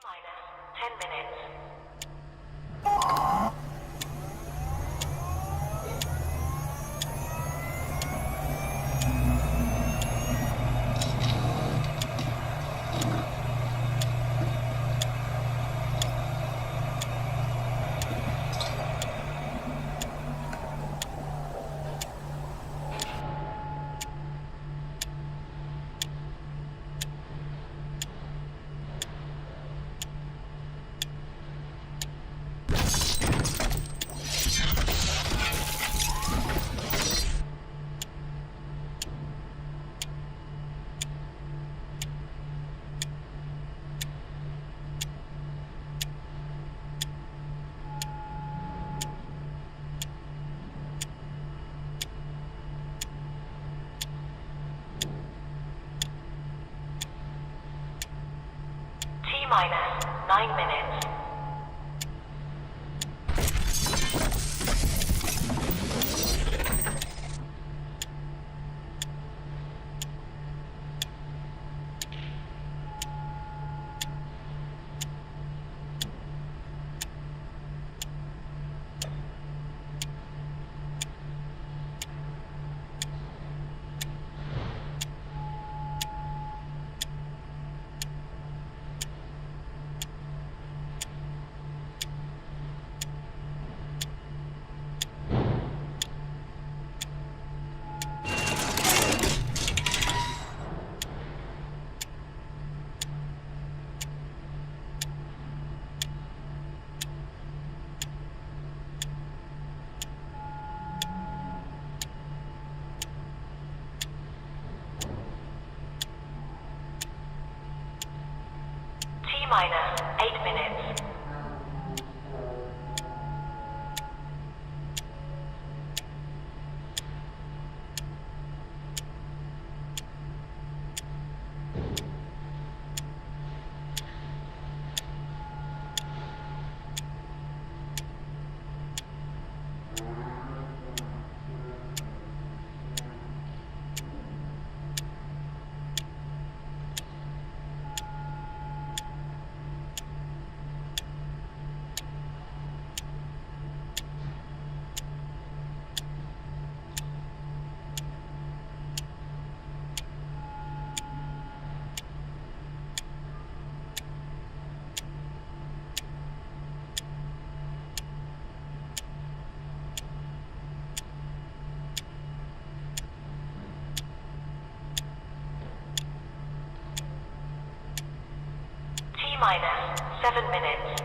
minus 10 minutes. Minus 9 minutes. Minus 8 minutes. Minus 7 minutes.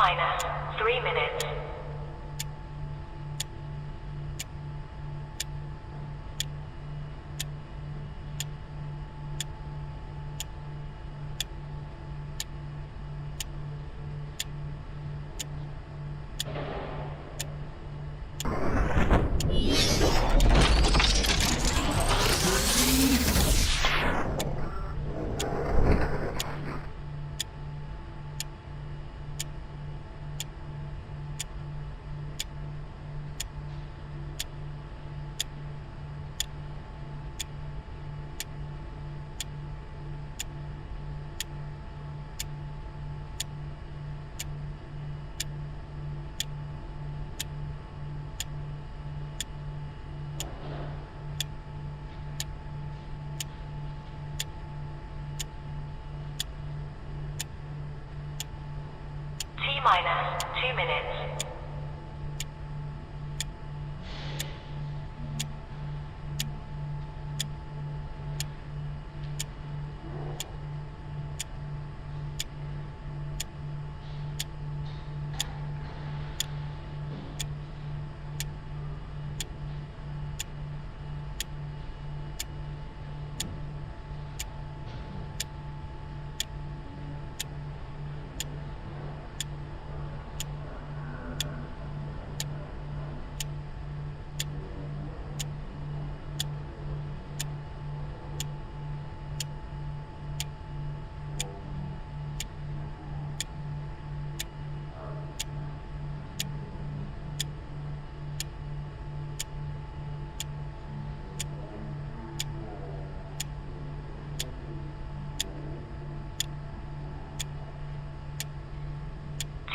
minus 3 minutes. T minus 2 minutes.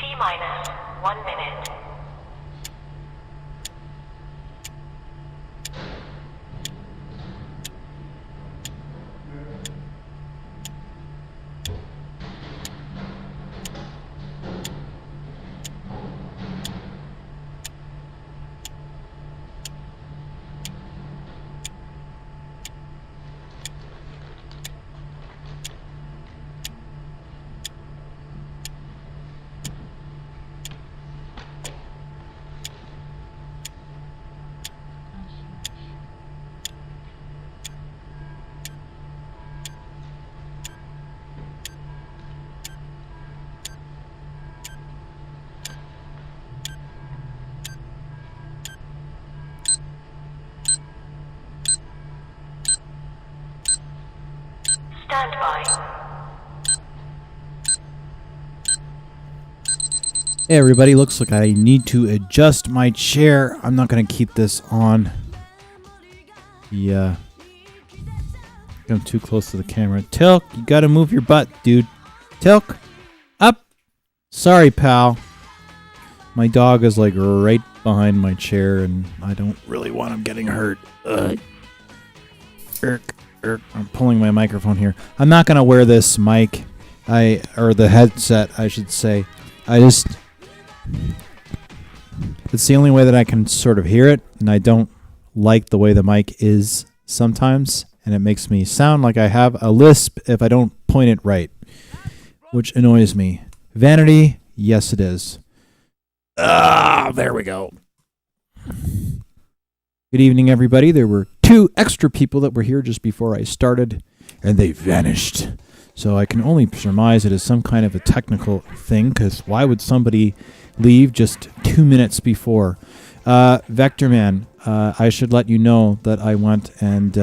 T minus 1 minute. Stand by. Hey everybody, looks like I need to adjust my chair. I'm not going to keep this on. Yeah. I'm too close to the camera. Tilk, you got to move your butt, dude. Tilk, up. Sorry, pal. My dog is like right behind my chair and I don't really want him getting hurt. I'm pulling my microphone here. I'm not going to wear this mic. Or the headset, I should say. It's the only way that I can sort of hear it, and I don't like the way the mic is sometimes, and it makes me sound like I have a lisp if I don't point it right, which annoys me. Vanity, yes it is. There we go. Good evening, everybody. There were 2 extra people that were here just before I started, and they vanished. So I can only surmise it is some kind of a technical thing, because why would somebody leave just 2 minutes before? Vector Man, I should let you know that I went and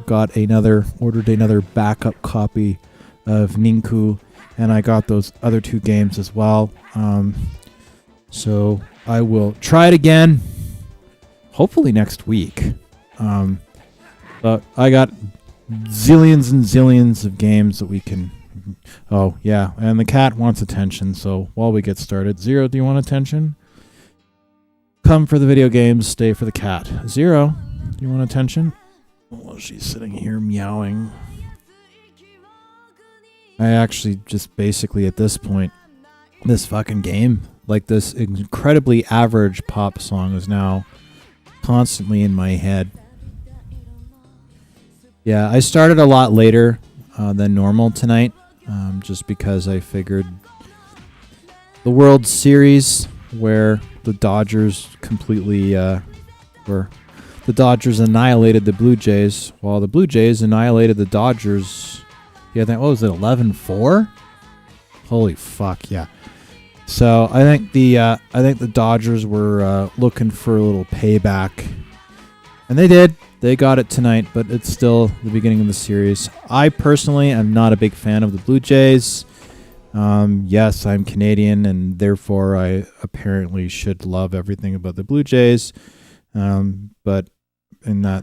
ordered another backup copy of Ninku, and I got those other 2 games as well. So I will try it again, hopefully next week. But I got zillions and zillions of games that we can... Oh, yeah, and the cat wants attention, so while we get started... Zero, do you want attention? Come for the video games, stay for the cat. Zero, do you want attention? Well, she's sitting here meowing. I actually just basically, at this point, this fucking game, like this incredibly average pop song is now constantly in my head. Yeah, I started a lot later than normal tonight, just because I figured the World Series where the Dodgers completely where the Dodgers annihilated the Blue Jays, while the Blue Jays annihilated the Dodgers. Yeah, I think, what was it, 11-4? Holy fuck, yeah. So I think the Dodgers were looking for a little payback, and they did. They got it tonight, but it's still the beginning of the series. I personally am not a big fan of the Blue Jays. Yes, I'm Canadian, and therefore I apparently should love everything about the Blue Jays. But in that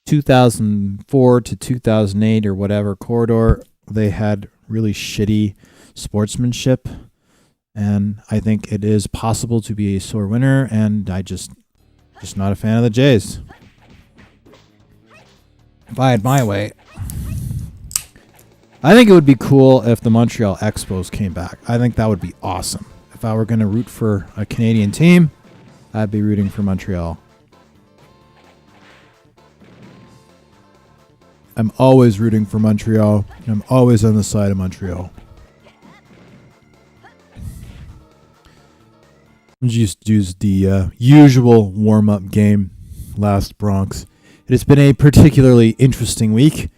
2004 to 2008 or whatever corridor, they had really shitty sportsmanship, and I think it is possible to be a sore winner, and I just not a fan of the Jays. If I had my way, I think it would be cool if the Montreal Expos came back. I think that would be awesome. If I were going to root for a Canadian team, I'd be rooting for Montreal. I'm always rooting for Montreal. I'm always on the side of Montreal. Just used the usual warm-up game last Bronx. It has been a particularly interesting week.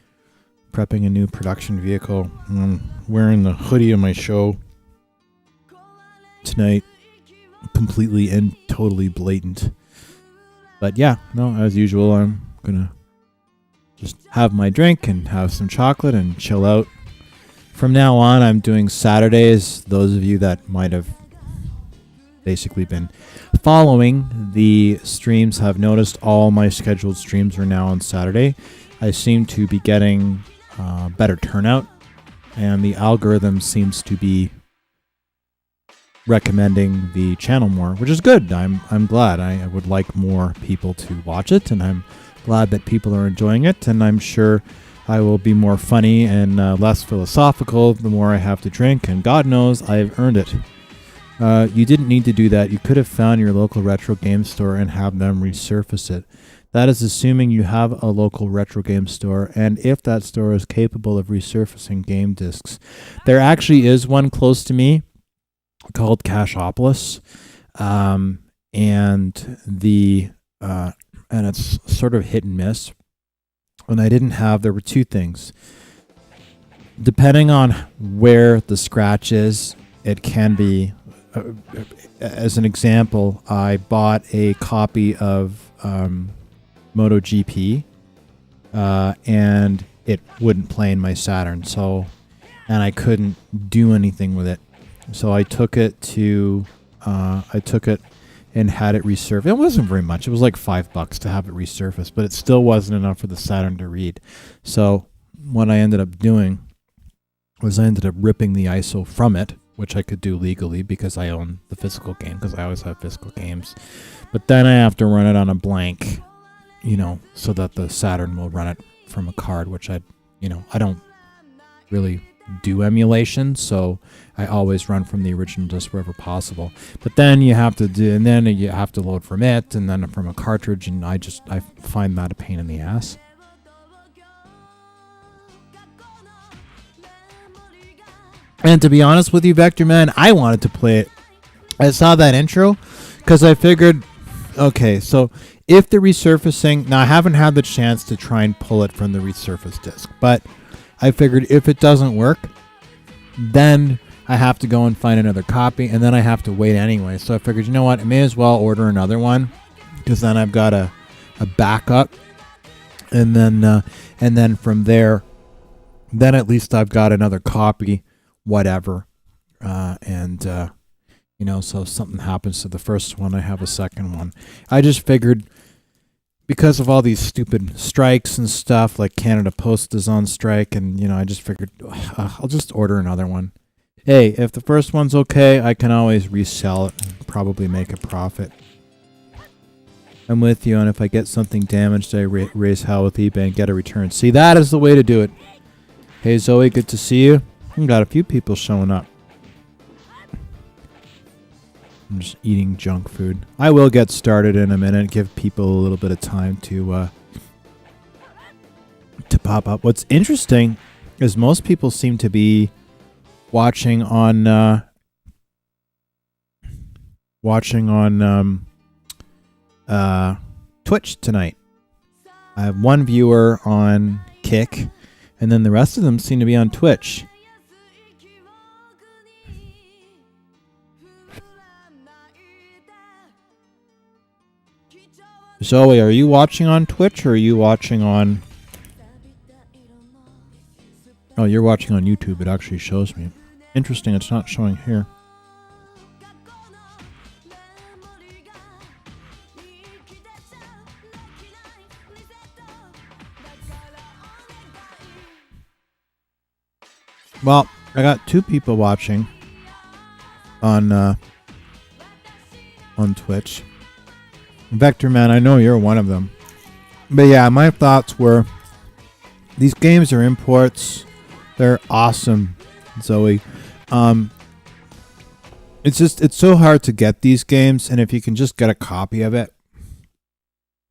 Prepping a new production vehicle. I'm wearing the hoodie of my show tonight. Completely and totally blatant. But yeah, no, as usual, I'm gonna just have my drink and have some chocolate and chill out. From now on, I'm doing Saturdays. Those of you that might have basically been following the streams have noticed all my scheduled streams are now on Saturday. I seem to be getting better turnout, and the algorithm seems to be recommending the channel more, which is good. I'm glad. I would like more people to watch it, and I'm glad that people are enjoying it, and I'm sure I will be more funny and less philosophical the more I have to drink, and God knows I've earned it. You didn't need to do that. You could have found your local retro game store and have them resurface it. That is assuming you have a local retro game store, and if that store is capable of resurfacing game discs. There actually is one close to me called Cashopolis, and it's sort of hit and miss. And there were two things. Depending on where the scratch is, it can be. As an example, I bought a copy of MotoGP, and it wouldn't play in my Saturn, and I couldn't do anything with it. So I took it and had it resurfaced. It wasn't very much. It was like $5 to have it resurfaced, but it still wasn't enough for the Saturn to read. So what I ended up doing was I ended up ripping the ISO from it, which I could do legally because I own the physical game, because I always have physical games. But then I have to run it on a blank, so that the Saturn will run it from a card, which I don't really do emulation, so I always run from the original disc wherever possible. But then you have to load from it, and then from a cartridge, and I find that a pain in the ass. And to be honest with you, Vector Man, I wanted to play it. I saw that intro because I figured, okay, so if the resurfacing... Now, I haven't had the chance to try and pull it from the resurfaced disc, but I figured if it doesn't work, then I have to go and find another copy, and then I have to wait anyway. So I figured, you know what, I may as well order another one, because then I've got a backup, and then from there, then at least I've got another copy, whatever, so if something happens to the first one, I have a second one. I just figured, because of all these stupid strikes and stuff, like Canada Post is on strike, and I just figured I'll just order another one. Hey, if the first one's okay, I can always resell it and probably make a profit. I'm with you, and if I get something damaged, I raise hell with eBay and get a return. See, that is the way to do it. Hey Zoe, good to see you. We've got a few people showing up. I'm just eating junk food. I will get started in a minute. Give people a little bit of time to pop up. What's interesting is most people seem to be watching on watching on Twitch tonight. I have one viewer on Kick, and then the rest of them seem to be on Twitch. Zoe, are you watching on Twitch or are you watching on... Oh, you're watching on YouTube. It actually shows me. Interesting, it's not showing here. Well, I got two people watching on Twitch. Vector Man, I know you're one of them. But yeah, my thoughts were these games are imports. They're awesome, Zoe. It's so hard to get these games, and if you can just get a copy of it,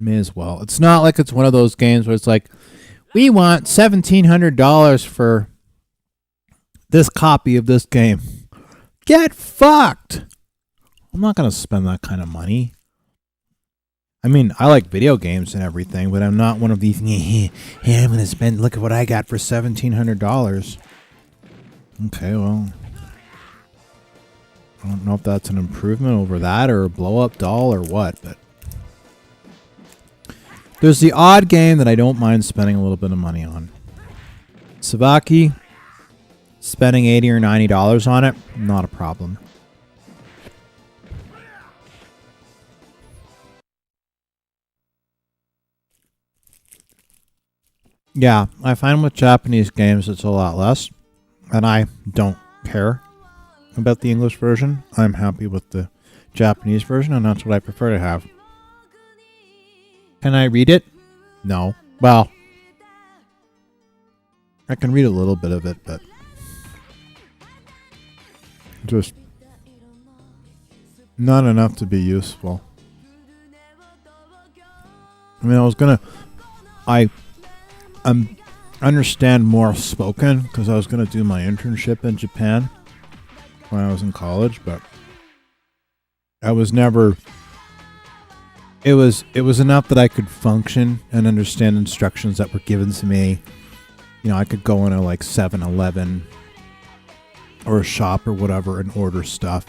may as well. It's not like it's one of those games where it's like, we want $1,700 for this copy of this game. Get fucked! I'm not going to spend that kind of money. I mean, I like video games and everything, but I'm not one of these, hey, I'm going to spend, look at what I got for $1,700. Okay, well, I don't know if that's an improvement over that or a blow-up doll or what, but there's the odd game that I don't mind spending a little bit of money on. Savaki, spending $80 or $90 on it, not a problem. Yeah, I find with Japanese games it's a lot less, and I don't care about the English version. I'm happy with the Japanese version, and that's what I prefer to have. Can I read it? No. Well, I can read a little bit of it, but just not enough to be useful. I mean, I understand more spoken because I was going to do my internship in Japan when I was in college, but I was never... It was enough that I could function and understand instructions that were given to me. You know, I could go into like 7-Eleven or a shop or whatever and order stuff,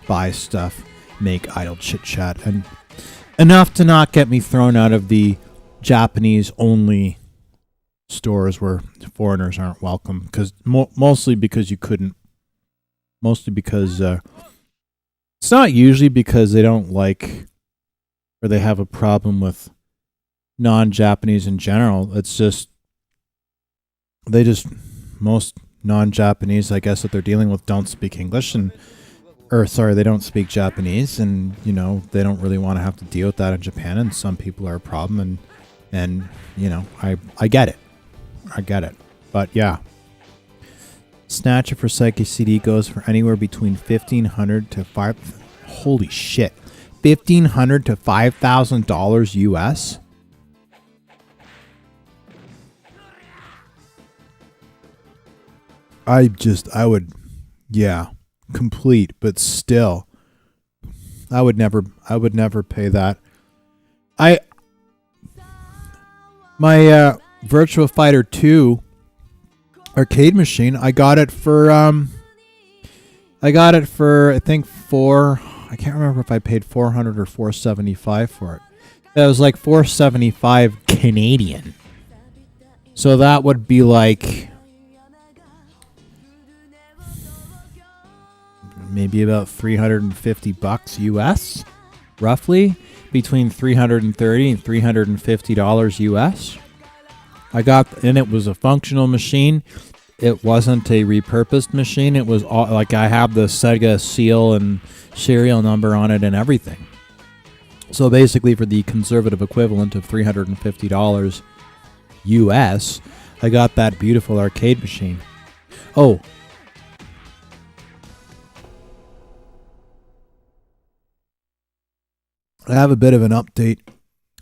buy stuff, make idle chit-chat, and enough to not get me thrown out of the Japanese-only stores where foreigners aren't welcome, because mostly because you couldn't, mostly because it's not usually because they don't like or they have a problem with non-Japanese in general. It's just most non-Japanese, I guess, that they're dealing with don't speak English, they don't speak Japanese, and you know they don't really want to have to deal with that in Japan, and some people are a problem, and you know I get it. I get it. But yeah. Snatcher for Psyche CD goes for anywhere between $1,500 to holy shit. $1,500 to $5,000 US. I would complete, but still I would never pay that. My Virtua Fighter 2 arcade machine, I got it for I think I can't remember if I paid $400 or $475 for it. It was like $475 Canadian. So that would be like maybe about $350 US, roughly between $330 and $350 US. And it was a functional machine. It wasn't a repurposed machine. It was all, like I have the Sega seal and serial number on it and everything. So basically for the conservative equivalent of $350 US, I got that beautiful arcade machine. Oh. I have a bit of an update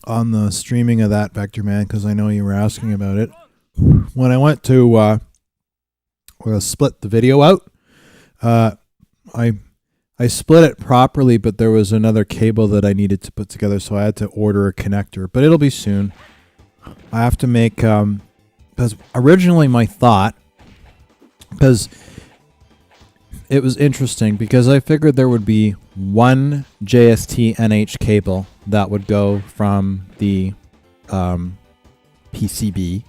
on the streaming of that, Vector Man, because I know you were asking about it. When I went to split the video out, I I split it properly, but there was another cable that I needed to put together, so I had to order a connector. But it'll be soon. I have to make because originally my thought, because it was interesting, because I figured there would be one JST NH cable that would go from the PCB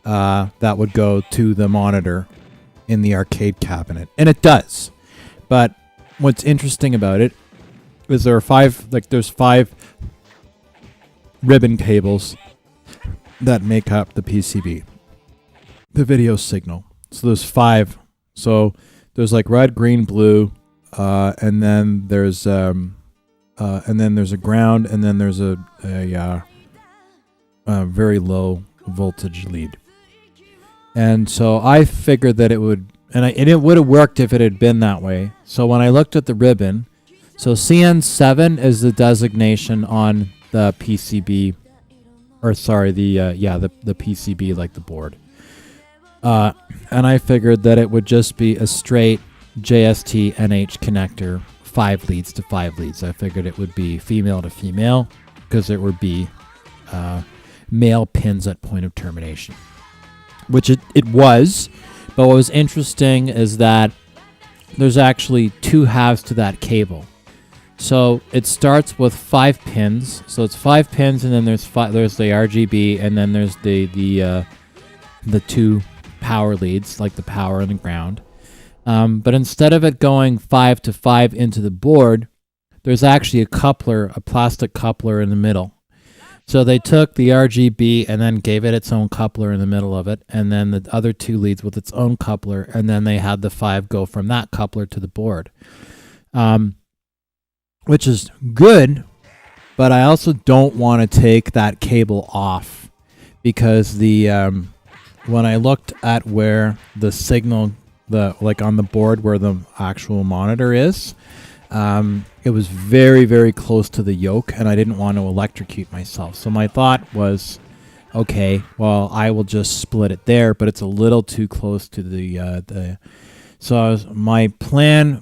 that would go to the monitor in the arcade cabinet, and it does. But what's interesting about it is there's five ribbon cables that make up the PCB, the video signal. So there's 5. So there's like red, green, blue, and then there's a ground, and then there's a very low voltage lead. And so I figured that it would, and it would have worked if it had been that way. So when I looked at the ribbon, so CN7 is the designation on the PCB, or sorry, the PCB, like the board. And I figured that it would just be a straight JST NH connector, 5 leads to 5 leads. I figured it would be female to female, because there would be male pins at point of termination, which it was. But what was interesting is that there's actually 2 halves to that cable. So it starts with 5 pins. So it's 5 pins, and then there's the RGB, and then there's the 2 power leads, like the power and the ground. But instead of it going 5 to 5 into the board, there's actually a plastic coupler in the middle. So they took the RGB and then gave it its own coupler in the middle of it, and then the other 2 leads with its own coupler, and then they had the 5 go from that coupler to the board, which is good. But I also don't want to take that cable off, because when I looked at where the signal, on the board where the actual monitor is, it was very, very close to the yoke, and I didn't want to electrocute myself. So my thought was, okay, well, I will just split it there, but it's a little too close to the. So my plan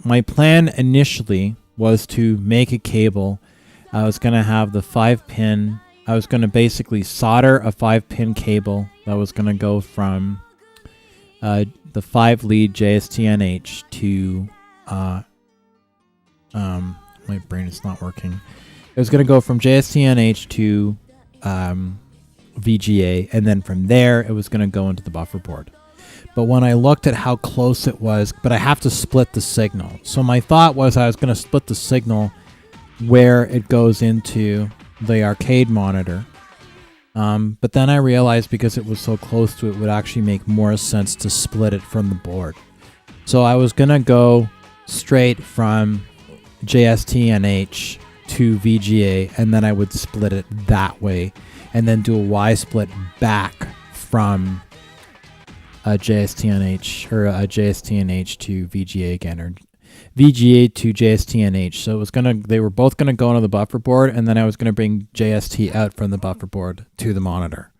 initially was to make a cable. I was going to have the 5-pin. I was going to basically solder a 5-pin cable that was going to go from the 5-lead JST-NH to my brain is not working. It was going to go from JST-NH to VGA, and then from there it was going to go into the buffer board. But when I looked at how close it was, but I have to split the signal. So my thought was I was going to split the signal where it goes into the arcade monitor. But then I realized, because it was so close to it, would actually make more sense to split it from the board. So I was going to go straight from JST-NH to VGA, and then I would split it that way, and then do a Y split back from JST-NH, or JST-NH to VGA again, or VGA to JST-NH. So it was they were both gonna go into the buffer board, and then I was gonna bring JST out from the buffer board to the monitor.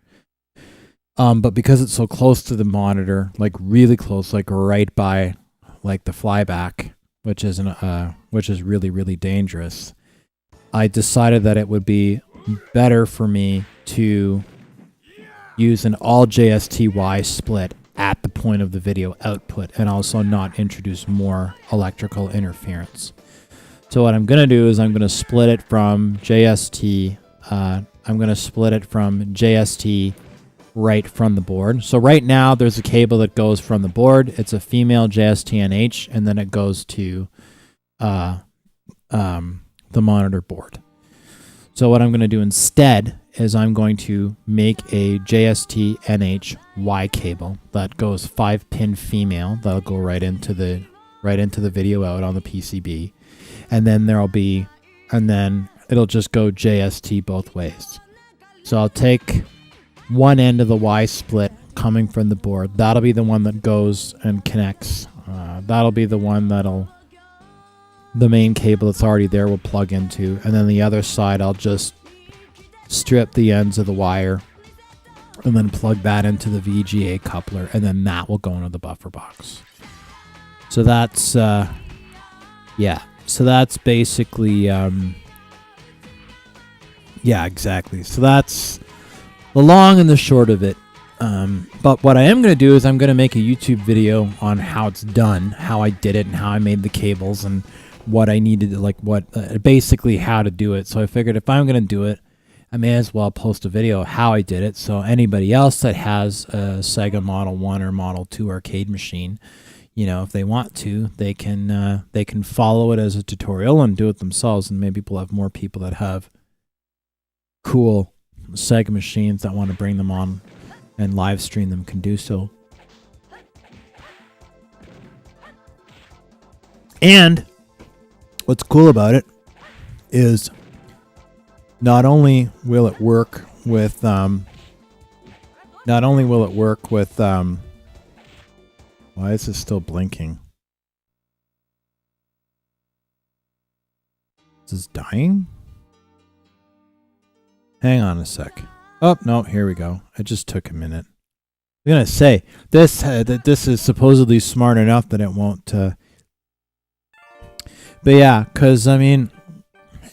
But because it's so close to the monitor, like really close, like right by like the flyback, which is really, really dangerous, I decided that it would be better for me to use an all JST-Y split at the point of the video output, and also not introduce more electrical interference. So what I'm going to do is I'm going to split it from JST. I'm going to split it from JST right from the board. So right now there's a cable that goes from the board. It's a female JST-NH, and then it goes to the monitor board. So what I'm going to do instead is I'm going to make a JST-NH Y cable that goes 5-pin female. That'll go right into the video out on the PCB, and then it'll just go JST both ways. So I'll take one end of the Y split coming from the board. That'll be the one that goes and connects. That'll be the one the main cable that's already there will plug into, and then the other side I'll just strip the ends of the wire and then plug that into the VGA coupler, and then that will go into the buffer box. So that's So that's basically, yeah, exactly. So that's the long and the short of it. But what I am going to do is I'm going to make a YouTube video on how it's done, how I did it, and how I made the cables, and what I needed, like basically how to do it. So I figured if I'm going to do it, I may as well post a video of how I did it. So anybody else that has a Sega Model 1 or Model 2 arcade machine, you know, if they want to, they can follow it as a tutorial and do it themselves. And maybe we'll have more people that have cool Sega machines that want to bring them on and live stream them can do so. And what's cool about it is not only will it work with why is this still blinking? Is this dying? Hang on a sec. Oh, no, here we go. It just took a minute. I'm going to say, this that this is supposedly smart enough that it won't... but yeah, because, I mean...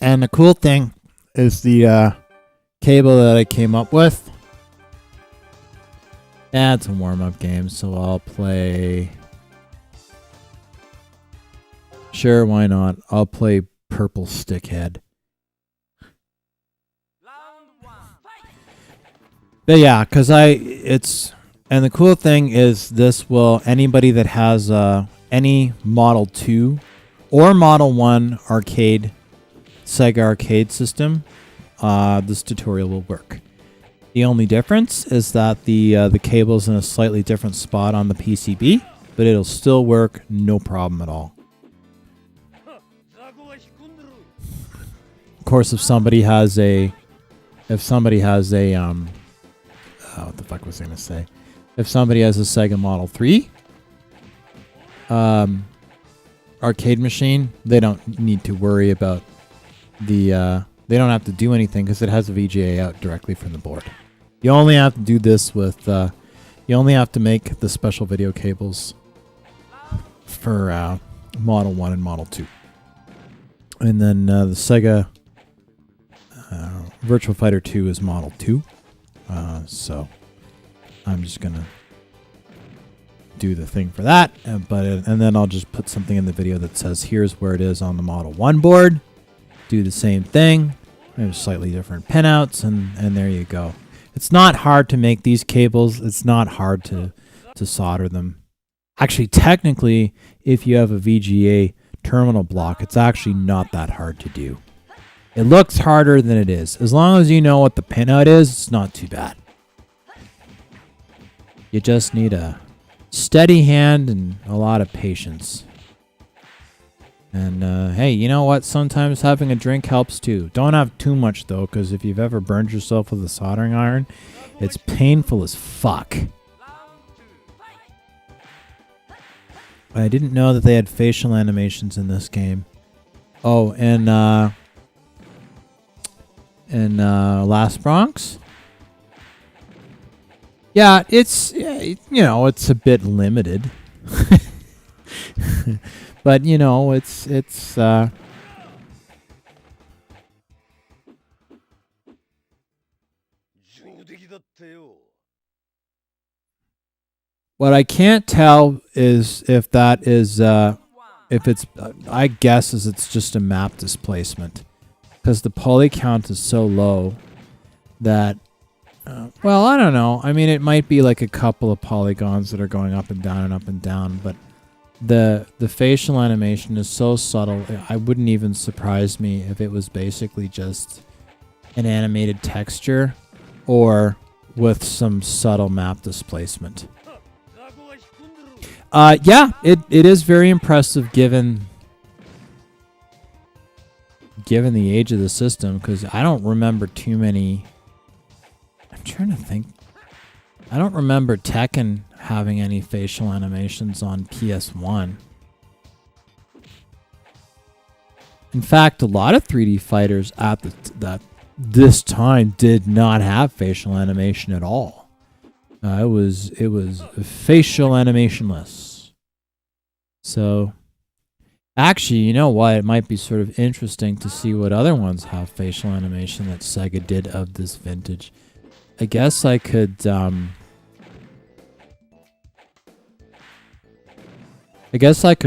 And the cool thing is the cable that I came up with. That's a warm-up game, so I'll play... Sure, why not? I'll play Purple Stickhead. But yeah, because and the cool thing is this will, anybody that has any Model 2 or Model 1 arcade, Sega arcade system, this tutorial will work. The only difference is that the cable's in a slightly different spot on the PCB, but it'll still work, no problem at all. Of course, if somebody has a what the fuck was I gonna say? If somebody has a Sega Model 3 arcade machine, they don't need to worry about they don't have to do anything because it has a VGA out directly from the board. You only have to do this with you only have to make the special video cables for Model 1 and Model 2. And then the Sega Virtual Fighter 2 is Model 2. So I'm just gonna do the thing for that, and then I'll just put something in the video that says here's where it is on the Model 1 board. Do the same thing. There's slightly different pinouts, and there you go. It's not hard to make these cables. It's not hard to solder them. Actually, technically, if you have a VGA terminal block, it's actually not that hard to do. It looks harder than it is. As long as you know what the pinout is, it's not too bad. You just need a steady hand and a lot of patience. And hey, you know what? Sometimes having a drink helps too. Don't have too much though, because if you've ever burned yourself with a soldering iron, it's painful as fuck. But I didn't know that they had facial animations in this game. Oh, and Last Bronx. Yeah, it's, you know, it's a bit limited. But, you know, it's what I can't tell is if that is, if it's, I guess is it's just a map displacement. Because the poly count is so low that, well, I don't know. I mean, it might be like a couple of polygons that are going up and down, but the facial animation is so subtle, I wouldn't even surprise me if it was basically just an animated texture or with some subtle map displacement. Yeah, it is very impressive given the age of the system, because I don't remember too many. I'm trying to think. I don't remember Tekken having any facial animations on PS1. In fact, a lot of 3D fighters at this time did not have facial animation at all. It was facial animationless. So, Actually, you know what? It might be sort of interesting to see what other ones have facial animation that Sega did of this vintage. I guess I could,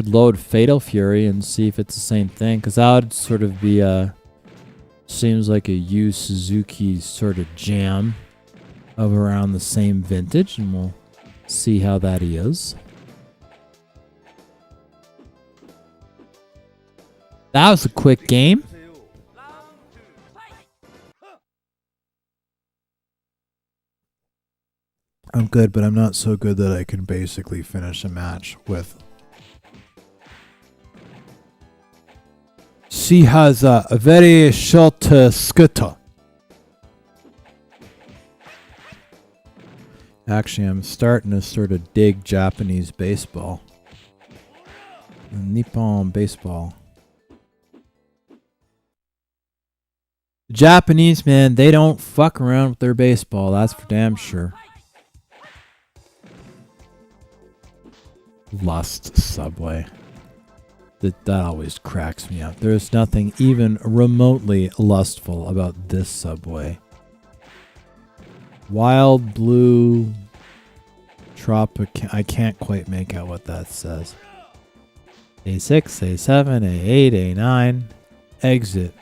load Fatal Fury and see if it's the same thing, because that would sort of be seems like a Yu Suzuki sort of jam of around the same vintage, and we'll see how that is. That was a quick game. I'm good, but I'm not so good that I can basically finish a match with. She has a very short scooter. Actually, I'm starting to sort of dig Japanese baseball. Nippon baseball. The Japanese, man, they don't fuck around with their baseball. That's for damn sure. Lust Subway. That always cracks me up. There's nothing even remotely lustful about this Subway. Wild Blue Tropic. I can't quite make out what that says. A6, A7, A8, A9. Exit.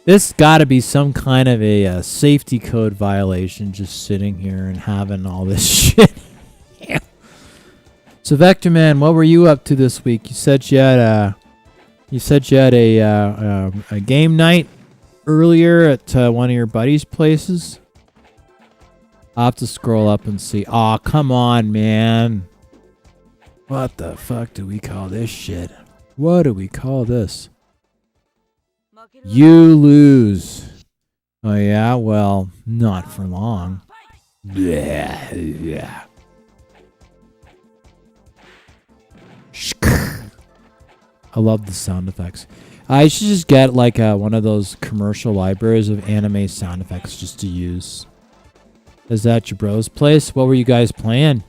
This gotta be some kind of a safety code violation, just sitting here and having all this shit. Yeah. So Vector Man, what were you up to this week? You said you had a game night earlier at one of your buddies' places. I'll have to scroll up and see. Aw, come on, man. What the fuck do we call this shit? What do we call this? You lose. Oh yeah, well, not for long. Yeah. I love the sound effects. I should just get like one of those commercial libraries of anime sound effects just to use. Is that your bro's place? What were you guys playing?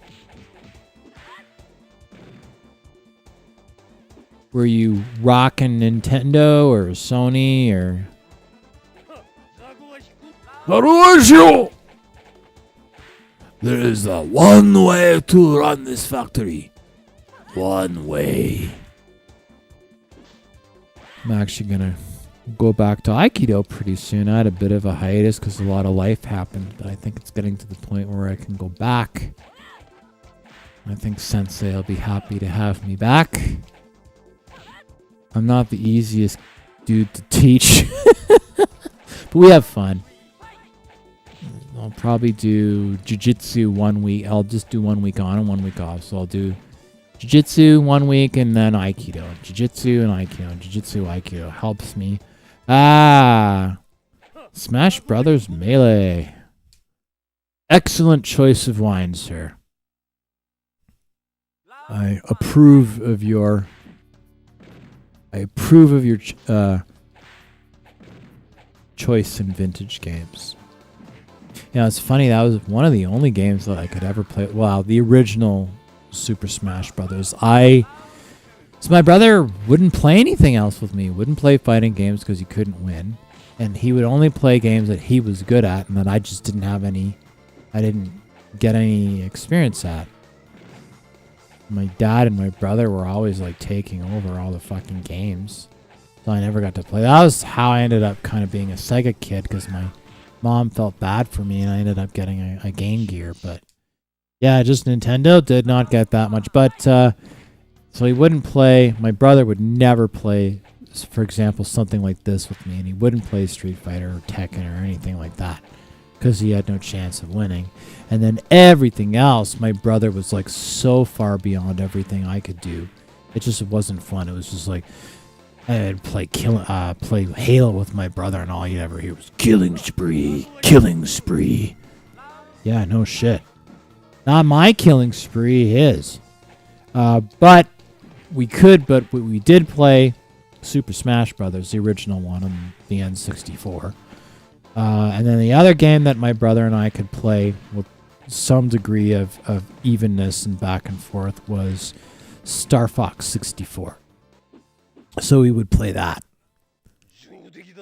Were you rocking Nintendo or Sony or... Haruasho! There is one way to run this factory. One way. I'm actually gonna go back to Aikido pretty soon. I had a bit of a hiatus because a lot of life happened, but I think it's getting to the point where I can go back. I think Sensei will be happy to have me back. I'm not the easiest dude to teach, but we have fun. I'll probably do jiu-jitsu 1 week. I'll just do 1 week on and 1 week off. So I'll do jiu-jitsu 1 week and then Aikido. Jiu-jitsu and Aikido. Jiu-jitsu, Aikido. Helps me. Smash Brothers Melee. Excellent choice of wine, sir. I approve of your choice in vintage games. Yeah, it's funny. That was one of the only games that I could ever play. Wow, the original Super Smash Brothers. So my brother wouldn't play anything else with me. Wouldn't play fighting games because he couldn't win, and he would only play games that he was good at, and that I just didn't have any. I didn't get any experience at. My dad and my brother were always like taking over all the fucking games, so I never got to play. That was how I ended up kind of being a Sega kid, because my mom felt bad for me and I ended up getting a Game Gear. But yeah, just Nintendo did not get that much. But so he wouldn't play. My brother would never play, for example, something like this with me, and he wouldn't play Street Fighter or Tekken or anything like that because he had no chance of winning. And then everything else, my brother was like so far beyond everything I could do. It just wasn't fun. It was just like I'd play Halo with my brother, and all you'd ever hear was killing spree, killing spree. Yeah, no shit. Not my killing spree, his. But we did play Super Smash Brothers, the original one on the N64. And then the other game that my brother and I could play some degree of evenness and back and forth was Star Fox 64. So we would play that.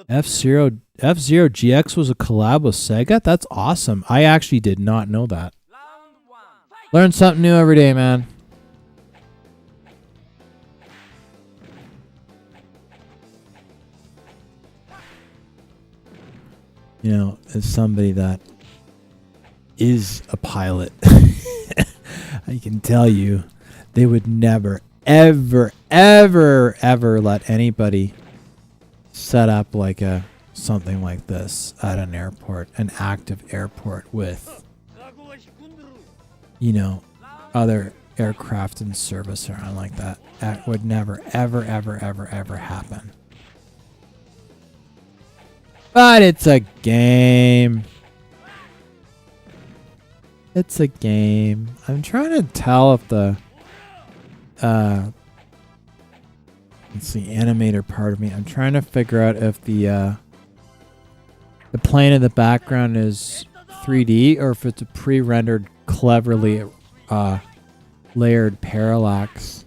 F-Zero GX was a collab with Sega? That's awesome. I actually did not know that. Learn something new every day, man. You know, as somebody that is a pilot, I can tell you, they would never, ever, ever, ever let anybody set up like something like this at an airport, an active airport with, you know, other aircraft in service around like that. That would never, ever, ever, ever, ever happen. But it's a game. It's a game. I'm trying to tell if the it's the animator part of me. I'm trying to figure out if the plane in the background is 3D or if it's a pre-rendered, cleverly layered parallax.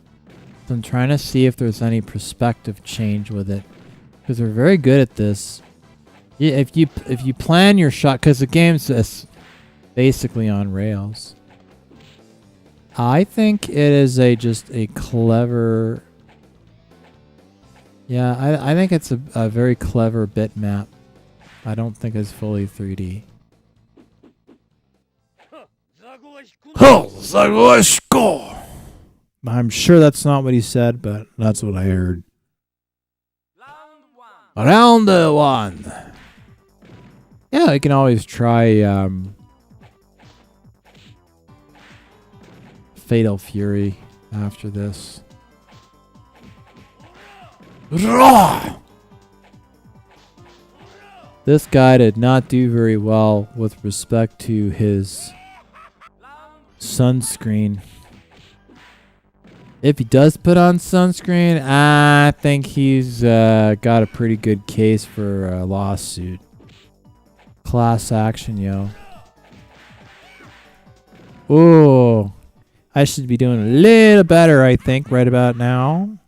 So I'm trying to see if there's any perspective change with it, because they're very good at this. Yeah, if you plan your shot, because the game's basically on rails. I think it is just a clever. Yeah, I think it's a very clever bitmap. I don't think it's fully 3D. I'm sure that's not what he said, but that's what I heard. Round one. Yeah, I can always try Fatal Fury after this. This guy did not do very well with respect to his sunscreen. If he does put on sunscreen, I think he's got a pretty good case for a lawsuit. Class action, yo. Ooh. I should be doing a little better, I think, right about now.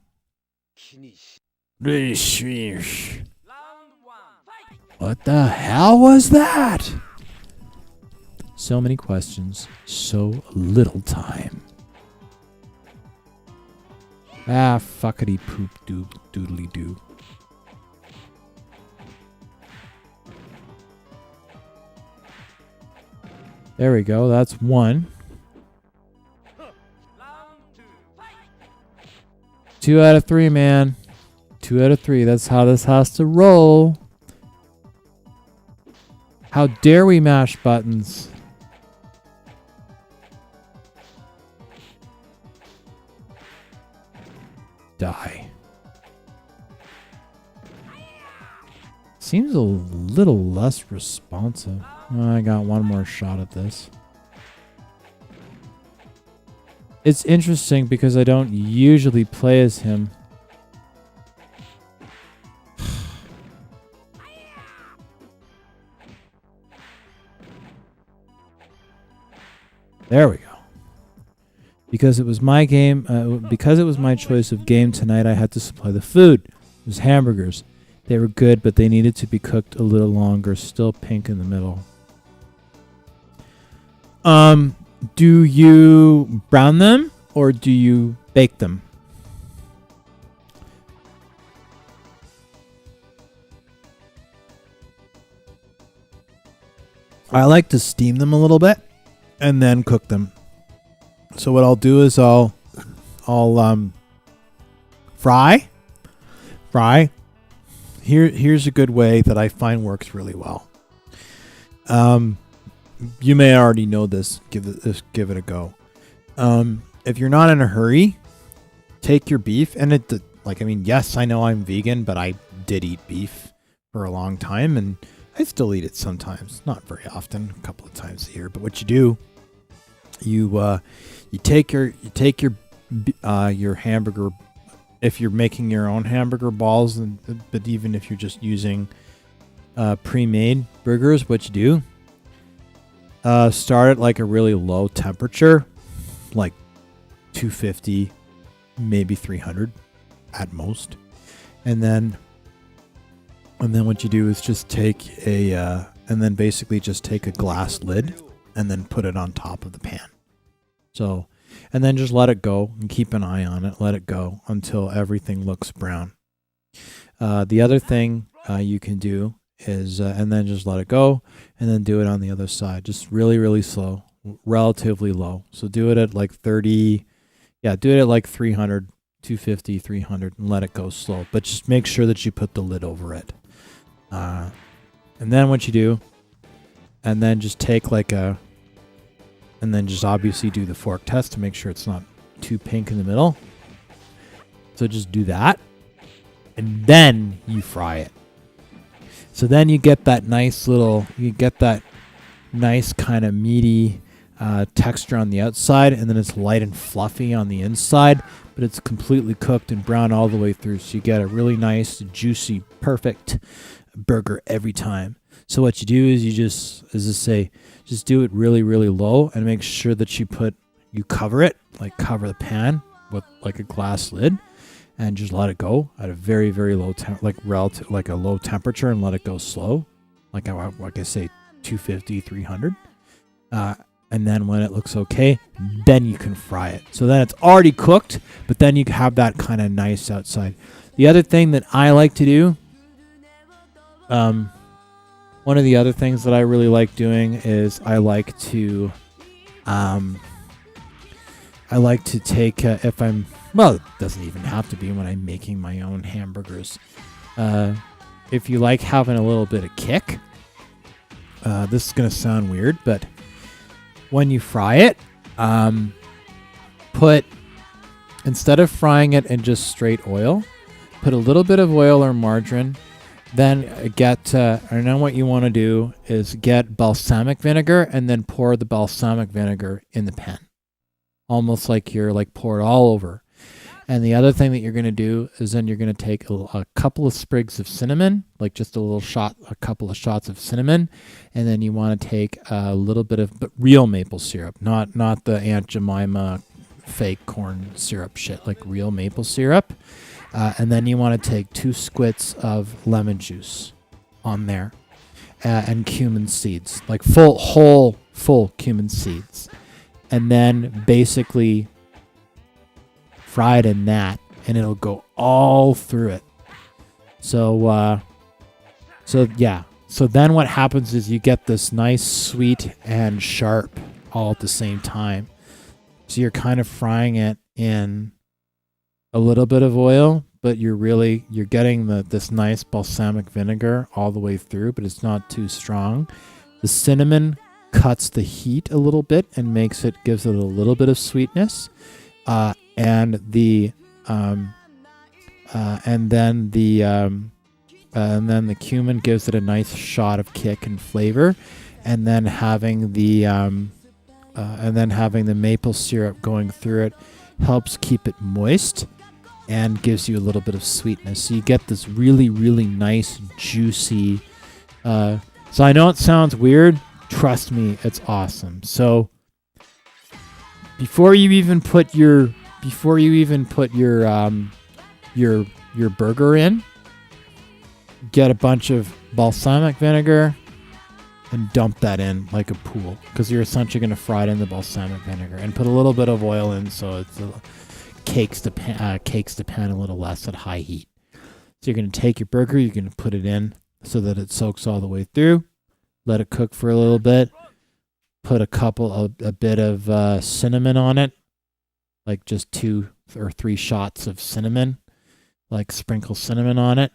What the hell was that? So many questions, so little time. Ah, fuckity poop doodly doo. There we go, that's one. 2 out of 3, man. 2 out of 3, that's how this has to roll. How dare we mash buttons? Die. Seems a little less responsive. Oh, I got one more shot at this. It's interesting because I don't usually play as him. There we go. Because it was my game, because it was my choice of game tonight, I had to supply the food. It was hamburgers. They were good, but they needed to be cooked a little longer. Still pink in the middle. Do you brown them or do you bake them? I like to steam them a little bit and then cook them. So what I'll do is I'll fry. Here's a good way that I find works really well. You may already know this. Give it a go. If you're not in a hurry, take your beef and yes, I know I'm vegan, but I did eat beef for a long time, and I still eat it sometimes. Not very often, a couple of times a year. But what you do, you take your hamburger. If you're making your own hamburger balls, but even if you're just using pre-made burgers, what you do, Start at like a really low temperature, like 250, maybe 300 at most. And then what you do is just take and then basically just take a glass lid and then put it on top of the pan. So, and then just let it go and keep an eye on it. Let it go until everything looks brown. The other thing you can do is, and then just let it go and then do it on the other side. Just really, really slow, relatively low. So do it at like 30, do it at like 300, 250, 300 and let it go slow. But just make sure that you put the lid over it. And then what you do, and then just take and then just obviously do the fork test to make sure it's not too pink in the middle. So just do that. And then you fry it. So then you get that nice kind of meaty texture on the outside, and then it's light and fluffy on the inside, but it's completely cooked and brown all the way through. So you get a really nice, juicy, perfect burger every time. So what you do is you just do it really, really low and make sure that you cover it, like cover the pan with like a glass lid. And just let it go at a very, very low like a low temperature, and let it go slow, like I say, 250, 300. And then when it looks okay, then you can fry it. So then it's already cooked, but then you have that kind of nice outside. The other thing that I like to do, one of the other things that I really like doing is I like to take well, it doesn't even have to be when I'm making my own hamburgers. If you like having a little bit of kick, this is going to sound weird, but when you fry it, instead of frying it in just straight oil, put a little bit of oil or margarine. Then and then what you want to do is get balsamic vinegar and then pour the balsamic vinegar in the pan. Almost like you're pour it all over. And the other thing that you're going to do is then you're going to take a couple of sprigs of cinnamon, like just a couple of shots of cinnamon. And then you want to take a little bit of real maple syrup, not the Aunt Jemima fake corn syrup shit, like real maple syrup. And then you want to take 2 squirts of lemon juice on there, and cumin seeds, like full cumin seeds. And then basically fry it in that, and it'll go all through it. So then what happens is you get this nice sweet and sharp all at the same time. So you're kind of frying it in a little bit of oil, but you're getting this nice balsamic vinegar all the way through, but it's not too strong. The cinnamon cuts the heat a little bit and gives it a little bit of sweetness. And then the cumin gives it a nice shot of kick and flavor, and then having the maple syrup going through it helps keep it moist and gives you a little bit of sweetness. So you get this really, really nice, juicy. So I know it sounds weird. Trust me, it's awesome. So before you even put your burger in, get a bunch of balsamic vinegar and dump that in like a pool, because you're essentially going to fry it in the balsamic vinegar, and put a little bit of oil in so it cakes the pan a little less at high heat. So you're going to take your burger, you're going to put it in so that it soaks all the way through, let it cook for a little bit, put a bit of cinnamon on it, like just 2 or 3 shots of cinnamon, like sprinkle cinnamon on it.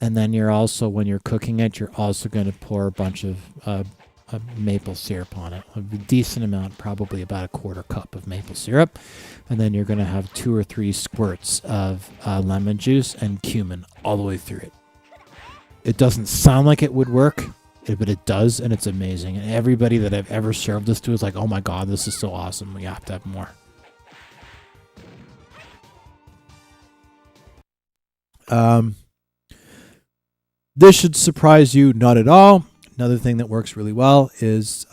And then when you're cooking it, you're also going to pour a bunch of maple syrup on it. A decent amount, probably about 1/4 cup of maple syrup. And then you're going to have 2 or 3 squirts of lemon juice and cumin all the way through it. It doesn't sound like it would work, but it does, and it's amazing. And everybody that I've ever served this to is like, oh my God, this is so awesome. We have to have more. This should surprise you not at all. Another thing that works really well is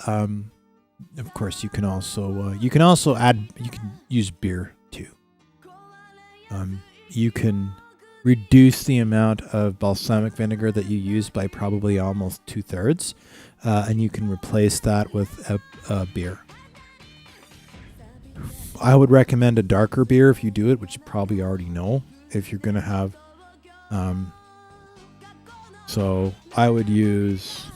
of course, you can also use beer too. You can reduce the amount of balsamic vinegar that you use by probably almost 2/3, and you can replace that with a beer. I would recommend a darker beer if you do it, which you probably already know if you're going to have. So I would use.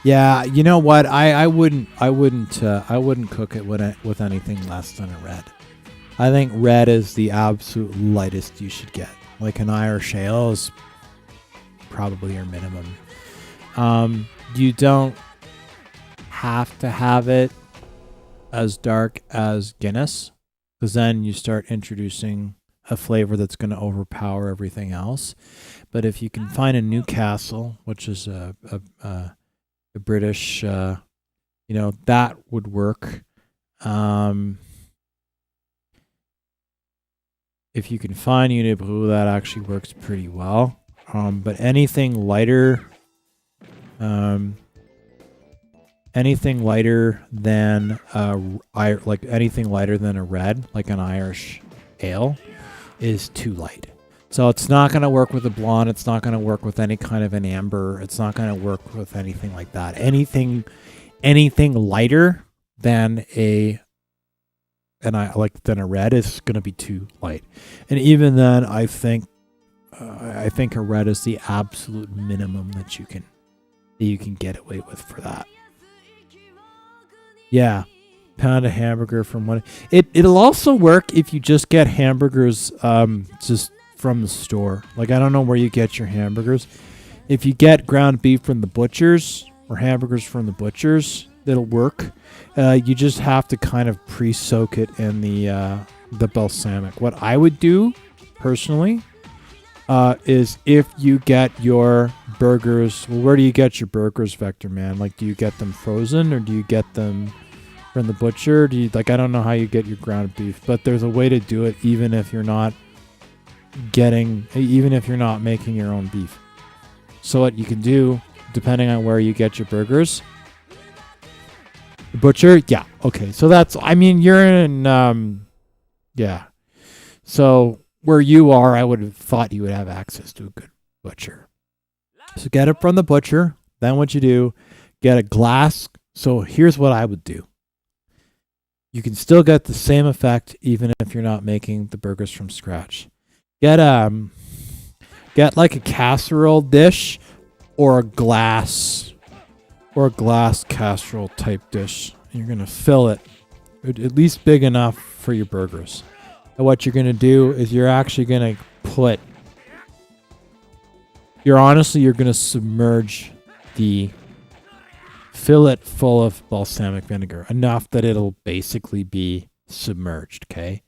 Yeah, you know what? I wouldn't cook it with anything less than a red. I think red is the absolute lightest you should get. Like an Irish ale is probably your minimum. You don't have to have it as dark as Guinness, because then you start introducing a flavor that's going to overpower everything else. But if you can find a Newcastle, which is a British, that would work. If you can find Unit Brew, that actually works pretty well. But anything lighter than anything lighter than a red, like an Irish ale, is too light. So it's not going to work with a blonde. It's not going to work with any kind of an amber. It's not going to work with anything like that. Anything lighter than a red is going to be too light. And even then, I think a red is the absolute minimum that you can get away with for that. Yeah, pound a hamburger from one. It'll also work if you just get hamburgers just from the store. Like, I don't know where you get your hamburgers. If you get ground beef from the butchers or hamburgers from the butchers, it'll work. You just have to kind of pre-soak it in the balsamic. What I would do personally is, if you get your burgers, well, where do you get your burgers, Vector Man? Like, do you get them frozen or do you get them from the butcher? I don't know how you get your ground beef, but there's a way to do it even if you're not making your own beef. So what you can do, depending on where you get your burgers, the butcher, yeah, okay. So you're in, yeah. So where you are, I would have thought you would have access to a good butcher. So get it from the butcher. Then what you do, get a glass. So here's what I would do. You can still get the same effect even if you're not making the burgers from scratch. Get like a casserole dish or a glass casserole type dish. You're going to fill it at least big enough for your burgers. And what you're going to do is you're actually going to you're going to submerge fill it full of balsamic vinegar, enough that it'll basically be submerged, okay?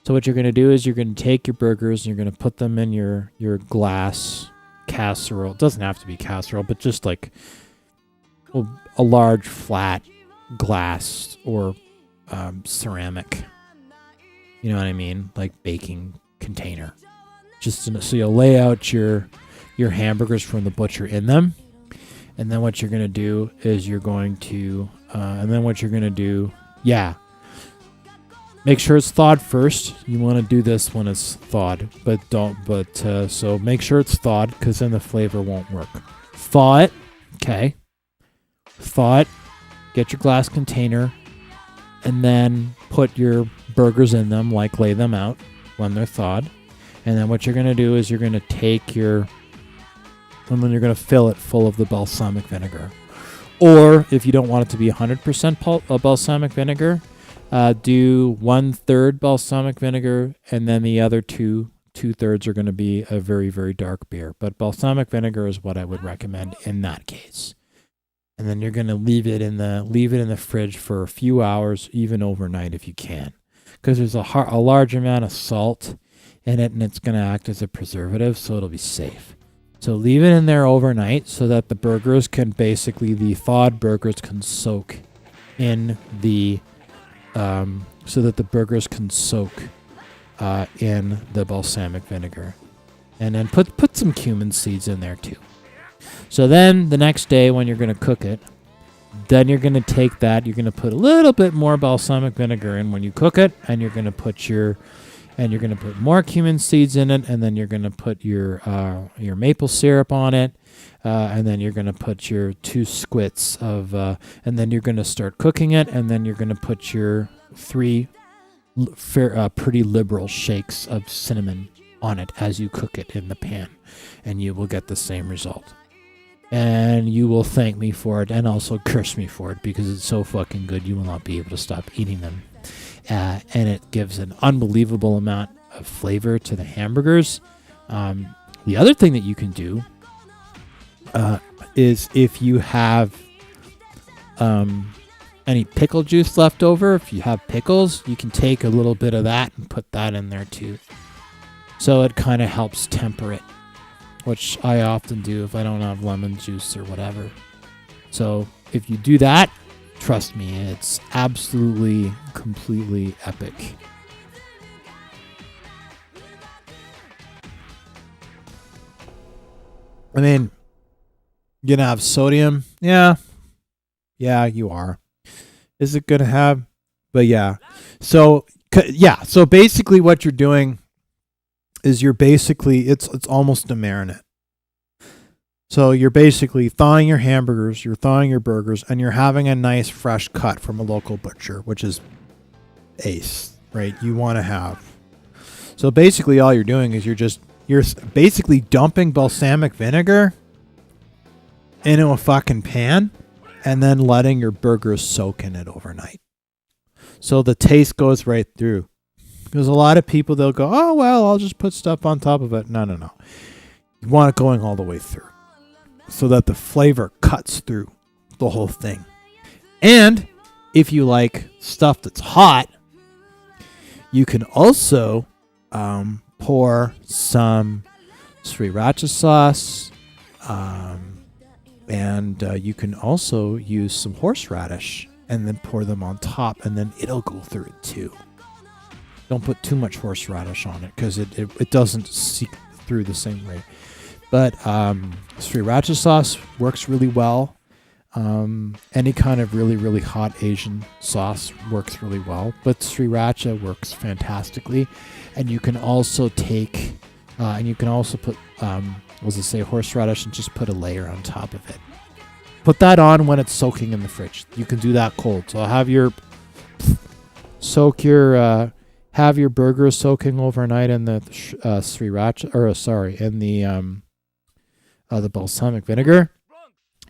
So what you're going to do is you're going to take your burgers and you're going to put them in your glass casserole. It doesn't have to be casserole, but just like a large flat glass or ceramic, you know what I mean? Like baking container. So you'll lay out your hamburgers from the butcher in them. And then what you're going to do is make sure it's thawed first. You want to do this when it's thawed, so make sure it's thawed, because then the flavor won't work. Thaw it, okay. Thaw it, get your glass container, and then put your burgers in them, like lay them out when they're thawed. And then what you're going to do is you're going to and then you're going to fill it full of the balsamic vinegar. Or if you don't want it to be 100% balsamic vinegar, do 1/3 balsamic vinegar, and then the other 2/3 are going to be a very, very dark beer. But balsamic vinegar is what I would recommend in that case. And then you're going to leave it in the fridge for a few hours, even overnight if you can, because there's a large amount of salt in it, and it's going to act as a preservative, so it'll be safe. So leave it in there overnight so that the thawed burgers can soak in in the balsamic vinegar. And then put some cumin seeds in there too. So then the next day when you're going to cook it, then you're going to take that, you're going to put a little bit more balsamic vinegar in when you cook it, and you're going to put more cumin seeds in it, and then you're going to put your maple syrup on it, and then you're going to put your 2 squirts of, and then you're going to start cooking it, and then you're going to put your 3 pretty liberal shakes of cinnamon on it as you cook it in the pan, and you will get the same result. And you will thank me for it and also curse me for it because it's so fucking good you will not be able to stop eating them. And it gives an unbelievable amount of flavor to the hamburgers. The other thing that you can do is if you have any pickle juice left over, if you have pickles, you can take a little bit of that and put that in there too. So it kind of helps temper it, which I often do if I don't have lemon juice or whatever. So if you do that, trust me, it's absolutely, completely epic. I mean, you're going to have sodium? Yeah. Yeah, you are. Is it going to have? But yeah. So basically what you're doing is it's almost a marinade. So you're basically thawing your hamburgers, you're thawing your burgers, and you're having a nice fresh cut from a local butcher, which is ace, right? You want to have. So basically all you're doing is you're basically dumping balsamic vinegar into a fucking pan and then letting your burgers soak in it overnight. So the taste goes right through. Because a lot of people, they'll go, oh, well, I'll just put stuff on top of it. No. You want it going all the way through so that the flavor cuts through the whole thing. And if you like stuff that's hot, you can also pour some sriracha sauce, and you can also use some horseradish and then pour them on top, and then it'll go through it too. Don't put too much horseradish on it because it doesn't seep through the same way. But sriracha sauce works really well. Any kind of really, really hot Asian sauce works really well. But sriracha works fantastically. And you can also take, put, horseradish and just put a layer on top of it. Put that on when it's soaking in the fridge. You can do that cold. So have your burgers soaking overnight in the the balsamic vinegar,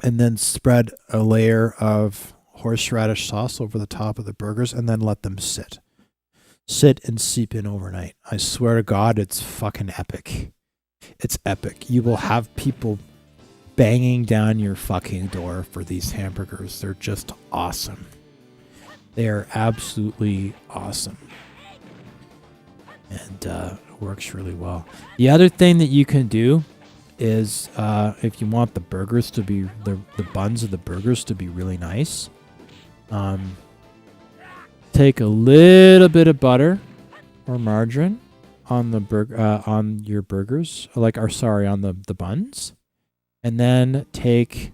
and then spread a layer of horseradish sauce over the top of the burgers, and then let them sit and seep in overnight. I swear to God, it's fucking epic. It's epic. You will have people banging down your fucking door for these hamburgers. They're just awesome. They are absolutely awesome. And it works really well. The other thing that you can do is if you want the burgers to be, the buns of the burgers to be really nice, take a little bit of butter or margarine on on your burgers, on the buns, and then take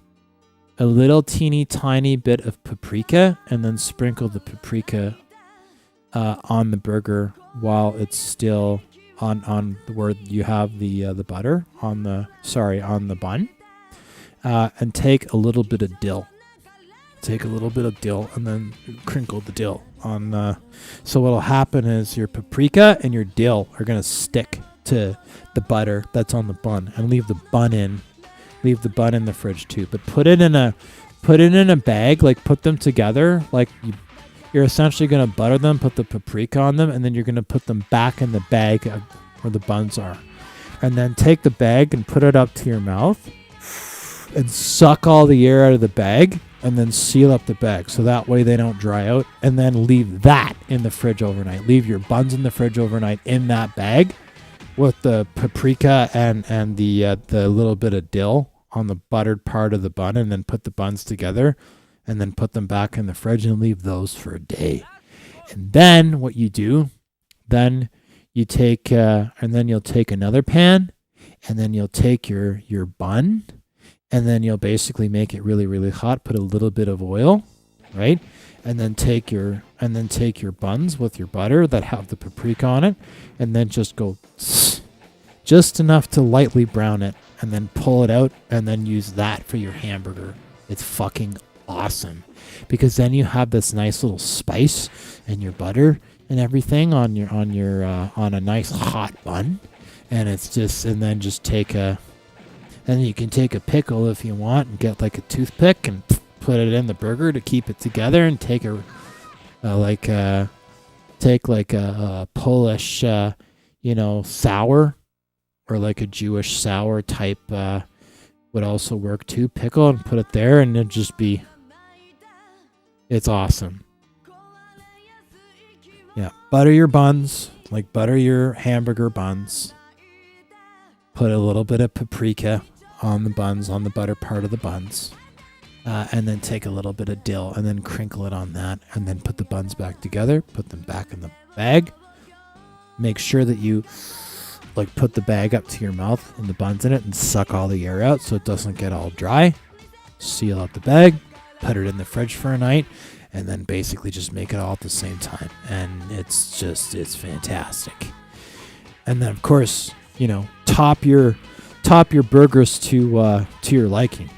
a little teeny tiny bit of paprika and then sprinkle the paprika on the burger while it's still on where you have the butter on the bun, and take a little bit of dill. Take a little bit of dill and then crinkle the dill on the. So what'll happen is your paprika and your dill are gonna stick to the butter that's on the bun, and leave the bun in the fridge too. But put it in a bag, like put them together, like you're essentially going to butter them, put the paprika on them, and then you're going to put them back in the bag where the buns are. And then take the bag and put it up to your mouth and suck all the air out of the bag, and then seal up the bag so that way they don't dry out, and then leave that in the fridge overnight. Leave your buns in the fridge overnight in that bag with the paprika and the little bit of dill on the buttered part of the bun, and then put the buns together and then put them back in the fridge and leave those for a day. And then what you do, then you take and then you'll take another pan, and then you'll take your bun, and then you'll basically make it really, really hot, put a little bit of oil, right? And then take your buns with your butter that have the paprika on it, and then just go just enough to lightly brown it, and then pull it out, and then use that for your hamburger. It's fucking awesome, because then you have this nice little spice and your butter and everything on a nice hot bun, and it's just, and then just take a, and you can take a pickle if you want and get like a toothpick and put it in the burger to keep it together, and take a Polish sour, or like a Jewish sour type would also work too, pickle, and put it there, and it'd just be, it's awesome. Yeah, butter your buns, like butter your hamburger buns. Put a little bit of paprika on the buns, on the butter part of the buns. And then take a little bit of dill and then crinkle it on that, and then put the buns back together, put them back in the bag. Make sure that you like put the bag up to your mouth and the buns in it and suck all the air out so it doesn't get all dry. Seal up the bag, put it in the fridge for a night, and then basically just make it all at the same time. And it's fantastic. And then of course, top your burgers to your liking.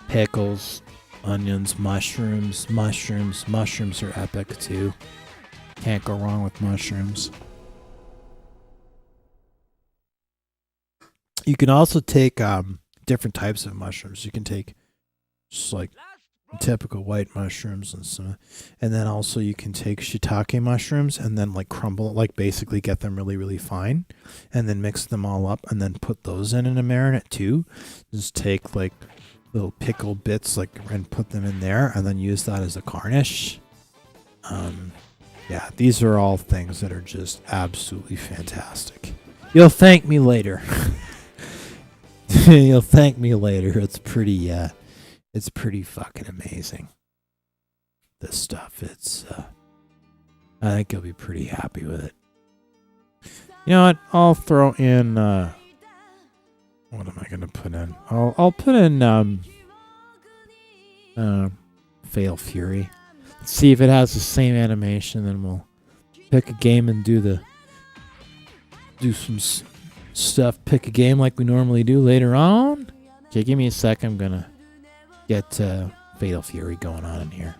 Pickles, onions, mushrooms. Mushrooms are epic too. Can't go wrong with mushrooms. You can also take different types of mushrooms. You can take just like typical white mushrooms and then also you can take shiitake mushrooms and then like crumble, like basically get them really, really fine, and then mix them all up and then put those in a marinade too. Just take like little pickle bits and put them in there, and then use that as a garnish. Yeah, these are all things that are just absolutely fantastic. You'll thank me later. You'll thank me later. It's pretty fucking amazing. This stuff. I think you'll be pretty happy with it. You know what? I'll throw in. What am I gonna put in? I'll put in Fatal Fury. Let's see if it has the same animation. Then we'll pick a game and do some stuff. Pick a game like we normally do later on. Okay, give me a sec. I'm gonna get Fatal Fury going on in here.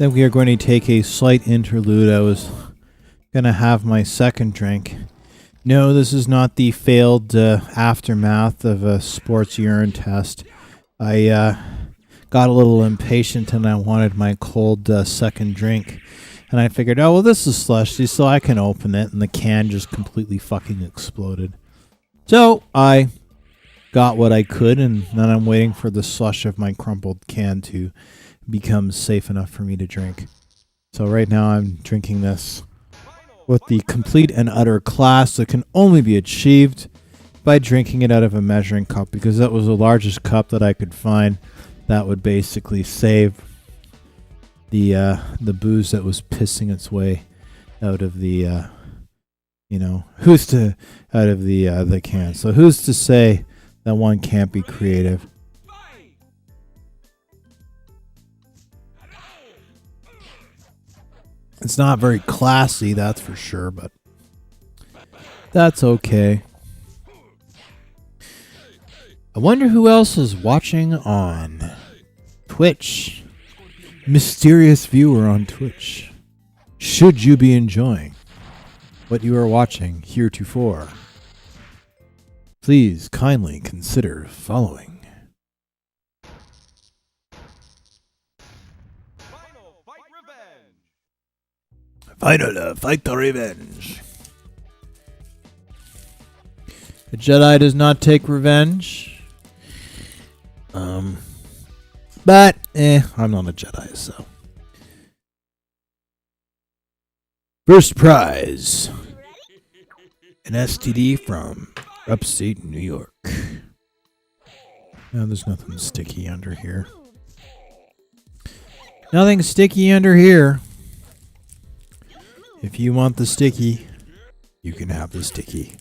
Then we are going to take a slight interlude. I was going to have my second drink. No, this is not the failed aftermath of a sports urine test. I got a little impatient and I wanted my cold second drink. And I figured, oh, well, this is slushy, so I can open it. And the can just completely fucking exploded. So I got what I could, and then I'm waiting for the slush of my crumpled can to become safe enough for me to drink. So right now I'm drinking this with the complete and utter class that can only be achieved by drinking it out of a measuring cup, because that was the largest cup that I could find that would basically save the booze that was pissing its way out of the out of the can. So who's to say that one can't be creative? It's not very classy, that's for sure, but that's okay. I wonder who else is watching on Twitch. Mysterious viewer on Twitch. Should you be enjoying what you are watching heretofore, please kindly consider following. Final fight the revenge. The Jedi does not take revenge. But I'm not a Jedi, so. First prize. An STD from upstate New York. No, there's nothing sticky under here. Nothing sticky under here. If you want the sticky, you can have the sticky.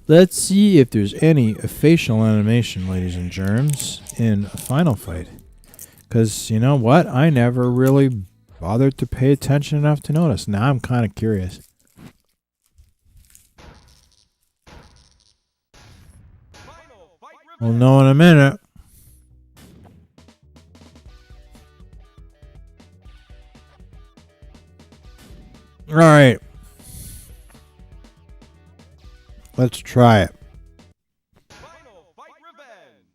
Let's see if there's any facial animation, ladies and germs, in a final fight. Because, you know what? I never really bothered to pay attention enough to notice. Now I'm kind of curious. We'll know in a minute. All right. Let's try it. Final fight revenge.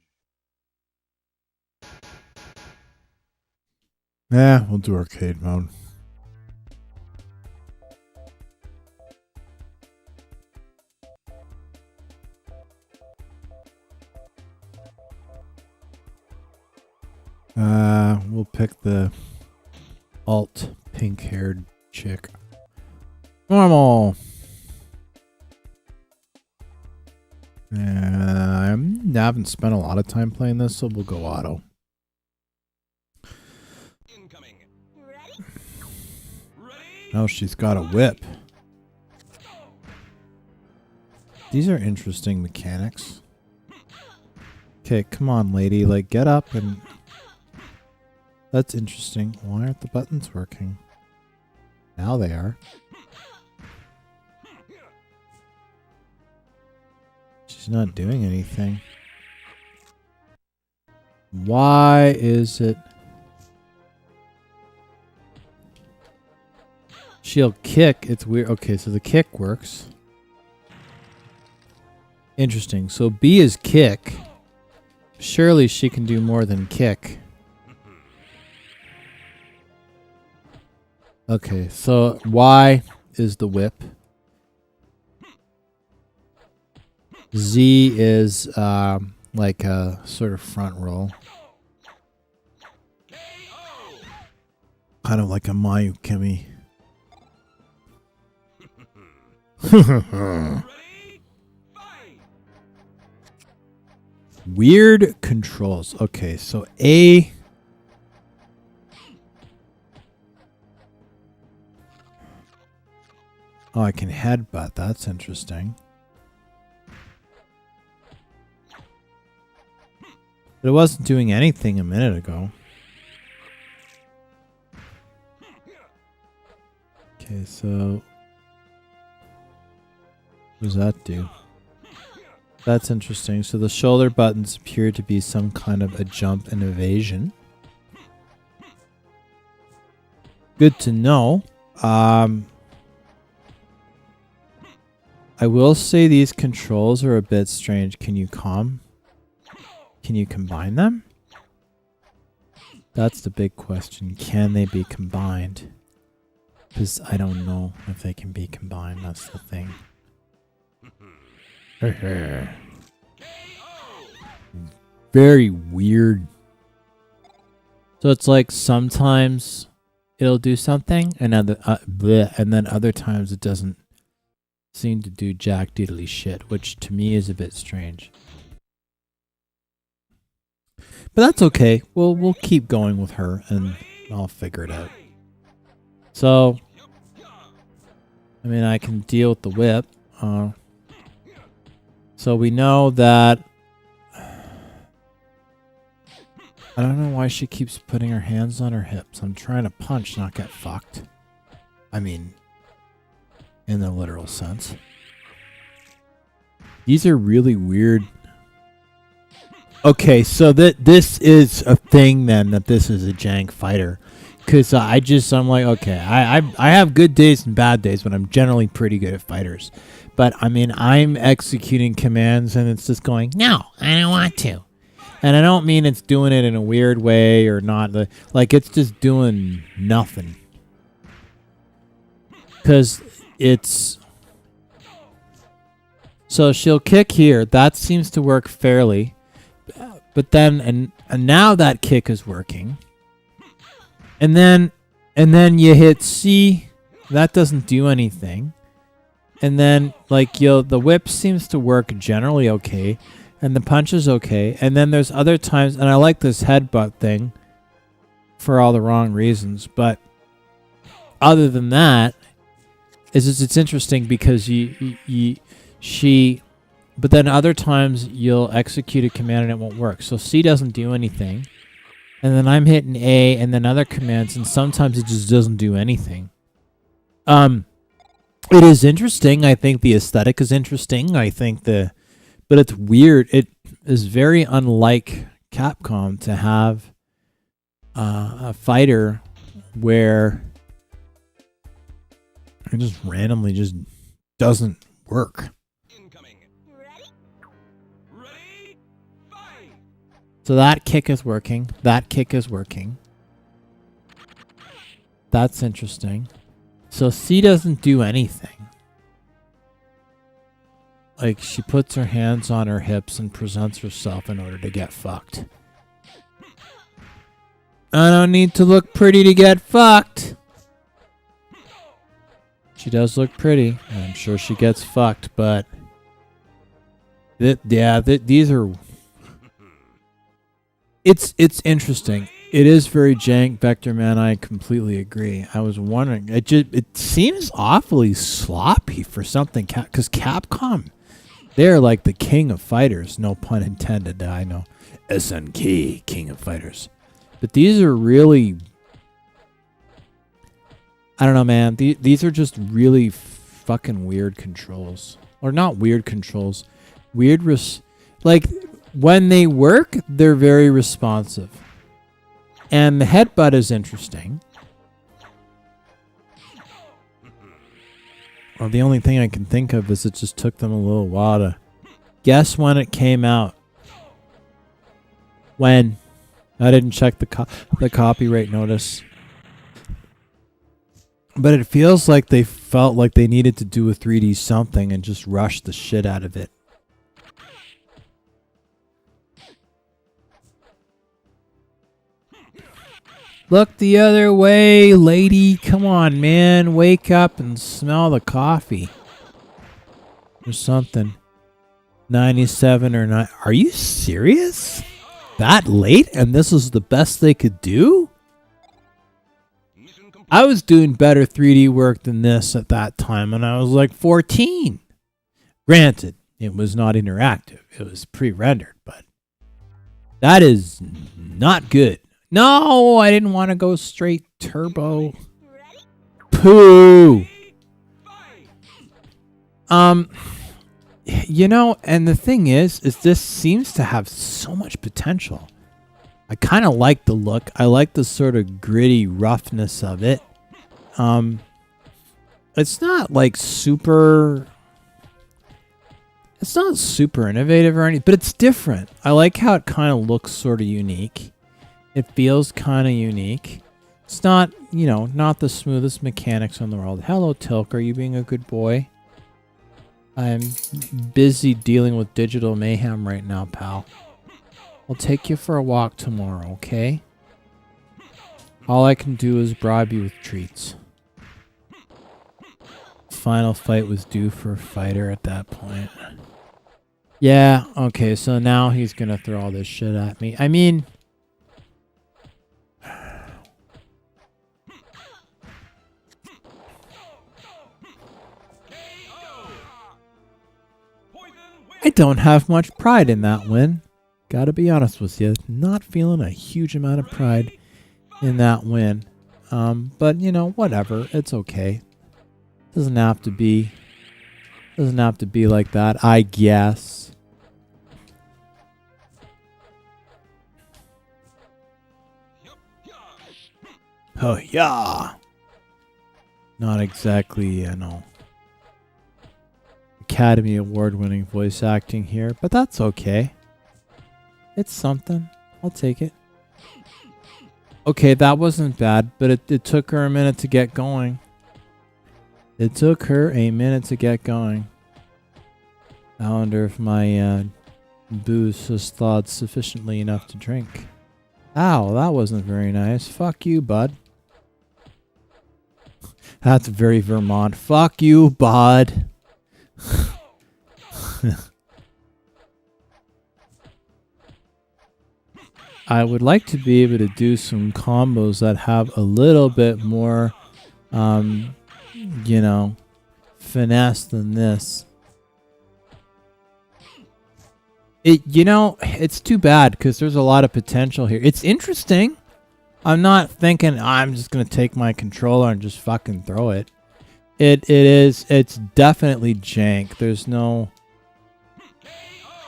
Yeah, we'll do arcade mode. We'll pick the alt pink-haired chick. Normal. I haven't spent a lot of time playing this, so we'll go auto. Incoming. Ready? Oh, she's got a whip. These are interesting mechanics. Okay, come on, lady. Like, get up and... That's interesting. Why aren't the buttons working? Now they are. She's not doing anything. Why is it... She'll kick. It's weird. Okay, so the kick works. Interesting. So B is kick. Surely she can do more than kick. Okay, so Y is the whip. Z is like a sort of front roll. Kind of like a Mayukemi. Weird controls. Okay, so A... Oh, I can headbutt. That's interesting. But it wasn't doing anything a minute ago. Okay, so... What does that do? That's interesting. So the shoulder buttons appear to be some kind of a jump and evasion. good to know. I will say these controls are a bit strange. Can you combine them? That's the big question. Can they be combined? Because I don't know if they can be combined. That's the thing. Very weird. So it's like sometimes it'll do something, and then other times it doesn't seem to do jack diddly shit, which to me is a bit strange. But that's okay. We'll keep going with her, and I'll figure it out. So, I mean, I can deal with the whip. So we know that. I don't know why she keeps putting her hands on her hips. I'm trying to punch, not get fucked. I mean, in the literal sense. These are really weird. Okay, so this is a thing then, that this is a jank fighter. Because I'm like, okay, I have good days and bad days, but I'm generally pretty good at fighters. But, I mean, I'm executing commands and it's just going, no, I don't want to. And I don't mean it's doing it in a weird way or not. Like, it's just doing nothing. Because it's... So she'll kick here. That seems to work fairly. But then, and now that kick is working. And then you hit C. That doesn't do anything. And then, like, the whip seems to work generally okay. And the punch is okay. And then there's other times, and I like this headbutt thing for all the wrong reasons. But other than that, it's interesting because but then other times you'll execute a command and it won't work. So C doesn't do anything. And then I'm hitting A and then other commands, and sometimes it just doesn't do anything. It is interesting. I think the aesthetic is interesting. But it's weird. It is very unlike Capcom to have a fighter where it just randomly just doesn't work. Incoming. Ready? Fight! So that kick is working. That kick is working. That's interesting. So C doesn't do anything. Like, she puts her hands on her hips and presents herself in order to get fucked. I don't need to look pretty to get fucked. She does look pretty. And I'm sure she gets fucked, but... these are... It's interesting. It is very jank, Vector Man. I completely agree. I was wondering. It seems awfully sloppy for something... Because Capcom... They're like the king of fighters, no pun intended. I know, SNK, king of fighters. But these are really, I don't know, man. These are just really fucking weird controls, or not weird controls, like when they work, they're very responsive, and the headbutt is interesting. Well, the only thing I can think of is it just took them a little while to guess when it came out. When? I didn't check the copyright notice. But it feels like they felt like they needed to do a 3D something and just rush the shit out of it. Look the other way, lady. Come on, man. Wake up and smell the coffee. Or something. 97 or 9. Are you serious? That late? And this is the best they could do? I was doing better 3D work than this at that time, and I was like 14. Granted, it was not interactive. It was pre-rendered, but that is not good. No, I didn't want to go straight turbo. Poo. You know, and the thing is this seems to have so much potential. I kind of like the look. I like the sort of gritty roughness of it. It's not like super. It's not super innovative or anything, but it's different. I like how it kind of looks sort of unique. It feels kind of unique. It's not, you know, not the smoothest mechanics in the world. Hello, Tilk. Are you being a good boy? I'm busy dealing with digital mayhem right now, pal. I'll take you for a walk tomorrow, okay? All I can do is bribe you with treats. Final fight was due for a fighter at that point. Yeah, okay, so now he's gonna throw all this shit at me. I mean... I don't have much pride in that win. Gotta be honest with you. Not feeling a huge amount of pride in that win. But, you know, whatever. It's okay. Doesn't have to be like that, I guess. Oh, yeah. Not exactly, you know, Academy Award-winning voice acting here, but that's okay. It's something. I'll take it. Okay, that wasn't bad, but it took her a minute to get going. It took her a minute to get going. I wonder if my booze was thawed sufficiently enough to drink. Ow, that wasn't very nice. Fuck you, bud. That's very Vermont. Fuck you, bud. I would like to be able to do some combos that have a little bit more, you know, finesse than this. You know, it's too bad because there's a lot of potential here. It's interesting. I'm not thinking I'm just going to take my controller and just fucking throw it. It's definitely jank. There's no...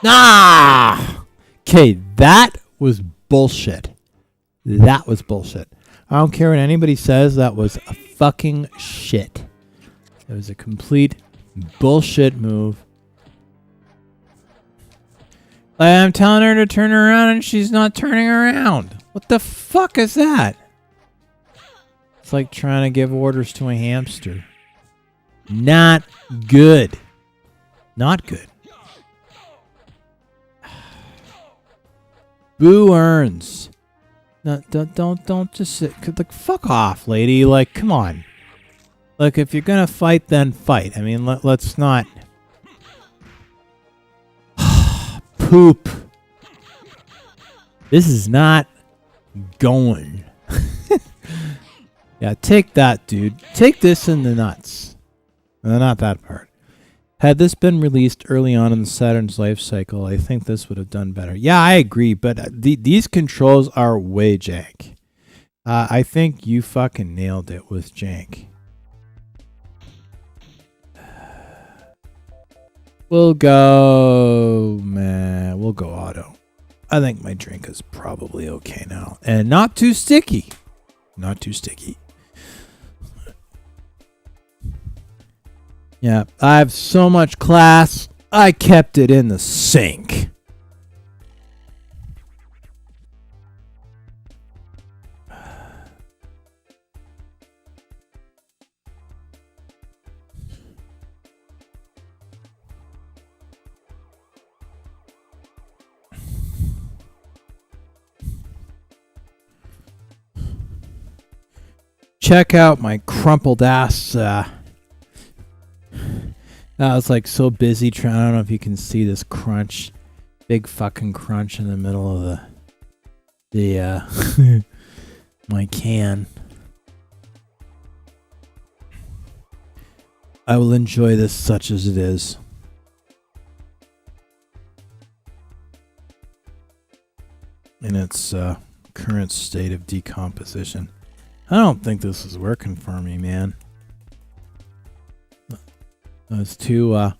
Ah! Okay, that was bullshit. That was bullshit. I don't care what anybody says. That was a fucking shit. It was a complete bullshit move. I'm telling her to turn around and she's not turning around. What the fuck is that? It's like trying to give orders to a hamster. Not good. Not good. Boo earns. No, don't just sit. Like, fuck off, lady. Like, come on. Like, if you're gonna fight, then fight. I mean, let's not. Poop. This is not going. Yeah, take that, dude. Take this in the nuts. Not that part. Had this been released early on in the Saturn's life cycle, I think this would have done better. Yeah, I agree, but these controls are way jank. I think you fucking nailed it with jank. We'll go, man. We'll go auto. I think my drink is probably okay now. And not too sticky. Not too sticky. Yeah, I have so much class. I kept it in the sink. Check out my crumpled ass. I was like so busy trying. I don't know if you can see this crunch, big fucking crunch in the middle of the my can. I will enjoy this such as it is. In its current state of decomposition. I don't think this is working for me, man. It's too,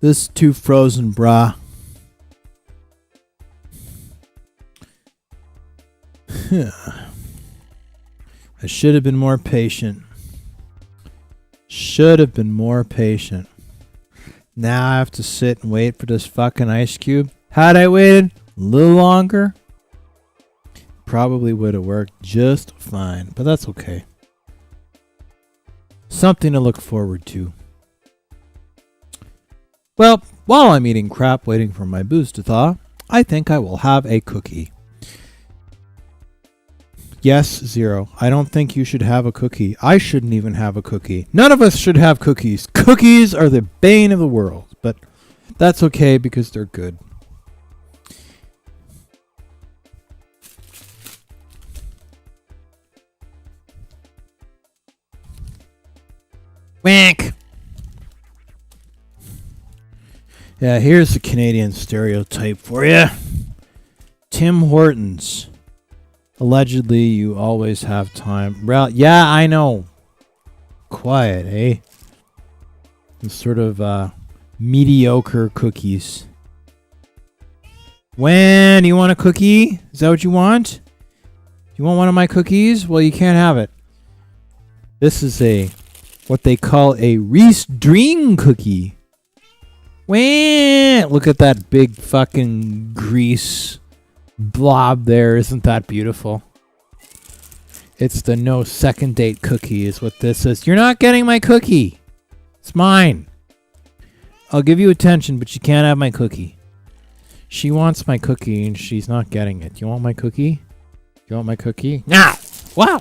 This is too frozen, brah. I should have been more patient. Should have been more patient. Now I have to sit and wait for this fucking ice cube. Had I waited a little longer, probably would have worked just fine. But that's okay. Something to look forward to. Well, while I'm eating crap waiting for my booze to thaw, I think I will have a cookie. Yes, Zero. I don't think you should have a cookie. I shouldn't even have a cookie. None of us should have cookies. Cookies are the bane of the world, but that's okay because they're good. Wank! Yeah, here's the Canadian stereotype for you. Tim Hortons. Allegedly, you always have time. Well, yeah, I know. Quiet, eh? Some sort of mediocre cookies. When you want a cookie? Is that what you want? You want one of my cookies? Well, you can't have it. This is what they call a Reese Dream cookie. When look at that big fucking grease blob there. Isn't that beautiful? It's the no second date cookie is what this is. You're not getting my cookie. It's mine. I'll give you attention, but you can't have my cookie. She wants my cookie and she's not getting it. You want my cookie? You want my cookie? Nah! Wow!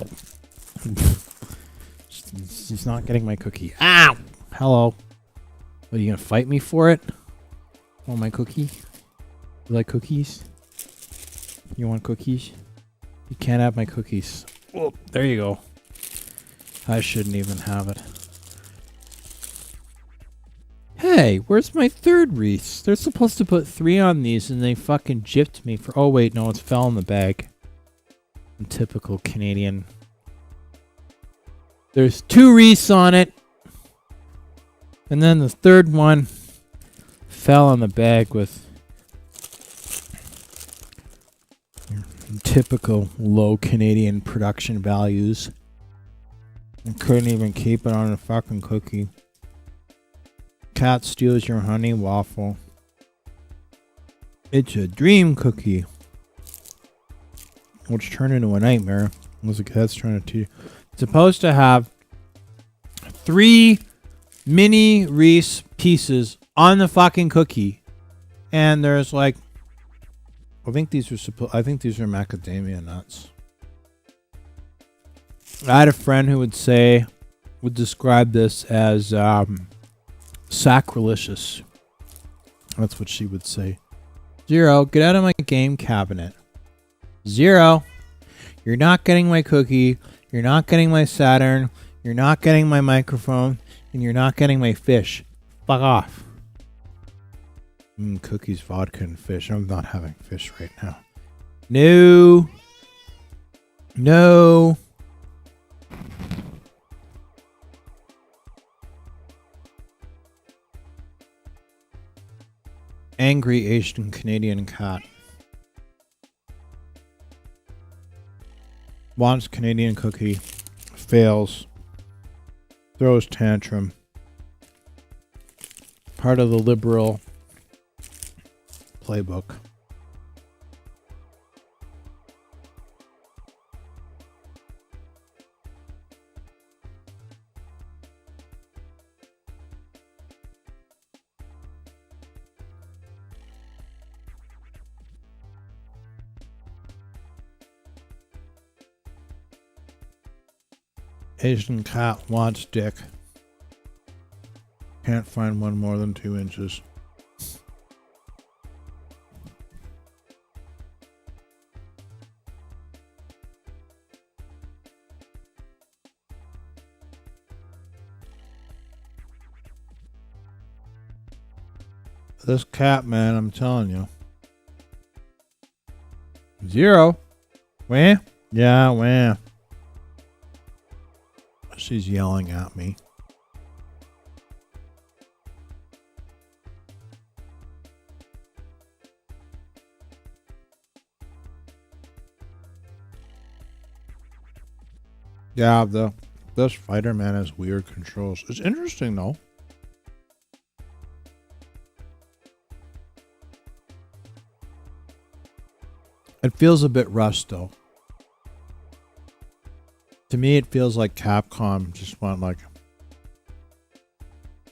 She's not getting my cookie. Ow! Hello. What, are you gonna fight me for it? Want my cookie? You like cookies? You want cookies? You can't have my cookies. Oh, there you go. I shouldn't even have it. Hey, where's my third wreath? They're supposed to put 3 on these and they fucking gypped me for... Oh wait, no, it fell in the bag. Typical Canadian. There's 2 wreaths on it. And then the third one fell in the bag with typical low Canadian production values. I couldn't even keep it on a fucking cookie. Cat steals your honey waffle. It's a dream cookie. Which turned into a nightmare. Was a cat's trying to teach. It's supposed to have 3 mini Reese pieces on the fucking cookie. And there's like, I think these are macadamia nuts. I had a friend who would describe this as sacrilegious. That's what she would say. Zero, get out of my game cabinet. Zero, you're not getting my cookie. You're not getting my Saturn. You're not getting my microphone. And you're not getting my fish. Fuck off. Cookies, vodka, and fish. I'm not having fish right now. No. No. Angry Asian Canadian cat. Wants Canadian cookie. Fails. Throws tantrum. Part of the liberal playbook. Asian cat wants dick. Can't find one more than 2 inches. This cat, man, I'm telling you. Zero. Where? Yeah, where? She's yelling at me. Yeah, this Spider-Man has weird controls. It's interesting though. It feels a bit rushed though. To me, it feels like Capcom just went like.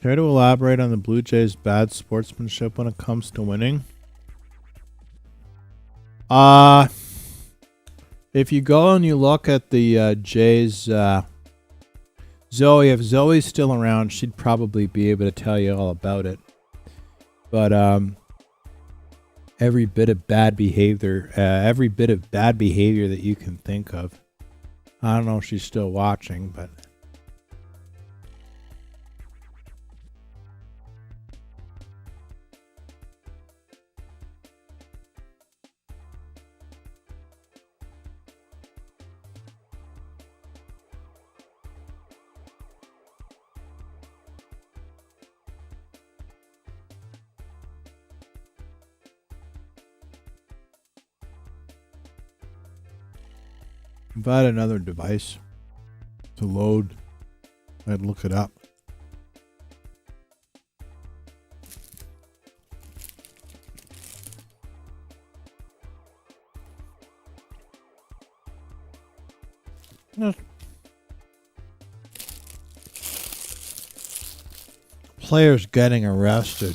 Care to elaborate on the Blue Jays' bad sportsmanship when it comes to winning? If you go and you look at the Jays, Zoe, if Zoe's still around, she'd probably be able to tell you all about it. But every bit of bad behavior that you can think of. I don't know if she's still watching, but. If I had another device to load, I'd look it up. Players getting arrested,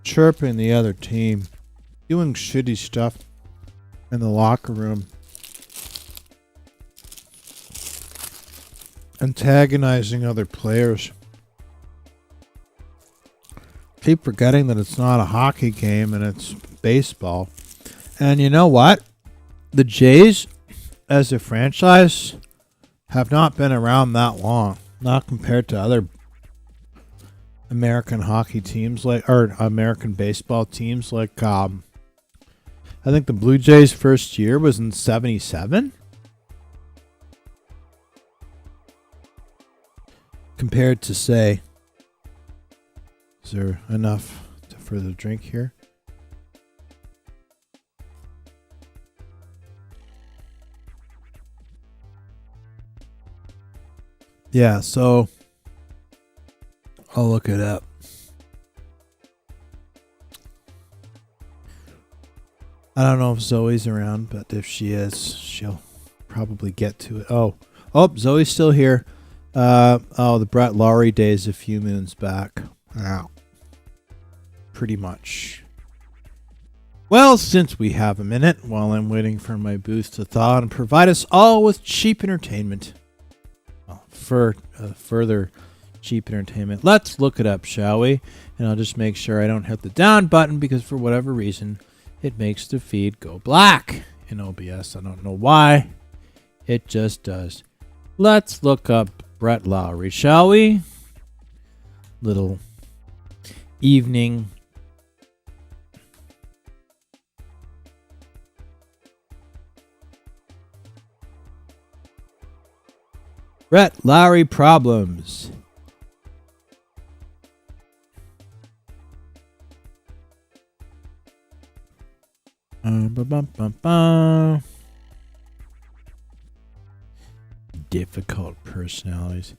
chirping the other team, doing shitty stuff in the locker room, antagonizing other players. Keep forgetting that it's not a hockey game and it's baseball. And you know what? The Jays, as a franchise, have not been around that long. Not compared to other American hockey teams or American baseball teams like I think the Blue Jays' first year was in 1977. Compared to, say, is there enough for the drink here? Yeah, so I'll look it up. I don't know if Zoe's around, but if she is, she'll probably get to it. Oh, Zoe's still here. The Brett Lowry days a few moons back. Wow. Pretty much. Well, since we have a minute, while I'm waiting for my booth to thaw and provide us all with cheap entertainment. Well, for further cheap entertainment, let's look it up, shall we? And I'll just make sure I don't hit the down button because for whatever reason, it makes the feed go black in OBS. I don't know why. It just does. Let's look up Brett Lowry, shall we? Little evening. Brett Lowry problems. Difficult personalities.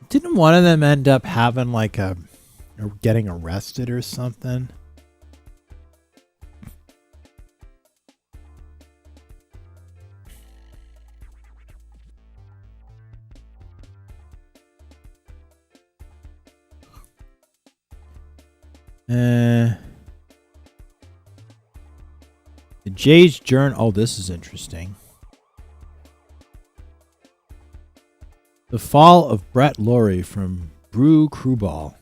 Didn't one of them end up having like or getting arrested or something? The Jays Journal. Oh, this is interesting. The fall of Brett Lowry from Brew Crewball.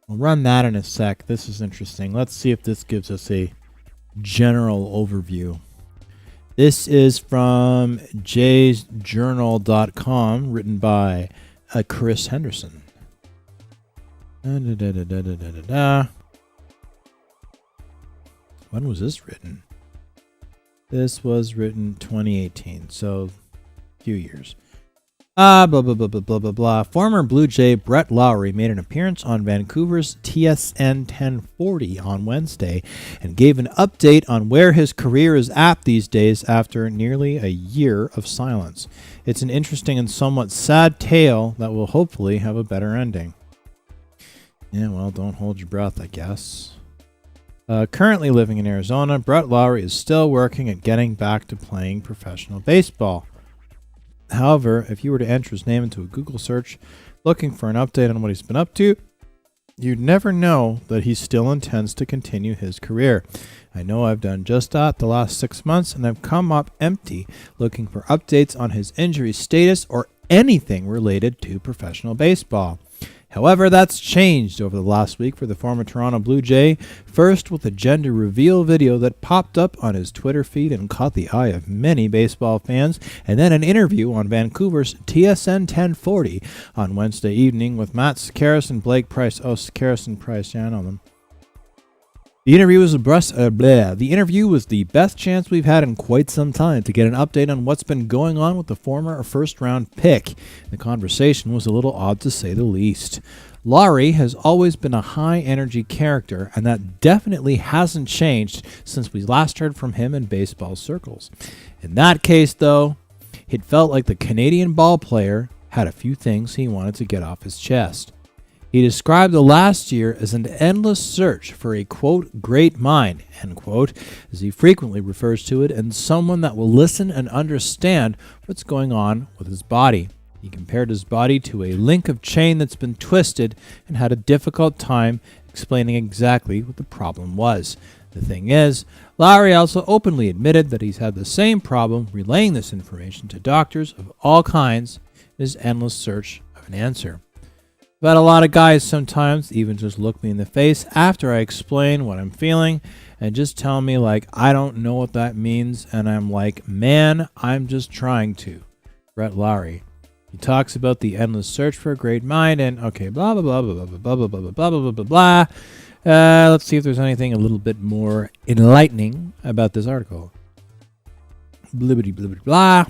We'll run that in a sec. This is interesting. Let's see if this gives us a general overview. This is from jaysjournal.com, written by Chris Henderson. When was this written? This was written 2018, so a few years. Blah, blah, blah, blah, blah, blah, blah. Former Blue Jay Brett Lowry made an appearance on Vancouver's TSN 1040 on Wednesday and gave an update on where his career is at these days after nearly a year of silence. It's an interesting and somewhat sad tale that will hopefully have a better ending. Yeah, well, don't hold your breath, I guess. Currently living in Arizona, Brett Lowry is still working at getting back to playing professional baseball. However, if you were to enter his name into a Google search looking for an update on what he's been up to, you'd never know that he still intends to continue his career. I know I've done just that the last 6 months, and I've come up empty looking for updates on his injury status or anything related to professional baseball. However, that's changed over the last week for the former Toronto Blue Jay, first with a gender reveal video that popped up on his Twitter feed and caught the eye of many baseball fans, and then an interview on Vancouver's TSN 1040 on Wednesday evening with Matt Sakaris and Blake Price. Oh, Sakaris and Price, yeah, I know them. The interview was the best chance we've had in quite some time to get an update on what's been going on with the former first-round pick. The conversation was a little odd to say the least. Lowry has always been a high-energy character, and that definitely hasn't changed since we last heard from him in baseball circles. In that case, though, it felt like the Canadian ball player had a few things he wanted to get off his chest. He described the last year as an endless search for a, quote, great mind, end quote, as he frequently refers to it, and someone that will listen and understand what's going on with his body. He compared his body to a link of chain that's been twisted and had a difficult time explaining exactly what the problem was. The thing is, Lowry also openly admitted that he's had the same problem relaying this information to doctors of all kinds in his endless search of an answer. But a lot of guys sometimes even just look me in the face after I explain what I'm feeling and just tell me like I don't know what that means, and I'm like, man, I'm just trying to. Brett Lowry. He talks about the endless search for a great mind and okay, blah blah blah blah blah blah blah blah blah blah blah blah blah. Let's see if there's anything a little bit more enlightening about this article. Blibbity blibbity blah.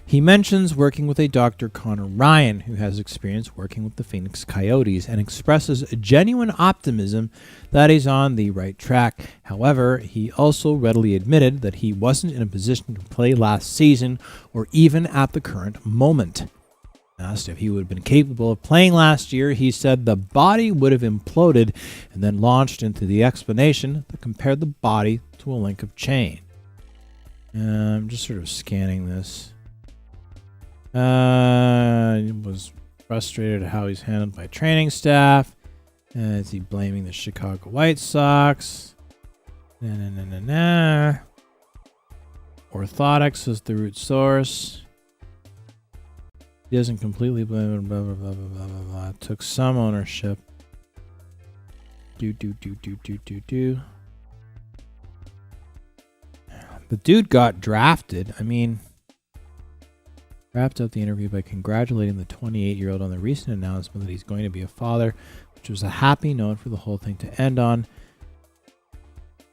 He mentions working with a Dr. Connor Ryan, who has experience working with the Phoenix Coyotes, and expresses genuine optimism that he's on the right track. However, he also readily admitted that he wasn't in a position to play last season or even at the current moment. Asked if he would have been capable of playing last year, he said the body would have imploded, and then launched into the explanation that compared the body to a link of chain. I'm just sort of scanning this. Was frustrated at how he's handled by training staff. Is he blaming the Chicago White Sox? Orthotics is the root source. He doesn't completely blame it, blah, blah, blah, blah, blah, blah, blah. Took some ownership. The dude got drafted. I mean, wrapped up the interview by congratulating the 28-year-old on the recent announcement that he's going to be a father, which was a happy note for the whole thing to end on,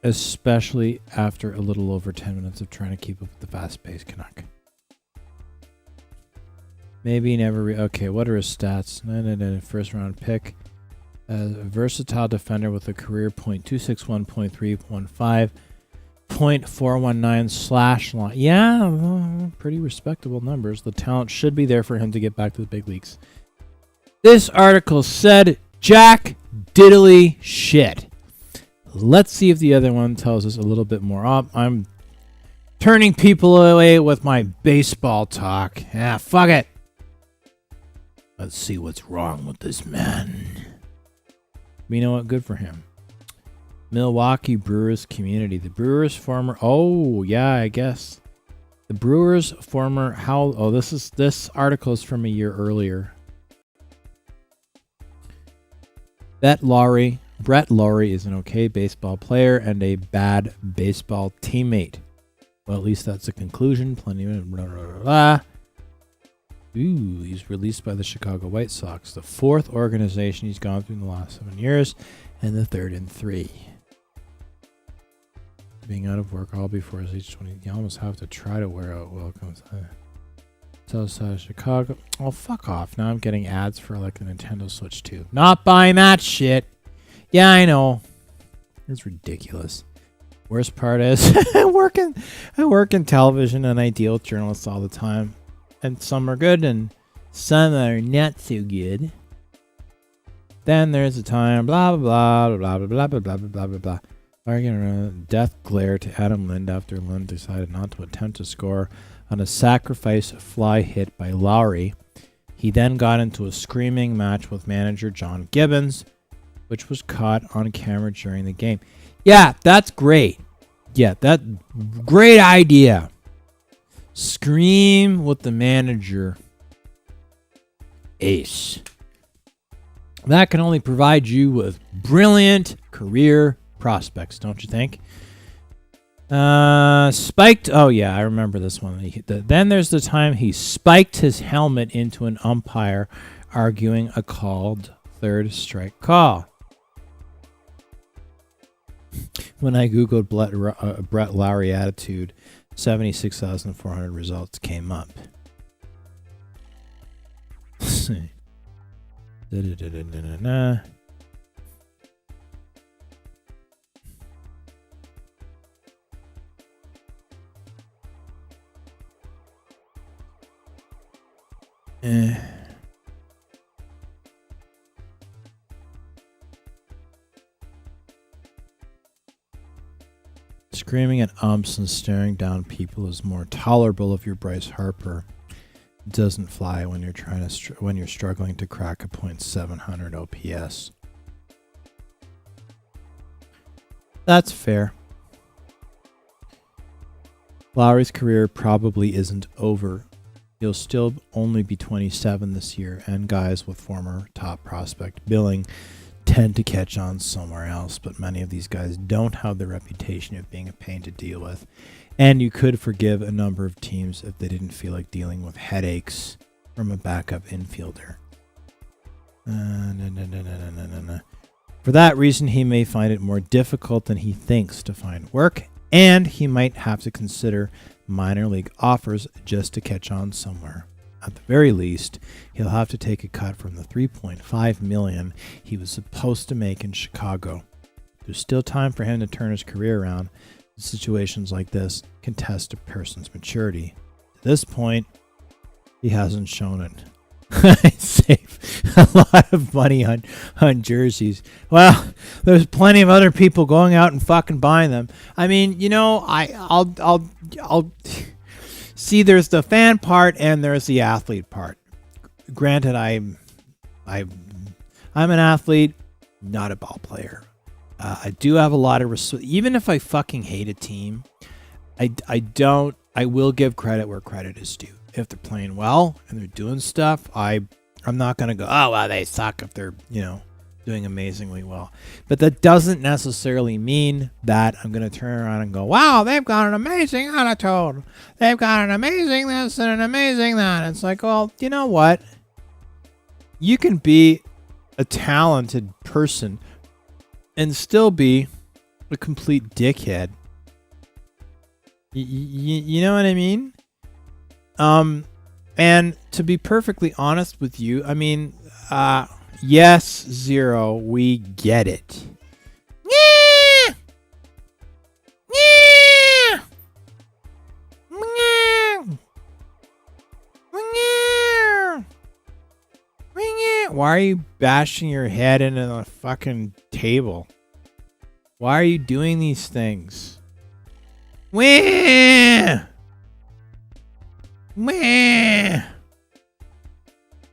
especially after a little over 10 minutes of trying to keep up with the fast-paced Canuck. Maybe never... okay, what are his stats? First-round pick. A versatile defender with a career .261, .315, .419 slash line. Yeah, pretty respectable numbers. The talent should be there for him to get back to the big leagues. This article said jack diddly shit. Let's see if the other one tells us a little bit more. I'm turning people away with my baseball talk. Ah, fuck it. Let's see what's wrong with this man. But you know what? Good for him. Milwaukee Brewers community. The Brewers former... oh, yeah, I guess. The Brewers former... how... oh, this article is from a year earlier. Brett Lowry is an okay baseball player and a bad baseball teammate. Well, at least that's a conclusion. Plenty of... blah, blah, blah, blah. Ooh, he's released by the Chicago White Sox. The fourth organization he's gone through in the last 7 years, and the third in 3. Being out of work all before his age 20. You almost have to try to wear out welcomes. outside of Chicago. Oh, fuck off. Now I'm getting ads for like the Nintendo Switch 2. Not buying that shit. Yeah, I know. It's ridiculous. Worst part is I work in television and I deal with journalists all the time. And some are good and some are not so good. Then there's a time, blah, blah, blah, blah, blah, blah, blah, blah, blah, blah, blah. Arguing death glare to Adam Lind after Lind decided not to attempt to score on a sacrifice fly hit by Lowry. He then got into a screaming match with manager John Gibbons, which was caught on camera during the game. Yeah, that's great. Yeah, that great idea. Scream with the manager. Ace. That can only provide you with brilliant career prospects, don't you think? Spiked. Oh, yeah, I remember this one. Then there's the time he spiked his helmet into an umpire, arguing a called third strike call. When I Googled Brett Lowry attitude, 76,400 results came up. Let's see. Screaming at umps and staring down people is more tolerable if you're Bryce Harper. It doesn't fly when you're when you're struggling to crack a .700 OPS. That's fair. Lowry's career probably isn't over. He'll still only be 27 this year, and guys with former top prospect billing tend to catch on somewhere else, but many of these guys don't have the reputation of being a pain to deal with, and you could forgive a number of teams if they didn't feel like dealing with headaches from a backup infielder. For that reason, he may find it more difficult than he thinks to find work, and he might have to consider minor league offers just to catch on somewhere. At the very least, he'll have to take a cut from the $3.5 million he was supposed to make in Chicago. There's still time for him to turn his career around. Situations like this can test a person's maturity. At this point, he hasn't shown it. Save a lot of money on jerseys. Well, there's plenty of other people going out and fucking buying them. I mean, you know, I'll see, there's the fan part and there's the athlete part. Granted, I'm an athlete, not a ball player. I do have a lot of respect. Even if I fucking hate a team, I will give credit where credit is due. If they're playing well and they're doing stuff, I'm not going to go, oh, well, they suck if they're, doing amazingly well. But that doesn't necessarily mean that I'm going to turn around and go, wow, they've got an amazing attitude. They've got an amazing this and an amazing that. It's like, well, you know what? You can be a talented person and still be a complete dickhead. You know what I mean? And to be perfectly honest with you, I mean, yes, Zero, we get it. Why are you bashing your head into the fucking table? Why are you doing these things?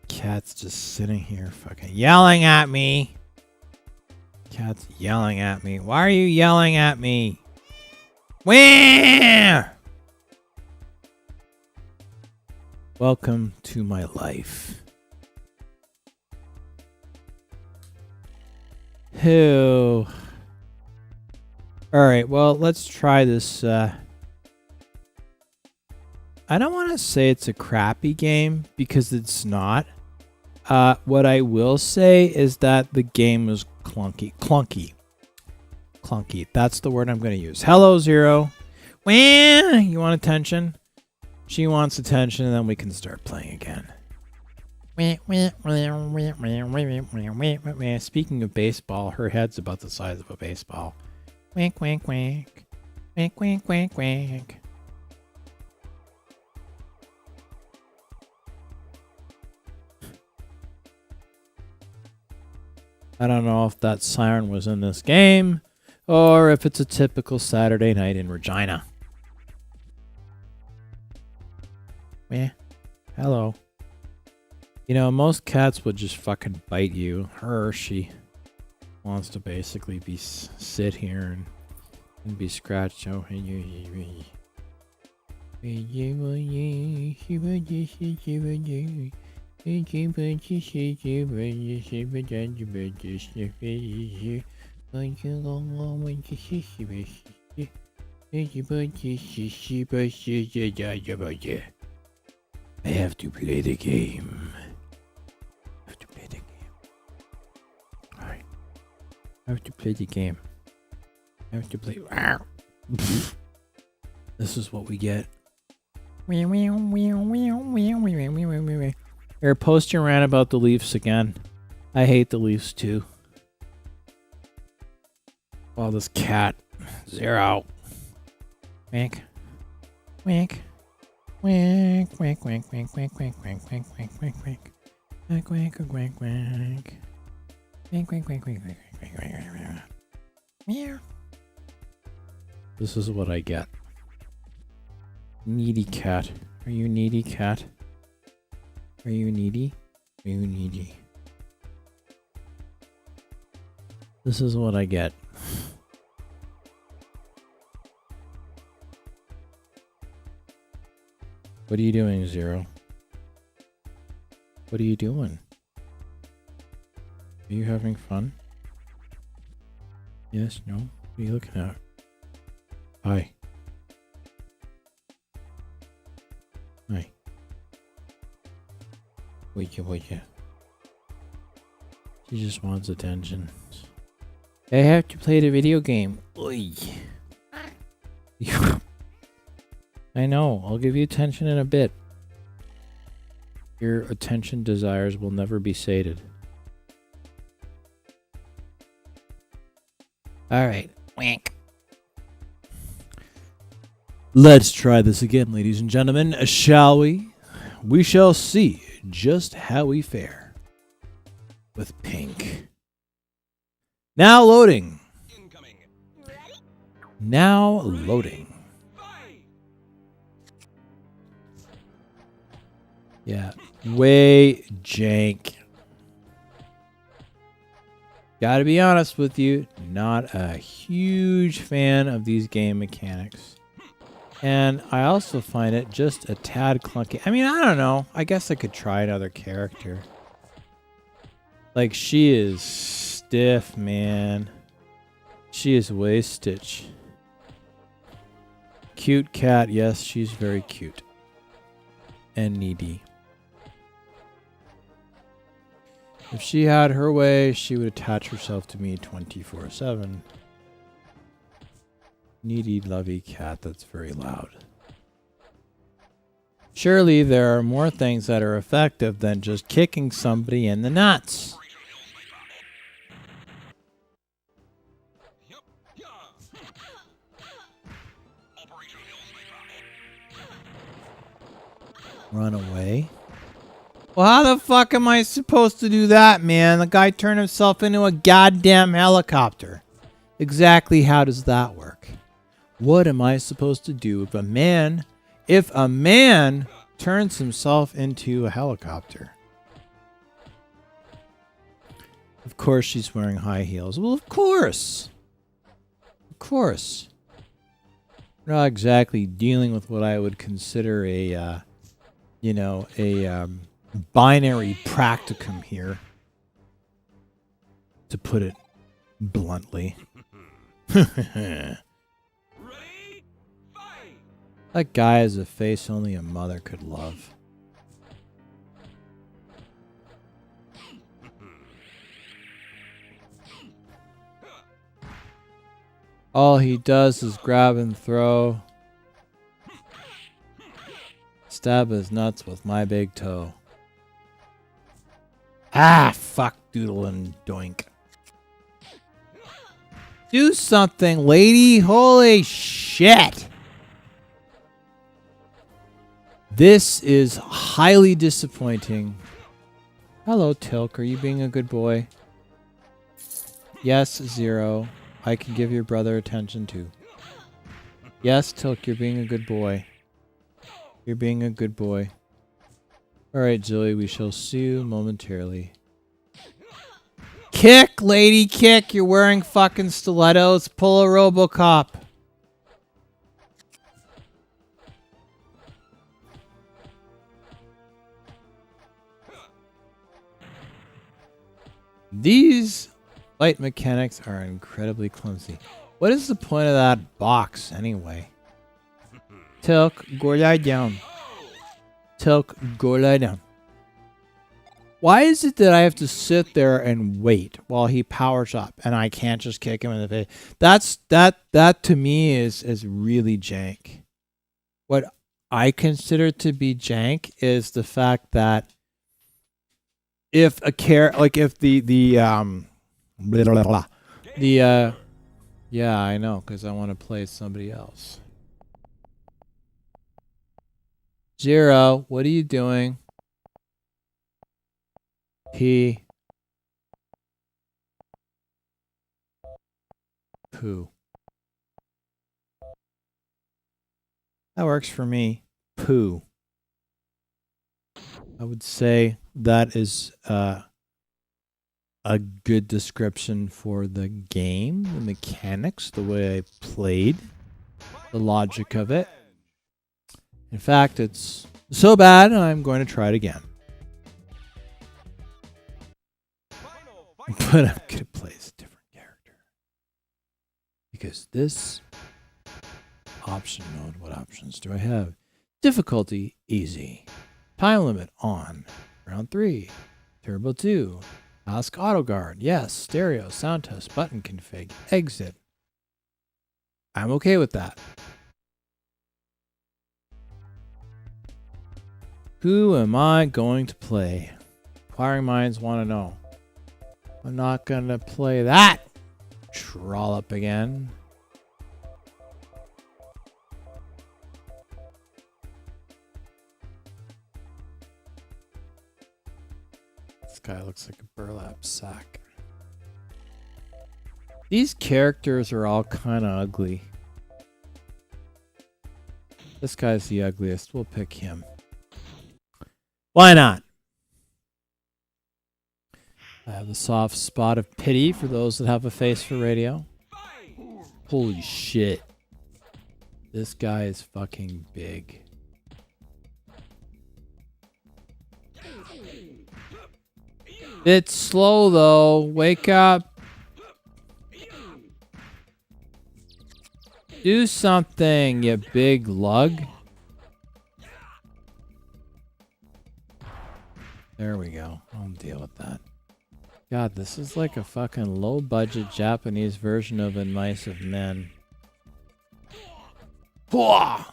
Cat's just sitting here fucking yelling at me. Cat's yelling at me. Why are you yelling at me? Welcome to my life. Who? Alright, well, let's try this. I don't want to say it's a crappy game because it's not. What I will say is that the game was clunky. That's the word I'm going to use. Hello, Zero. You want attention? She wants attention, and then we can start playing again. Speaking of baseball, her head's about the size of a baseball. Wink, wink, wink. Wink, wink, wink, wink. I don't know if that siren was in this game or if it's a typical Saturday night in Regina. Hello. You know, most cats would just fucking bite you. She wants to basically sit here and be scratched. Oh, I have to play the game. Alright. I have to play the game. I have to play. This is what we get. Here, post your rant about the Leafs again. I hate the Leafs too. Oh, this cat. 0. Wink. Wink. Wink, wink, wink, wink, wink, wink, wink, wink, wink, wink, wink. Wink, wink, wink, wink. Wink, wink, wink, wink, wink, wink, wink, wink. Meow. This is what I get. Needy cat. Are you needy, cat? Are you needy? Are you needy? This is what I get. What are you doing, 0? What are you doing? Are you having fun? Yes, no? What are you looking at? Hi. Hi. Would you? She just wants attention. I have to play the video game. Oy. I know. I'll give you attention in a bit. Your attention desires will never be sated. Alright. Wink. Let's try this again, ladies and gentlemen. Shall we? We shall see just how we fare. With Pink. Now loading. Incoming. Now loading. Yeah, way jank. Gotta be honest with you, not a huge fan of these game mechanics. And I also find it just a tad clunky. I mean, I don't know. I guess I could try another character. Like, she is stiff, man. She is way Stitch. Cute cat, yes, she's very cute. And needy. If she had her way, she would attach herself to me 24/7. Needy, lovey cat that's very loud. Surely there are more things that are effective than just kicking somebody in the nuts. Run away? Well, how the fuck am I supposed to do that, man? The guy turned himself into a goddamn helicopter. Exactly how does that work? What am I supposed to do if a man turns himself into a helicopter? Of course she's wearing high heels. Well, of course. Of course. We're not exactly dealing with what I would consider a, binary practicum here, to put it bluntly. Ready? Fight! That guy has a face only a mother could love. All he does is grab and throw. stab his nuts with my big toe. Ah, fuck doodle and doink. Do something, lady. Holy shit. This is highly disappointing. Hello, Tilk. Are you being a good boy? Yes, Zero. I can give your brother attention too. Yes, Tilk, you're being a good boy. You're being a good boy. Alright, Zoe, we shall see you momentarily. Kick, lady, kick! You're wearing fucking stilettos. Pull a RoboCop. These light mechanics are incredibly clumsy. What is the point of that box, anyway? Tilk, go lie down. Tilk, go lie down. Why is it that I have to sit there and wait while he powers up and I can't just kick him in the face? That to me is really jank. What I consider to be jank is the fact that if a yeah, I know, because I want to play somebody else. Zero, what are you doing? Poo. That works for me. Poo. I would say that is a good description for the game, the mechanics, the way I played, the logic of it. In fact, it's so bad, I'm going to try it again. But I'm going to play as a different character. Because this option mode, what options do I have? Difficulty, easy. Time limit, on. Round 3. Turbo 2. Ask auto guard. Yes. Stereo, sound test, button config, exit. I'm okay with that. Who am I going to play? Inquiring minds want to know. I'm not going to play that trollop again. This guy looks like a burlap sack. These characters are all kind of ugly. This guy's the ugliest. We'll pick him. Why not? I have a soft spot of pity for those that have a face for radio. Holy shit. This guy is fucking big. It's slow though. Wake up. Do something, you big lug. There we go. I'll deal with that. God, this is like a fucking low-budget Japanese version of A Mice of Men. What's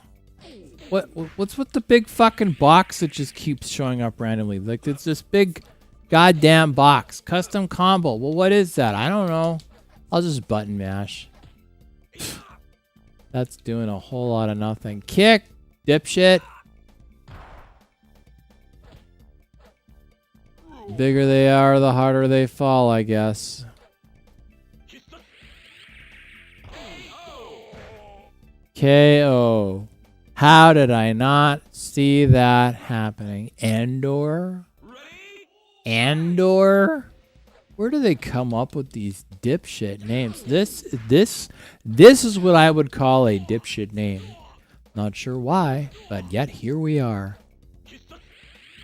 with the big fucking box that just keeps showing up randomly? Like, it's this big goddamn box. Custom combo. Well, what is that? I don't know. I'll just button mash. That's doing a whole lot of nothing. Kick, dipshit. The bigger they are, the harder they fall, I guess. KO. How did I not see that happening? Andor? Andor? Where do they come up with these dipshit names? This is what I would call a dipshit name. Not sure why, but yet here we are.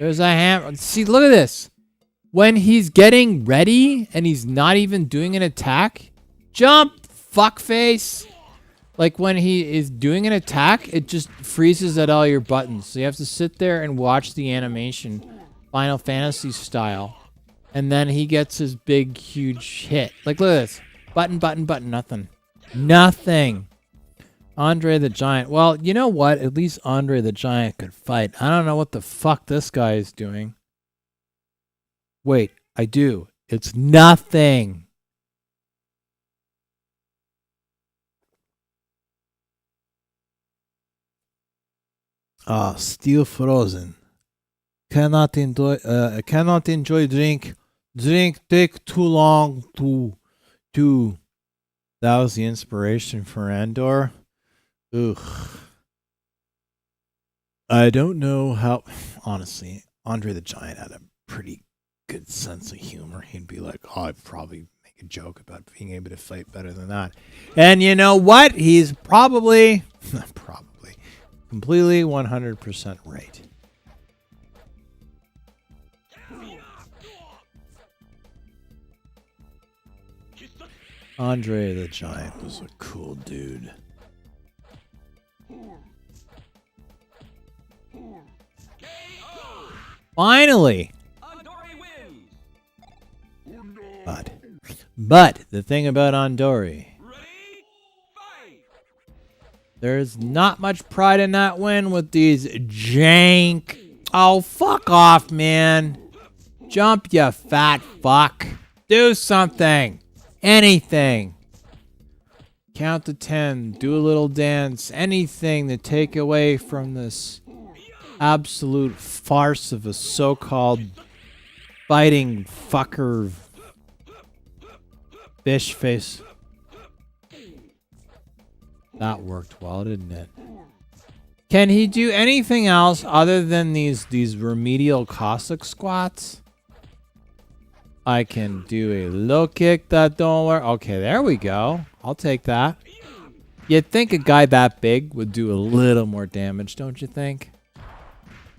There's a hammer. See, look at this. When he's getting ready and he's not even doing an attack, jump, fuckface. Like when he is doing an attack, it just freezes at all your buttons. So you have to sit there and watch the animation, Final Fantasy style. And then he gets his big, huge hit. Like, look at this. Button, button, button, nothing. Nothing. Andre the Giant. Well, you know what? At least Andre the Giant could fight. I don't know what the fuck this guy is doing. Wait, I do. It's nothing. Ah, still frozen. Cannot enjoy drink. Drink take too long to That was the inspiration for Andor. Ugh. I don't know how honestly, Andre the Giant had a pretty good sense of humor. He'd be like, oh, I'd probably make a joke about being able to fight better than that. And you know what? He's probably completely 100% right. Andre the Giant was a cool dude. Finally! But the thing about Andori, there's not much pride in that win with these jank. Oh, fuck off, man. Jump, you fat fuck. Do something. Anything. Count to 10. Do a little dance. Anything to take away from this absolute farce of a so-called fighting fucker fish face. That worked well, didn't it? Can he do anything else other than these remedial Cossack squats? I can do a low kick that don't work. Okay, there we go. I'll take that. You'd think a guy that big would do a little more damage, don't you think?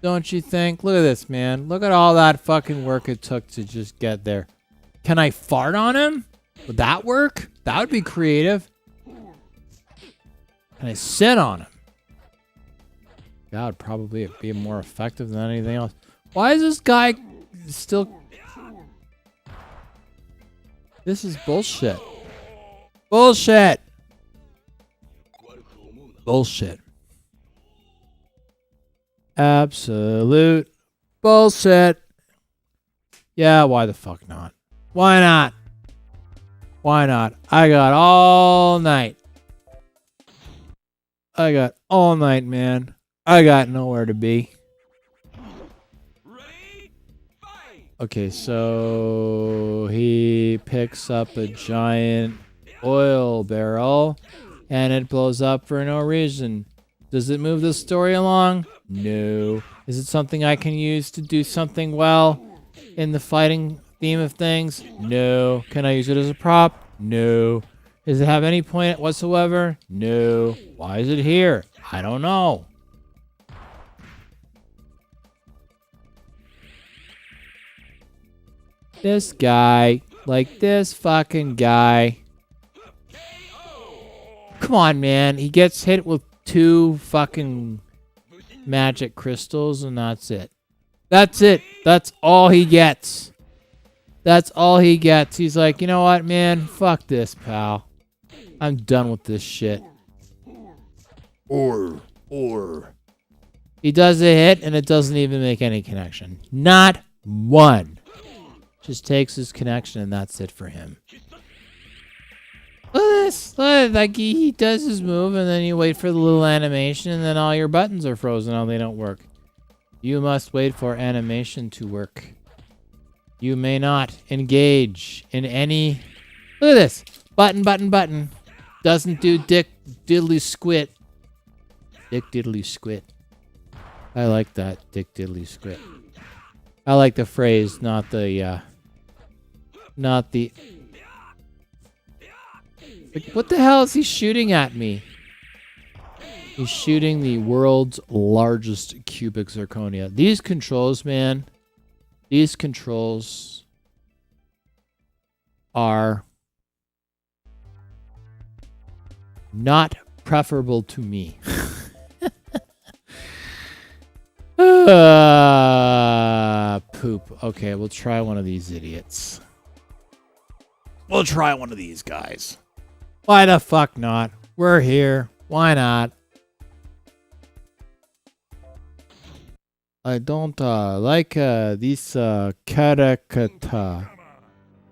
Don't you think? Look at this, man. Look at all that fucking work it took to just get there. Can I fart on him? Would that work? That would be creative. Can I sit on him? That would probably be more effective than anything else. Why is this guy still... This is bullshit. Bullshit. Bullshit. Absolute bullshit. Yeah, why the fuck not? Why not? Why not? I got all night. I got all night, man. I got nowhere to be. Okay, so he picks up a giant oil barrel and it blows up for no reason. Does it move the story along? No. Is it something I can use to do something well in the fighting theme of things? No. Can I use it as a prop? No. Does it have any point whatsoever? No. Why is it here? I don't know. This guy, like this fucking guy. Come on, man. He gets hit with 2 fucking magic crystals and that's it. That's it. That's all he gets. That's all he gets. He's like, you know what, man? Fuck this, pal. I'm done with this shit. Or. He does a hit and it doesn't even make any connection. Not one. Just takes his connection and that's it for him. Look at this. Look, like he does his move and then you wait for the little animation and then all your buttons are frozen. Oh, they don't work. You must wait for animation to work. You may not engage in any... Look at this. Button. Doesn't do dick diddly squit. Dick diddly squit. I like that. Dick diddly squit. I like the phrase, not the... Like, what the hell is he shooting at me? He's shooting the world's largest cubic zirconia. These controls, man. These controls are not preferable to me. Poop. Okay, we'll try one of these idiots. We'll try one of these guys. Why the fuck not? We're here. Why not? I don't like these character.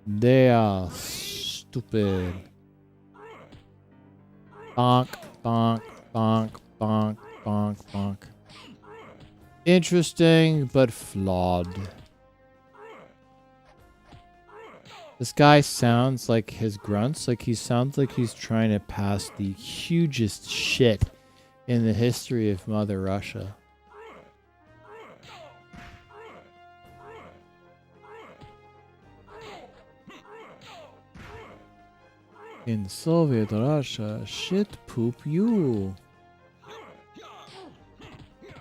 They are stupid. Bonk, bonk, bonk, bonk, bonk, bonk. Interesting, but flawed. This guy sounds like his grunts, like he sounds like he's trying to pass the hugest shit in the history of Mother Russia. In Soviet Russia, shit poop you.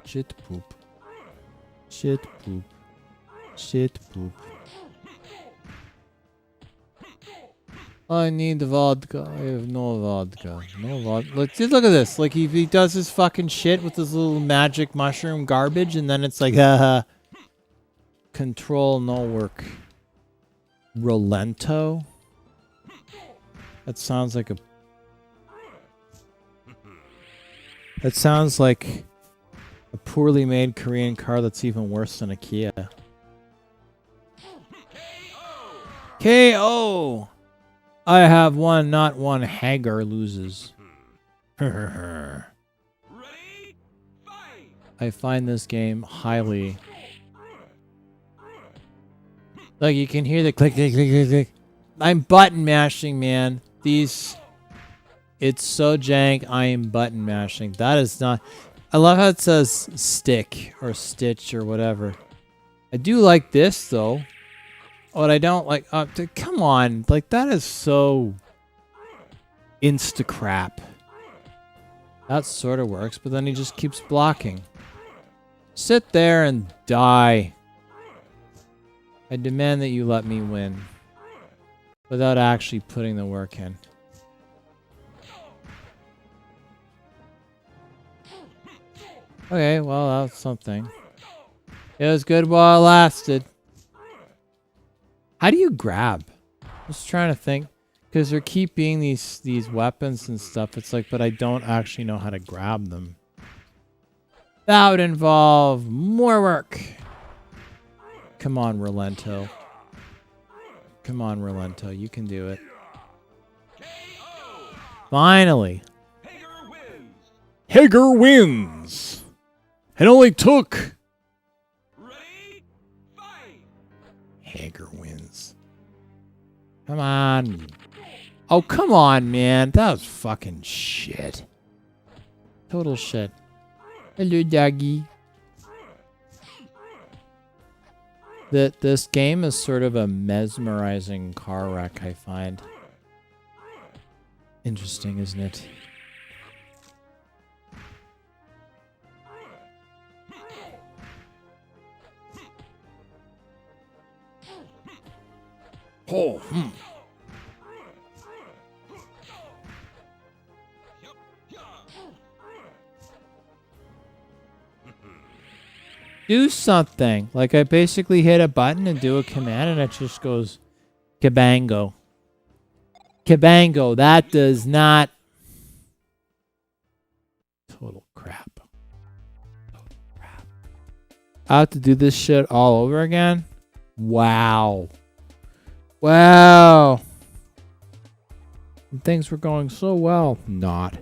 Shit poop. Shit poop. Shit poop. I need vodka. I have no vodka. No vodka. Look at this. Like he does his fucking shit with this little magic mushroom garbage, and then it's like, haha. Control no work. Rolento? That sounds like a... That sounds like a poorly made Korean car that's even worse than a Kia. KO! I have one, not one. Hagar loses. I find this game highly... Like, you can hear the click, click, click, click, click. I'm button mashing, man. These... It's so jank, I am button mashing. That is not... I love how it says stick or stitch or whatever. I do like this, though. What I don't like... come on. Like, that is so... Insta-crap. That sort of works, but then he just keeps blocking. Sit there and die. I demand that you let me win. Without actually putting the work in. Okay, well, that's something. It was good while it lasted. How do you grab? I'm just trying to think. Because there keep being these weapons and stuff. It's like, but I don't actually know how to grab them. That would involve more work. Come on, Rolento. Come on, Rolento. You can do it. Finally. Hager wins. It only took. Hager wins. Come on. Oh, come on, man. That was fucking shit. Total shit. Hello, doggy. This game is sort of a mesmerizing car wreck, I find. Interesting, isn't it? Oh, Do something. Like, I basically hit a button and do a command, and it just goes kabango. Kabango. That does not... Total crap. Total crap. I have to do this shit all over again? Wow. Wow. And things were going so well. Not.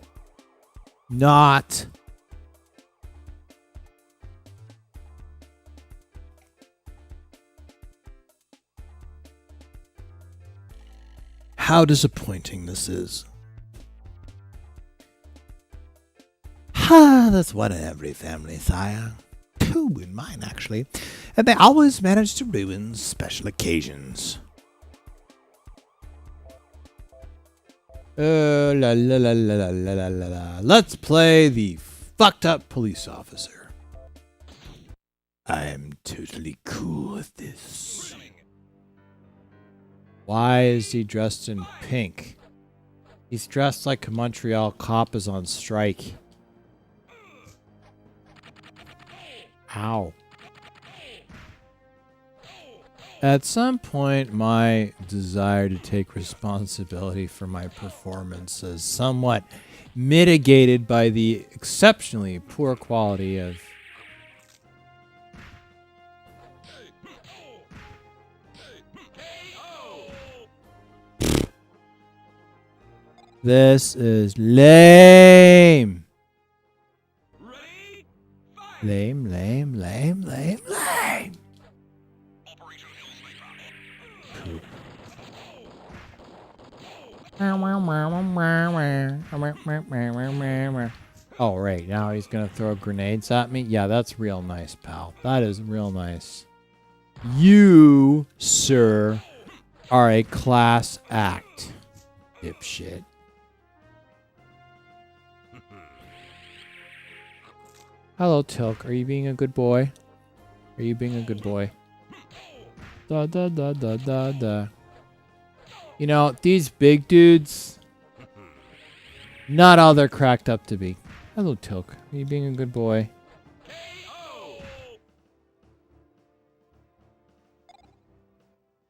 How disappointing this is. That's one in every family, sire. Two in mine, actually. And they always manage to ruin special occasions. La la la la la la la la. Let's play the fucked up police officer. I am totally cool with this. Why is he dressed in pink? He's dressed like a Montreal cop is on strike. Ow. At some point, my desire to take responsibility for my performance is somewhat mitigated by the exceptionally poor quality of... This is lame. Lame, lame, lame, lame, lame. Oh, right. Now he's going to throw grenades at me? Yeah, that's real nice, pal. That is real nice. You, sir, are a class act. Dipshit. Hello, Tilk. Are you being a good boy? Are you being a good boy? Da da da da da da. You know, these big dudes, not all they're cracked up to be. Hello, Tilk. Are you being a good boy?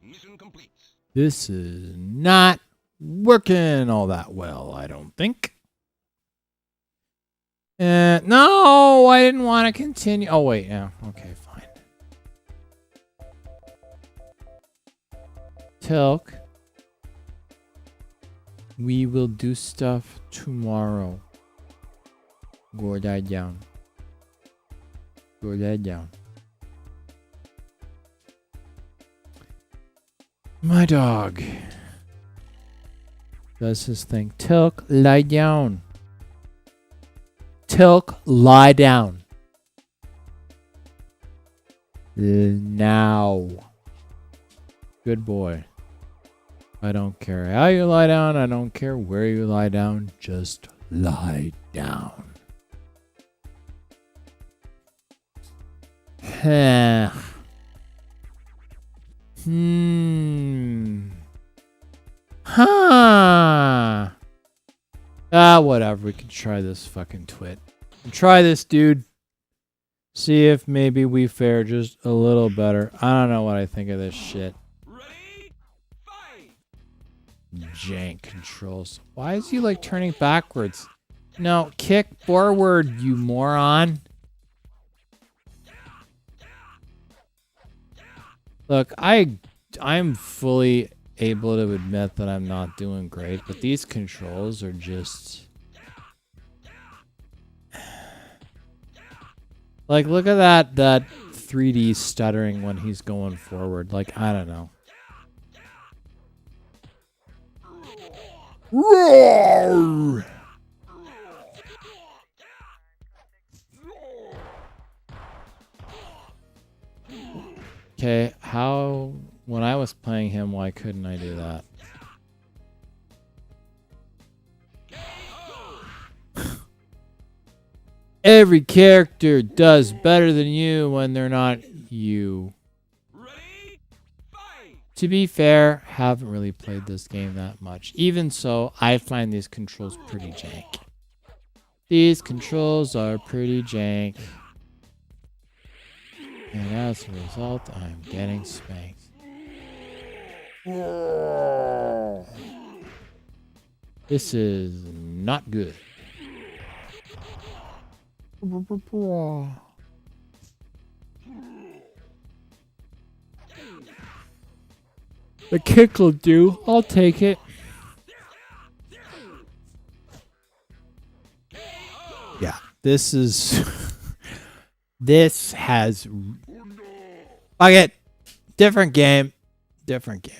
Mission complete. This is not working all that well, I don't think. No, I didn't want to continue. Oh, wait. Yeah. Okay, fine. Tilk. We will do stuff tomorrow. Go that down. Go that down. My dog does his thing. Tilk, lie down. Tilk, lie down. Now. Good boy. I don't care how you lie down. I don't care where you lie down. Just lie down. Whatever. We can try this fucking twit. Try this, dude. See if maybe we fare just a little better. I don't know what I think of this shit. Jank controls. Why is he like turning backwards? No, kick forward, you moron. Look, I'm fully able to admit that I'm not doing great, but these controls are just... Like, look at that 3D stuttering when he's going forward. Like, I don't know. Roar! Okay, when I was playing him, why couldn't I do that? Every character does better than you when they're not you. To be fair, haven't really played this game that much. Even so, I find these controls pretty jank. These controls are pretty jank. And as a result, I'm getting spanked. This is not good. The kick will do. I'll take it. Yeah, this is... This has... Fuck it. Different game. Different game.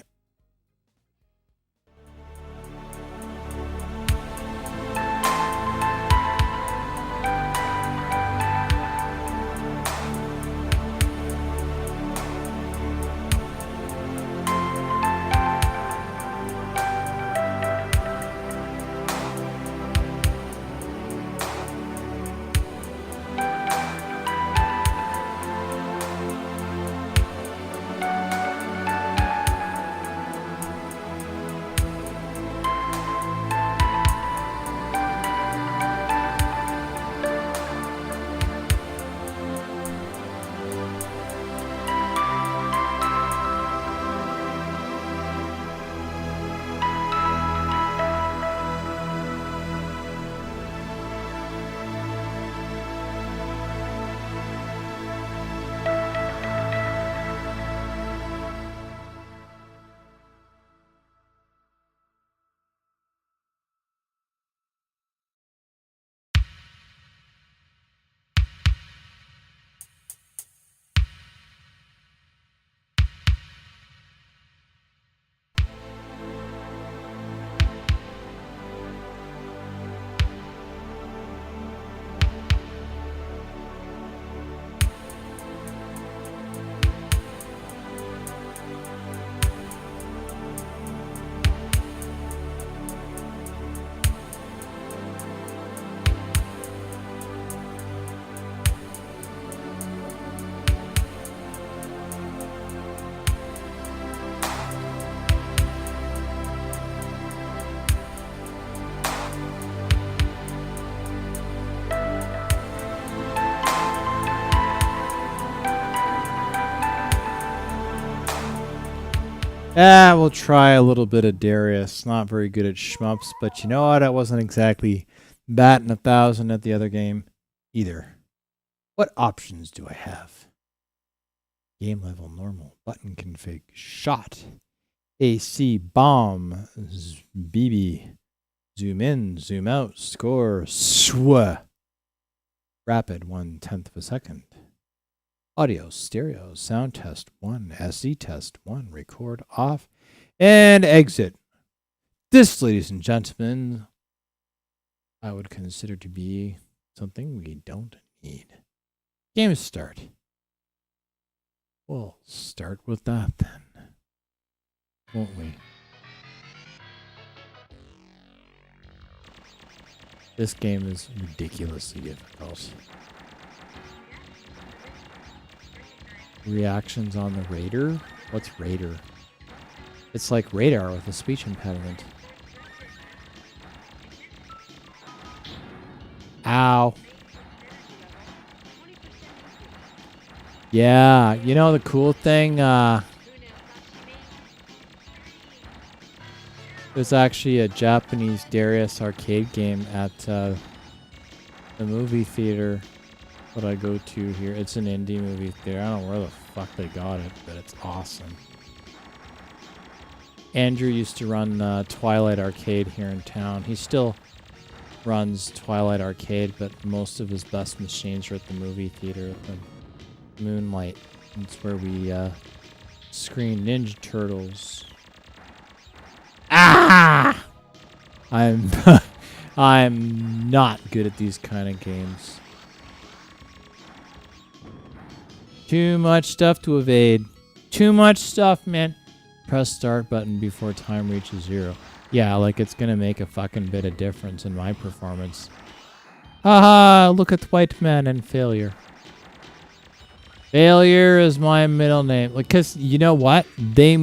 We'll try a little bit of Darius. Not very good at shmups, but you know what? I wasn't exactly batting 1,000 at the other game either. What options do I have? Game level normal. Button config. Shot. AC. Bomb. BB. Zoom in. Zoom out. Score. SW. Rapid 1/10 of a second. Audio. Stereo. Sound test 1. SE test 1. Record off. And exit. This, ladies and gentlemen, I would consider to be something we don't need. Game start. We'll start with that then, won't we? This game is ridiculously difficult. Reactions on the Raider? What's Raider? It's like radar with a speech impediment. Ow. Yeah, you know the cool thing? There's actually a Japanese Darius arcade game at the movie theater that I go to here. It's an indie movie theater. I don't know where the fuck they got it, but it's awesome. Andrew used to run Twilight Arcade here in town. He still runs Twilight Arcade, but most of his best machines are at the movie theater at the Moonlight. It's where we screen Ninja Turtles. Ah! I'm not good at these kind of games. Too much stuff to evade. Too much stuff, man. Press start button before time reaches 0. Yeah, like it's gonna make a fucking bit of difference in my performance. Haha, look at White Man and failure. Failure is my middle name. Like, cause you know what? They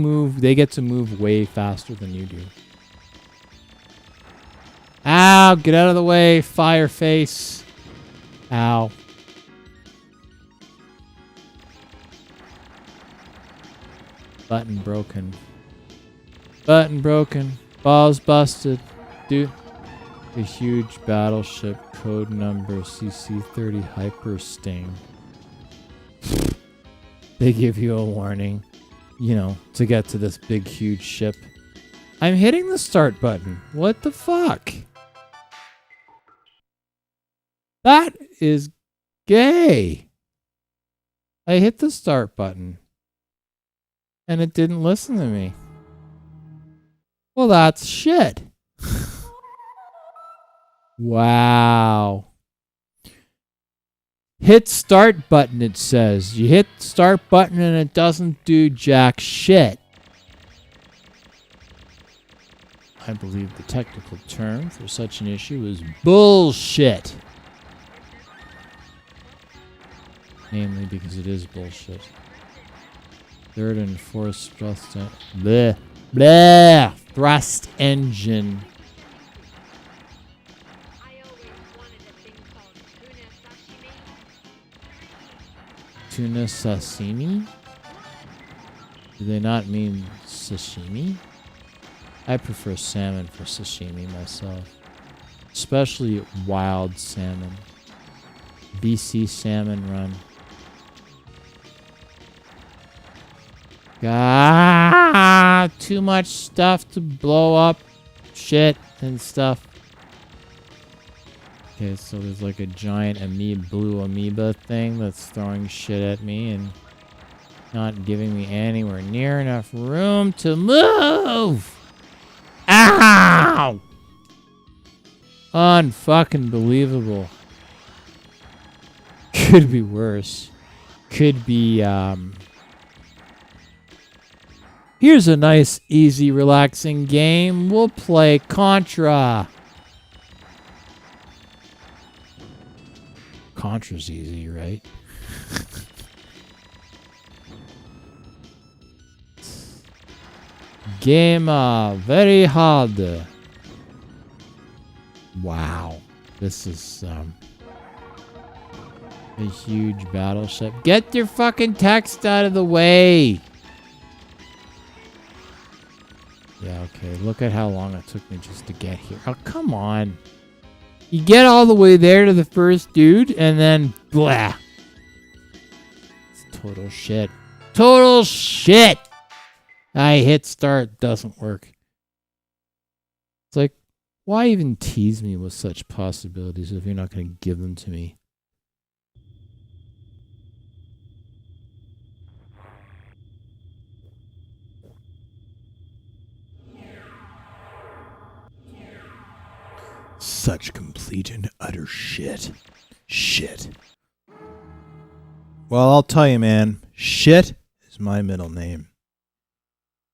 get to move way faster than you do. Ow, get out of the way, fire face. Ow. Button broken. Button broken. Balls busted. Dude. A huge battleship, code number CC-30 Hyper Sting. They give you a warning, you know, to get to this big, huge ship. I'm hitting the start button. What the fuck? That is gay. I hit the start button. And it didn't listen to me. Well, that's shit. Wow. Hit start button, it says. You hit start button and it doesn't do jack shit. I believe the technical term for such an issue is bullshit. Namely because it is bullshit. Third and fourth thrust bleh, bleh, thrust engine. Tuna sashimi? Do they not mean sashimi? I prefer salmon for sashimi myself. Especially wild salmon. BC salmon run. Ah, too much stuff to blow up shit and stuff. Okay, so there's like a giant blue amoeba thing that's throwing shit at me and not giving me anywhere near enough room to move. Ow! Unfucking believable. Could be worse. Could be, here's a nice, easy, relaxing game. We'll play Contra. Contra's easy, right? Game very hard. Wow. This is a huge battleship. Get your fucking text out of the way. Yeah, okay. Look at how long it took me just to get here. Oh, come on. You get all the way there to the first dude, and then blah. It's total shit. Total shit! I hit start, doesn't work. It's like, why even tease me with such possibilities if you're not going to give them to me? Such complete and utter shit. Shit. Well, I'll tell you, man. Shit is my middle name.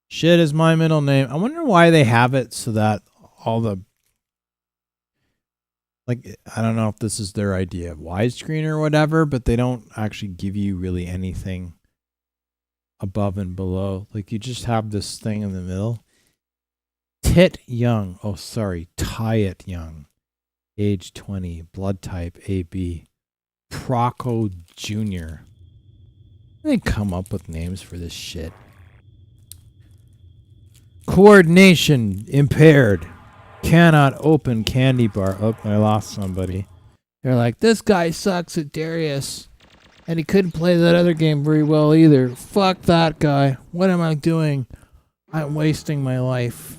Shit is my middle name. I wonder why they have it so that all the... Like, I don't know if this is their idea of widescreen or whatever, but they don't actually give you really anything above and below. Like, you just have this thing in the middle. Tit Young. Oh, sorry. Tyet Young. Age 20. Blood type AB. Proco Jr. They come up with names for this shit. Coordination impaired. Cannot open candy bar. Oh, I lost somebody. They're like, this guy sucks at Darius. And he couldn't play that other game very well either. Fuck that guy. What am I doing? I'm wasting my life.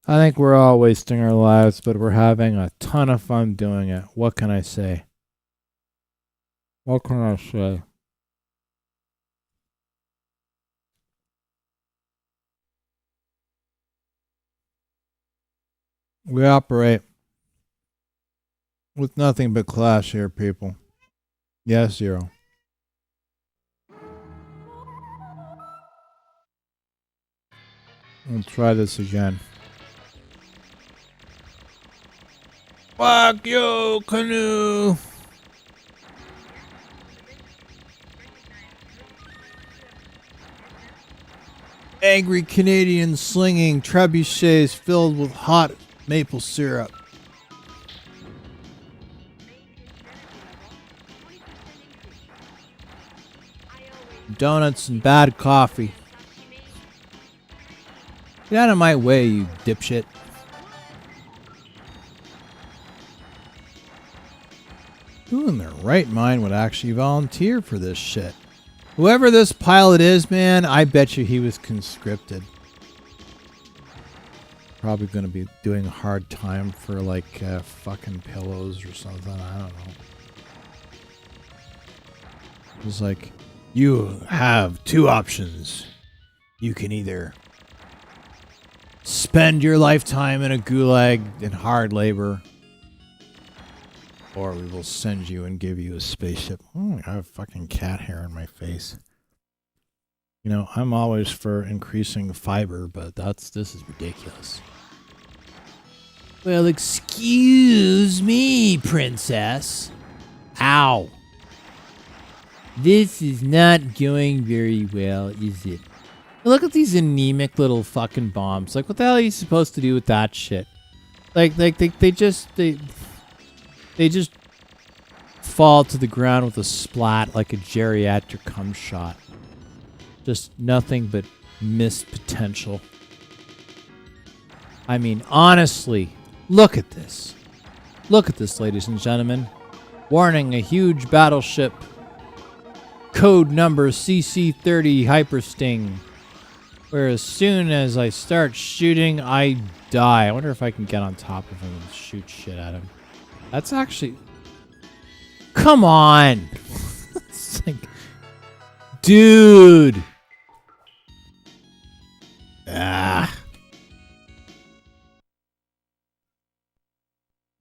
I think we're all wasting our lives, but we're having a ton of fun doing it. What can I say? What can I say? We operate with nothing but class here, people. Yes, Zero. We'll try this again. Fuck you, Canoe! Angry Canadians slinging trebuchets filled with hot maple syrup. Donuts and bad coffee. Get out of my way, you dipshit. Who in their right mind would actually volunteer for this shit? Whoever this pilot is, man, I bet you he was conscripted. Probably going to be doing a hard time for like fucking pillows or something. I don't know. It's like, you have two options. You can either spend your lifetime in a gulag in hard labor, or we will send you and give you a spaceship. Oh, I have fucking cat hair on my face. You know, I'm always for increasing fiber, but this is ridiculous. Well, excuse me, princess. Ow. This is not going very well, is it? Look at these anemic little fucking bombs. Like, what the hell are you supposed to do with that shit? Like they just fall to the ground with a splat like a geriatric cum shot. Just nothing but missed potential. I mean, honestly, look at this. Look at this, ladies and gentlemen. Warning, a huge battleship. Code number CC-30 Hypersting. Where as soon as I start shooting, I die. I wonder if I can get on top of him and shoot shit at him. That's actually... Come on! It's like... Dude! Ah.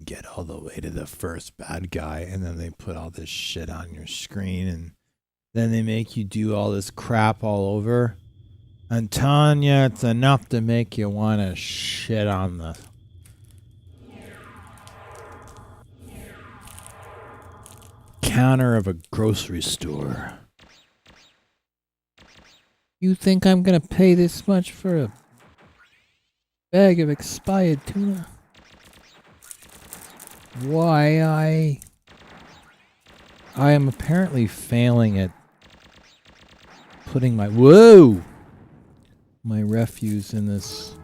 Get all the way to the first bad guy, and then they put all this shit on your screen, and then they make you do all this crap all over. And telling you it's enough to make you want to shit on the... counter of a grocery store. You think I'm gonna pay this much for a bag of expired tuna? Why, I am apparently failing at putting my... Whoa! my refuse in this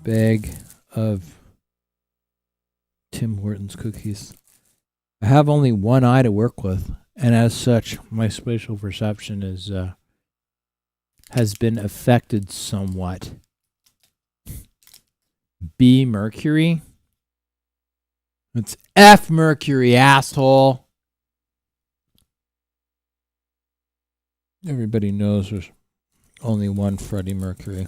bag of Tim Hortons cookies. I have only one eye to work with, and as such, my spatial perception is has been affected somewhat. B Mercury. It's F Mercury, asshole. Everybody knows there's only one Freddie Mercury.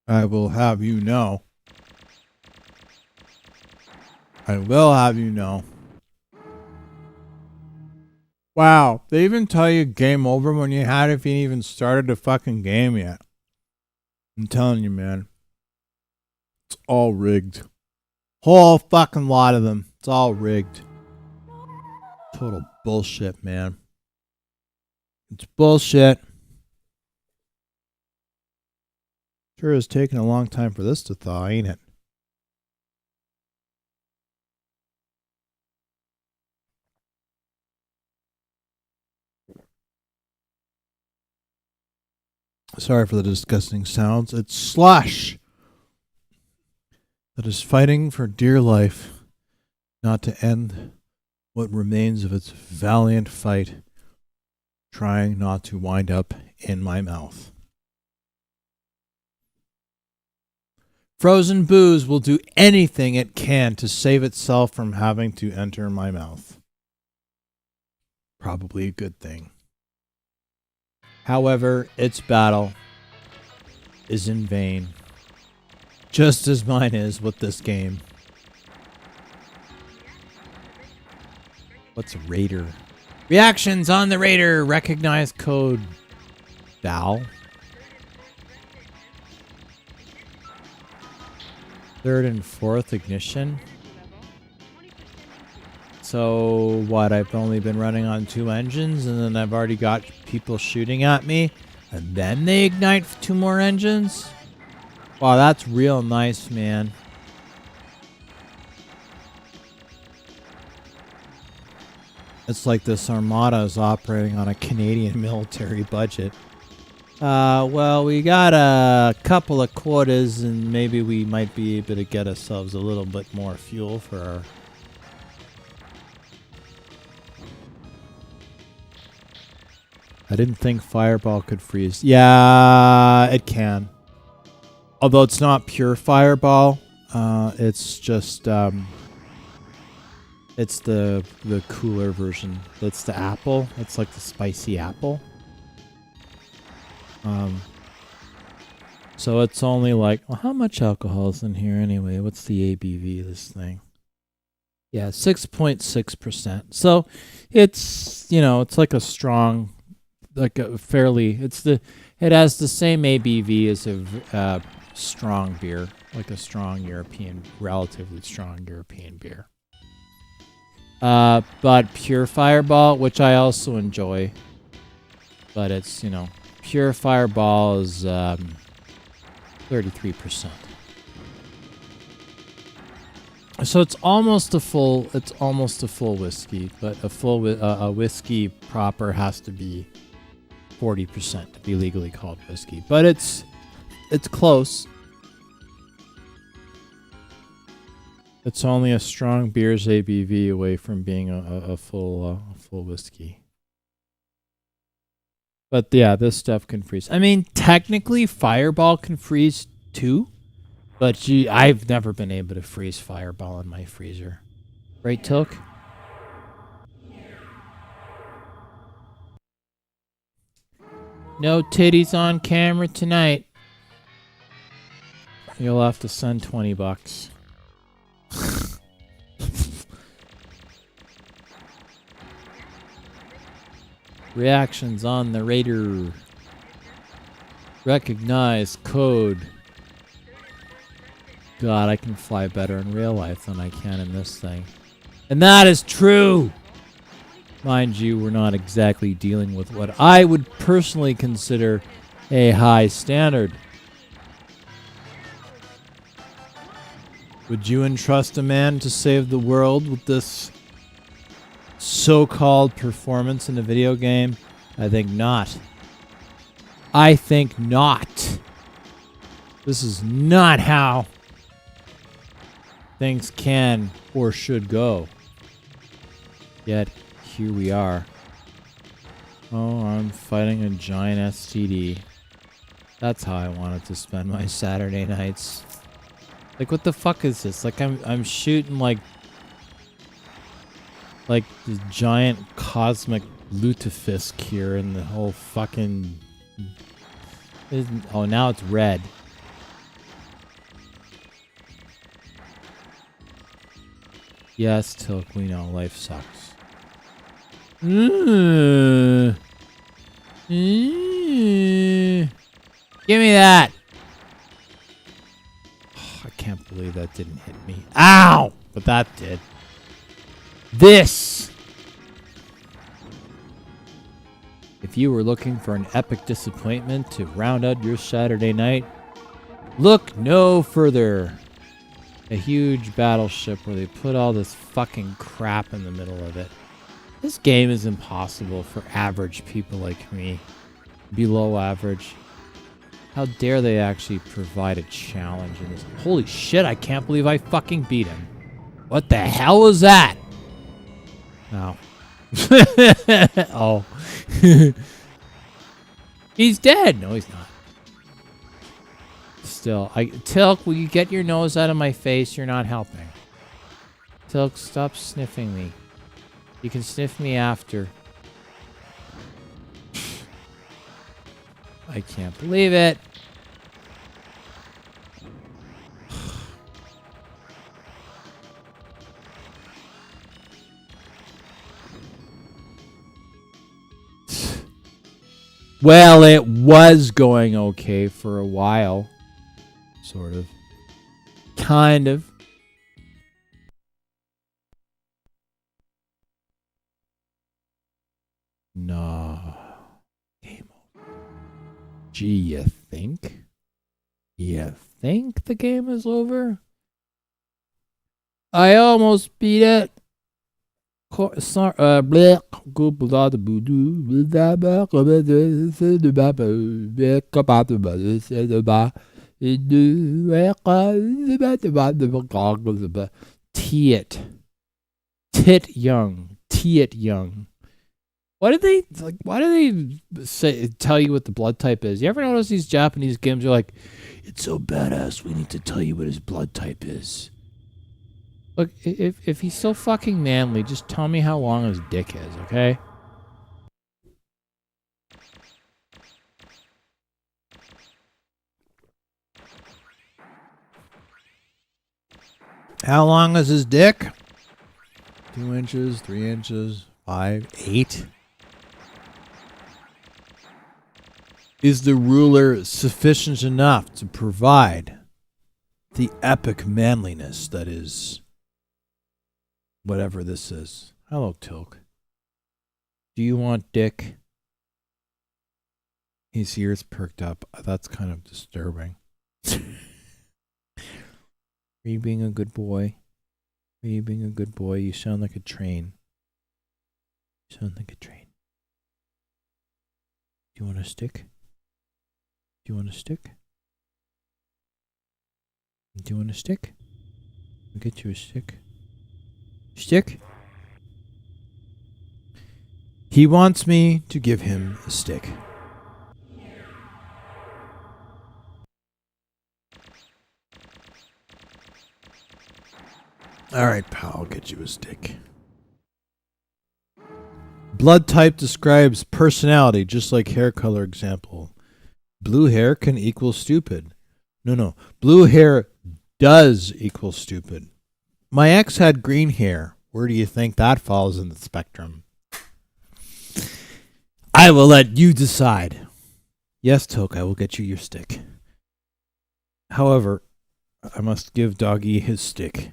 I will have you know. I will have you know. Wow, they even tell you game over when you haven't even started the fucking game yet. I'm telling you, man. It's all rigged. Whole fucking lot of them. It's all rigged. Total bullshit, man. It's bullshit. Sure is taking a long time for this to thaw, ain't it? Sorry for the disgusting sounds. It's slush that is fighting for dear life, not to end what remains of its valiant fight, trying not to wind up in my mouth. Frozen booze will do anything it can to save itself from having to enter my mouth. Probably a good thing. However, its battle is in vain, just as mine is with this game. What's a Raider? Reactions on the Raider. Recognize code BAL. Third and fourth ignition. So what? I've only been running on 2 engines, and then I've already got people shooting at me, and then they ignite 2 more engines? Wow, that's real nice, man. It's like this armada is operating on a Canadian military budget. Well, we got a couple of quotas, and maybe we might be able to get ourselves a little bit more fuel for our... I didn't think Fireball could freeze. Yeah, it can. Although it's not pure Fireball. It's just... it's the cooler version. That's the apple. It's like the spicy apple. So it's only like... Well, how much alcohol is in here anyway? What's the ABV of this thing? Yeah, 6.6%. So it's, you know, it's like a strong... Like a fairly, it has the same ABV as a strong beer, like a strong European, relatively strong European beer. But pure Fireball, which I also enjoy, but it's, you know, pure Fireball is 33%. So it's almost a full whiskey, but a whiskey proper has to be 40% to be legally called whiskey, but it's close. It's only a strong beer's ABV away from being a full whiskey. But yeah, this stuff can freeze. I mean, technically, Fireball can freeze too, but I've never been able to freeze Fireball in my freezer. Right, Tilk? No titties on camera tonight. You'll have to send $20. Reactions on the Raider. Recognize code. God, I can fly better in real life than I can in this thing. And that is true! Mind you, we're not exactly dealing with what I would personally consider a high standard. Would you entrust a man to save the world with this so-called performance in a video game? I think not. I think not. This is not how things can or should go. Yet, here we are. Oh, I'm fighting a giant STD. That's how I wanted to spend my Saturday nights. Like, what the fuck is this? Like, I'm shooting like the giant cosmic lutefisk here, and the whole fucking. Oh, now it's red. Yes, Tilk, we know life sucks. Give me that. I can't believe that didn't hit me. Ow! But that did. This! If you were looking for an epic disappointment to round out your Saturday night, look no further. A huge battleship where they put all this fucking crap in the middle of it. This game is impossible for average people like me. Below average. How dare they actually provide a challenge in this? Holy shit, I can't believe I fucking beat him. What the hell was that? Oh. Oh. He's dead. No, he's not. Still, Tilk, will you get your nose out of my face? You're not helping. Tilk, stop sniffing me. You can sniff me after. I can't believe it. Well, it was going okay for a while. Sort of. Kind of. No. Game over. Gee, you think? You think the game is over? I almost beat it. Tit young. Why do they tell you what the blood type is? You ever notice these Japanese games are like, it's so badass, we need to tell you what his blood type is. Look, if he's so fucking manly, just tell me how long his dick is, okay? How long is his dick? 2 inches, 3 inches, 5, 8? Is the ruler sufficient enough to provide the epic manliness that is whatever this is? Hello, Tilk. Do you want dick? His ears perked up. That's kind of disturbing. Are you being a good boy? Are you being a good boy? You sound like a train. You sound like a train. Do you want a stick? Do you want a stick? Do you want a stick? I'll get you a stick. Stick? He wants me to give him a stick. All right, pal, I'll get you a stick. Blood type describes personality, just like hair color example. Blue hair can equal stupid. No. Blue hair does equal stupid. My ex had green hair. Where do you think that falls in the spectrum? I will let you decide. Yes, Toke, I will get you your stick. However, I must give Doggy his stick.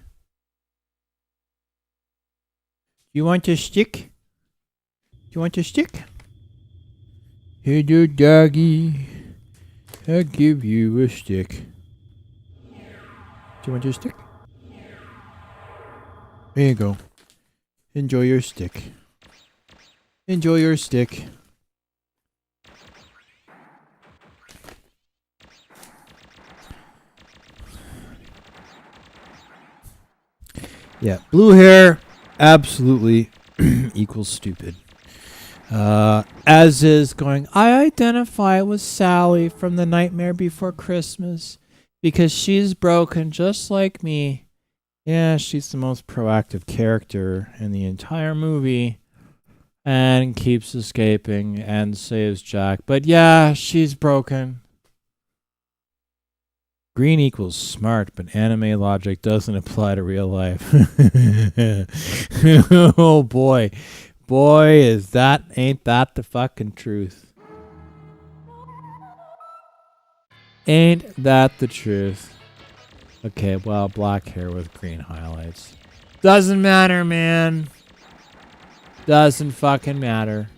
You want a stick? You want a stick? Here, dear Doggy. I'll give you a stick. Do you want your stick? There you go. Enjoy your stick. Enjoy your stick. Yeah, blue hair absolutely equals stupid. As is going, I identify with Sally from The Nightmare Before Christmas because she's broken just like me. Yeah, she's the most proactive character in the entire movie and keeps escaping and saves Jack. But yeah, she's broken. Green equals smart, but anime logic doesn't apply to real life. Oh boy. Boy, ain't that the fucking truth. Ain't that the truth. Okay, well, black hair with green highlights. Doesn't matter, man. Doesn't fucking matter.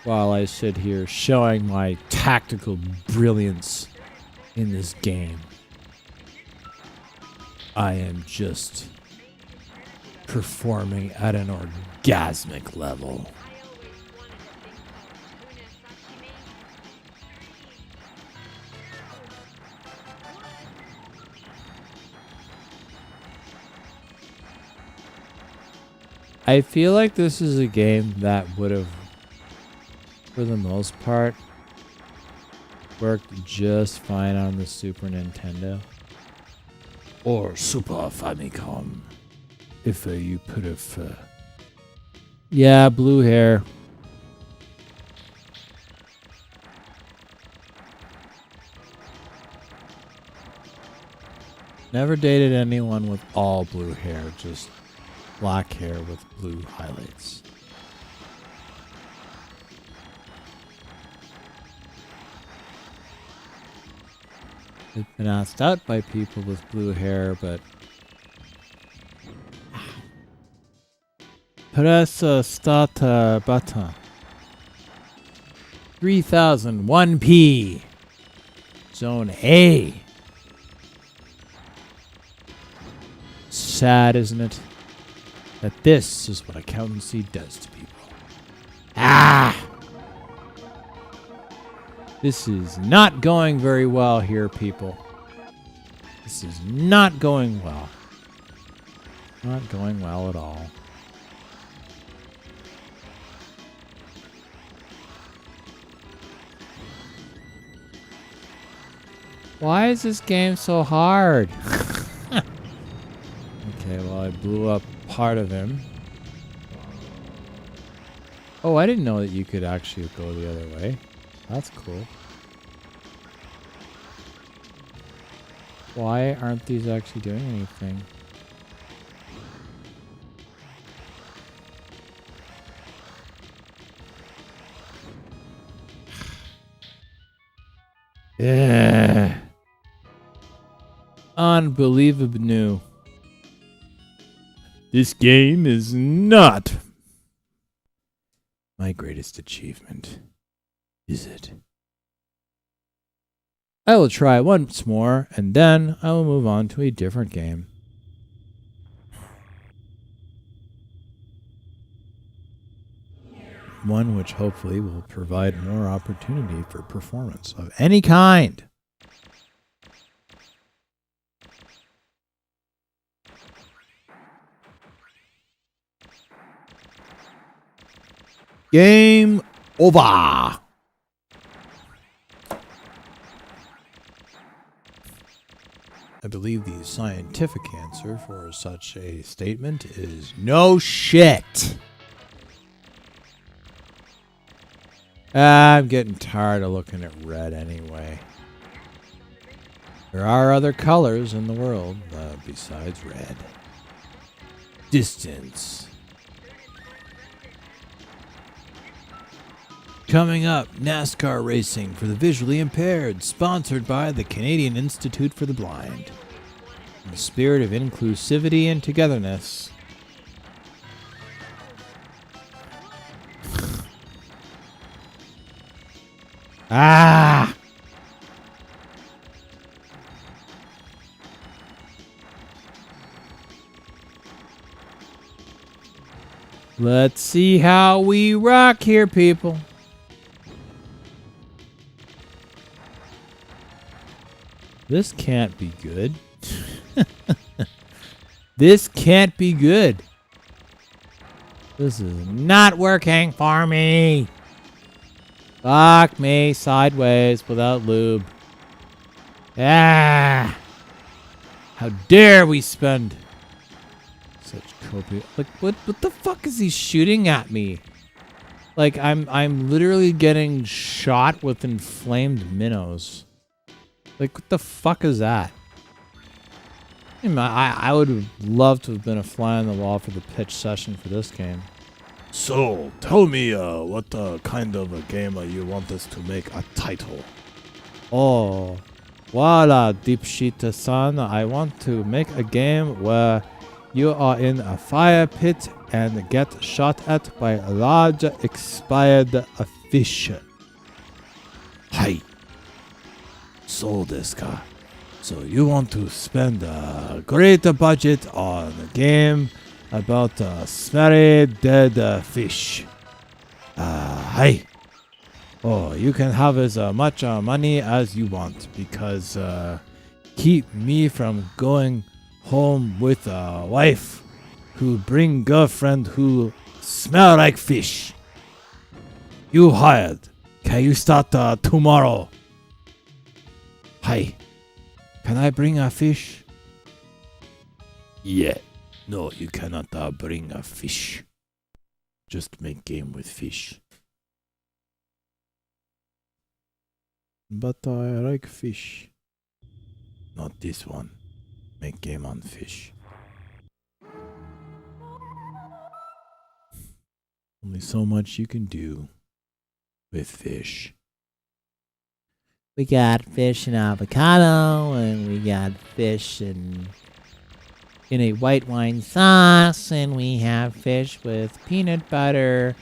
While I sit here showing my tactical brilliance in this game, I am just performing at an orgasmic level. I feel like this is a game that would have, for the most part, worked just fine on the Super Nintendo. Or Super Famicom. If you put a... Yeah, blue hair. Never dated anyone with all blue hair, just black hair with blue highlights. I've been asked out by people with blue hair, but press start button. 3001P. Zone A. Sad, isn't it? That this is what accountancy does to people. Ah! This is not going very well here, people. This is not going well. Not going well at all. Why is this game so hard? Okay, well, I blew up part of him. Oh, I didn't know that you could actually go the other way. That's cool. Why aren't these actually doing anything? Yeah. Unbelievable new. This game is not my greatest achievement, is it? I will try once more, and then I will move on to a different game. One which hopefully will provide more opportunity for performance of any kind. Game over. I believe the scientific answer for such a statement is no shit. I'm getting tired of looking at red anyway. There are other colors in the world besides red. Distance. Coming up, NASCAR racing for the visually impaired, sponsored by the Canadian Institute for the Blind. In the spirit of inclusivity and togetherness. Ah! Let's see how we rock here, people. This can't be good. This can't be good. This is not working for me. Fuck me sideways without lube. Ah! How dare we spend such copious... Like, what the fuck is he shooting at me? Like, I'm literally getting shot with inflamed minnows. Like, what the fuck is that? I would have loved to have been a fly on the wall for the pitch session for this game. So, tell me what kind of a game you want us to make a title. Oh, voila, Deepshita-san. I want to make a game where you are in a fire pit and get shot at by a large expired fish. Hi. So desu ka. So you want to spend a great budget on a game about a smelly dead fish. Hi. Oh, you can have as much money as you want because keep me from going home with a wife who bring girlfriend who smell like fish. You hired. Can you start tomorrow? Hi. Can I bring a fish? Yeah. No, you cannot bring a fish. Just make game with fish. But I like fish. Not this one. Make game on fish. Only so much you can do with fish. We got fish and avocado, and we got fish in a white wine sauce, and we have fish with peanut butter,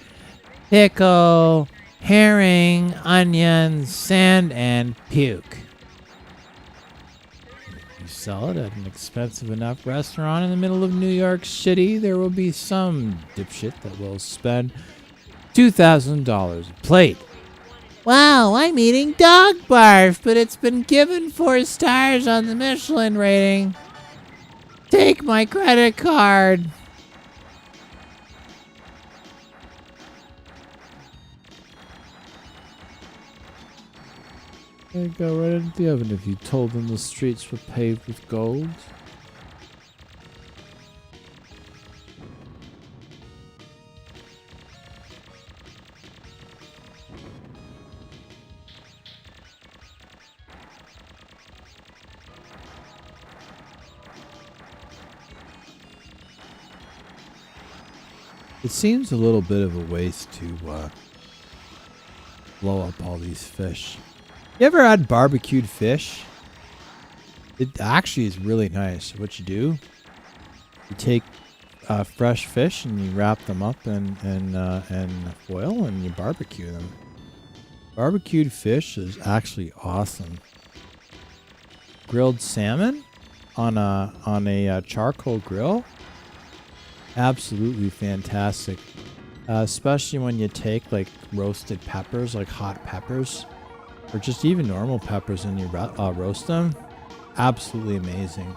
pickle, herring, onions, sand, and puke. You sell it at an expensive enough restaurant in the middle of New York City, there will be some dipshit that will spend $2,000 a plate. Wow, I'm eating dog barf, but it's been given 4 stars on the Michelin rating. Take my credit card. They'd go right into the oven if you told them the streets were paved with gold. It seems a little bit of a waste to blow up all these fish. You ever had barbecued fish? It actually is really nice. What you do, you take fresh fish and you wrap them up in foil and you barbecue them. Barbecued fish is actually awesome. Grilled salmon on a charcoal grill. Absolutely fantastic, especially when you take like roasted peppers, like hot peppers, or just even normal peppers, and you roast them. Absolutely amazing.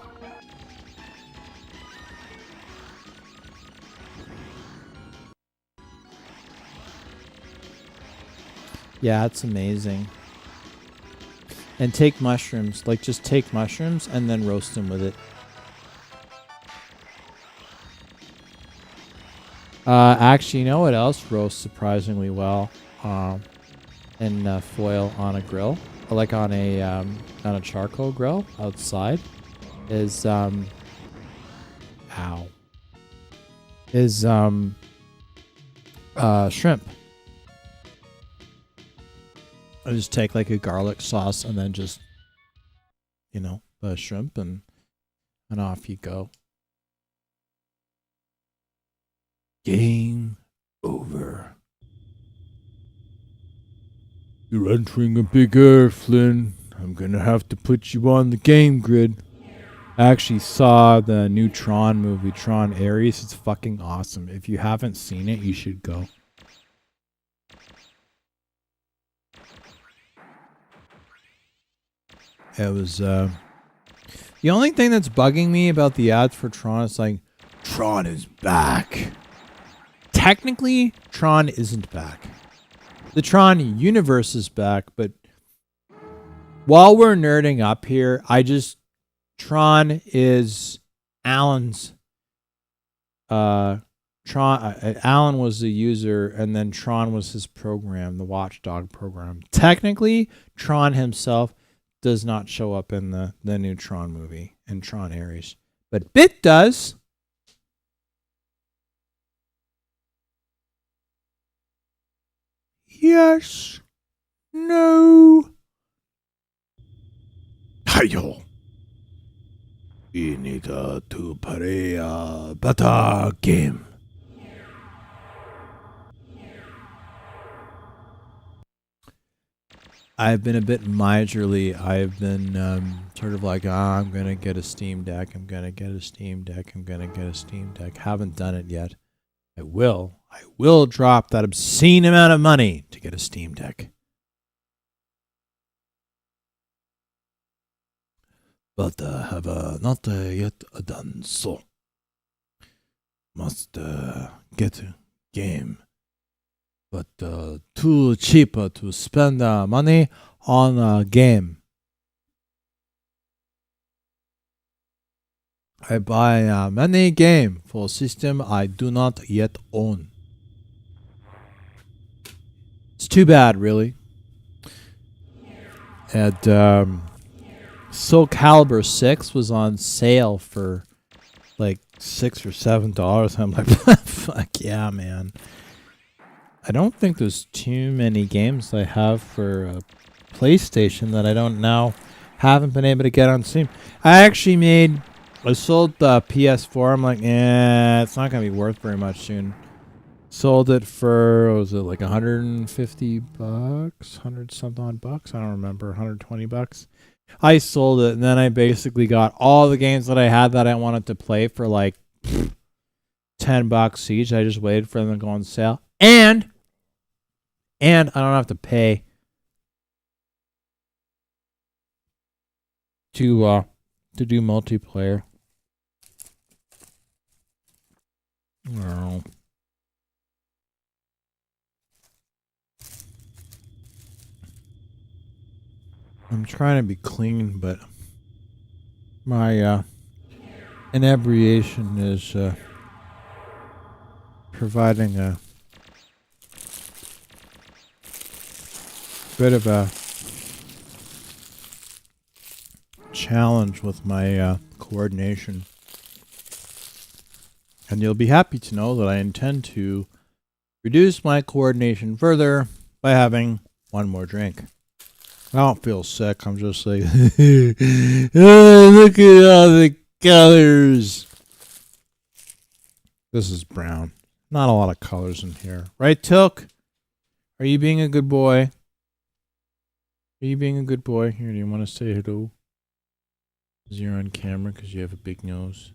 Yeah, it's amazing. And take mushrooms, like just take mushrooms and then roast them with it. Actually, you know what else roasts surprisingly well in foil on a grill, or like on a charcoal grill outside, is shrimp. I just take like a garlic sauce and then just, the shrimp and off you go. Game over. You're entering a big error, Flynn. I'm gonna have to put you on the game grid. I actually saw the new Tron movie, Tron Ares. It's fucking awesome. If you haven't seen it, you should go. It was the only thing that's bugging me about the ads for Tron is like, Tron is back. Technically, Tron isn't back. The Tron universe is back, but while we're nerding up here, Tron is Alan's. Alan was the user, and then Tron was his program, the Watchdog program. Technically, Tron himself does not show up in the new Tron movie in Tron Ares, but Bit does. Yes. No. Hiyo. We need to play a better game. I've been a bit miserly. I've been sort of like, I'm going to get a Steam Deck. I'm going to get a Steam Deck. I'm going to get a Steam Deck. Haven't done it yet. I will. I will drop that obscene amount of money to get a Steam Deck. But have not yet done so. Must get a game. But too cheap to spend money on a game. I buy many game for system I do not yet own. It's too bad, really. And Soul Calibur 6 was on sale for like $6 or $7. I'm like, fuck yeah, man. I don't think there's too many games I have for PlayStation that I haven't been able to get on Steam. I sold the PS4. I'm like, it's not going to be worth very much soon. Sold it for, what was it, like $150? 100 something odd bucks? I don't remember, $120. I sold it, and then I basically got all the games that I had that I wanted to play for like $10 each. I just waited for them to go on sale. And I don't have to pay to do multiplayer. I don't know. I'm trying to be clean, but my inebriation is providing a bit of a challenge with my coordination. And you'll be happy to know that I intend to reduce my coordination further by having one more drink. I don't feel sick. I'm just like, oh, look at all the colors. This is brown. Not a lot of colors in here. Right, Tilk? Are you being a good boy? Are you being a good boy? Here, do you want to say hello? Because you're on camera because you have a big nose.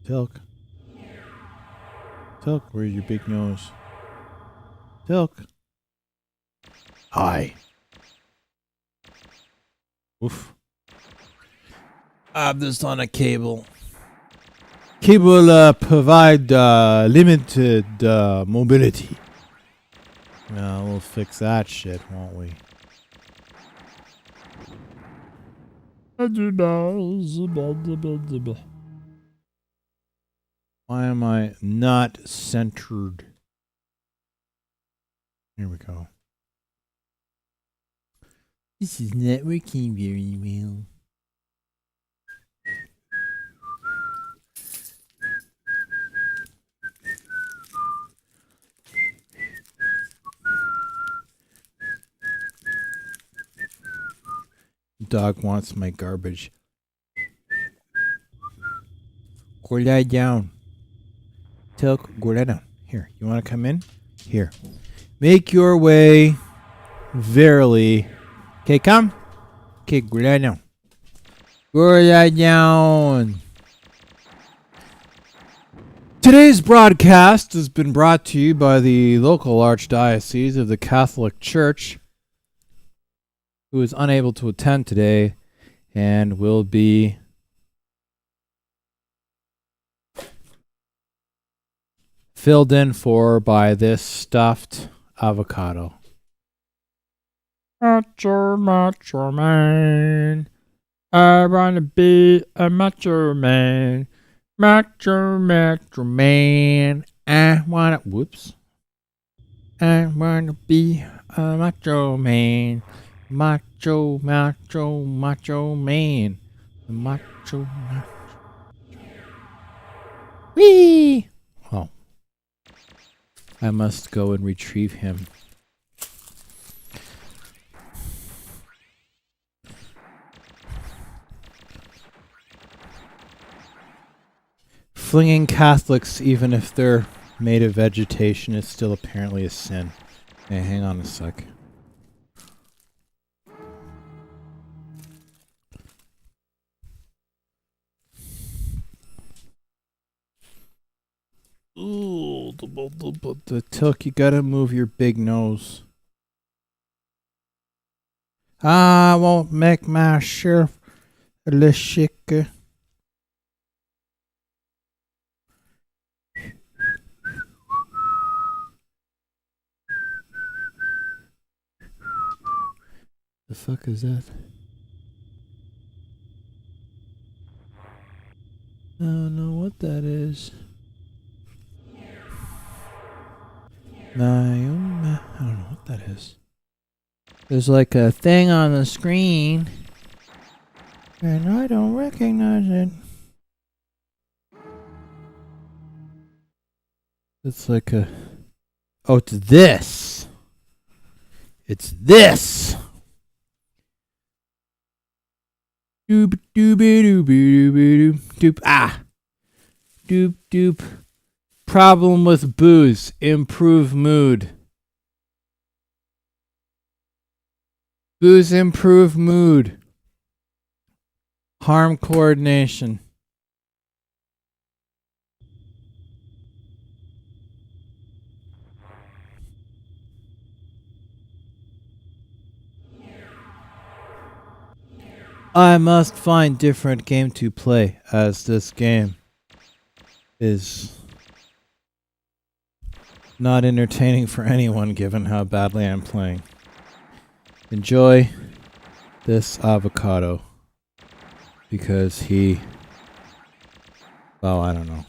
Tilk. Tilk, where's your big nose? Tilk. Hi. Oof. I'm just on a cable. Cable provide limited mobility. We'll fix that shit, won't we? Why am I not centered? Here we go. This is not working very well. Dog wants my garbage. Go lie down. Tilk, go lie down. Here, you want to come in? Here. Make your way. Verily. Okay, come. Okay, good now. Good down. Today's broadcast has been brought to you by the local Archdiocese of the Catholic Church, who is unable to attend today and will be filled in for by this stuffed avocado. Macho, macho man. I wanna be a macho man. Macho, macho man. I wanna be a macho man. Macho, macho, macho man. Macho. Whee! Oh. I must go and retrieve him. Flinging Catholics, even if they're made of vegetation, is still apparently a sin. Hey, hang on a sec. Ooh, the Tilk, you gotta move your big nose. I won't make my sheriff a little chic. The fuck is that? I don't know what that is. I don't know what that is. There's like a thing on the screen, and I don't recognize it. It's like a... Oh, it's this! It's this! Doop doop doop doop doop. Ah! Doop doop. Problem with booze. Improve mood. Booze improve mood. Harm coordination. I must find different game to play, as this game is not entertaining for anyone given how badly I'm playing. Enjoy this avocado because well, I don't know.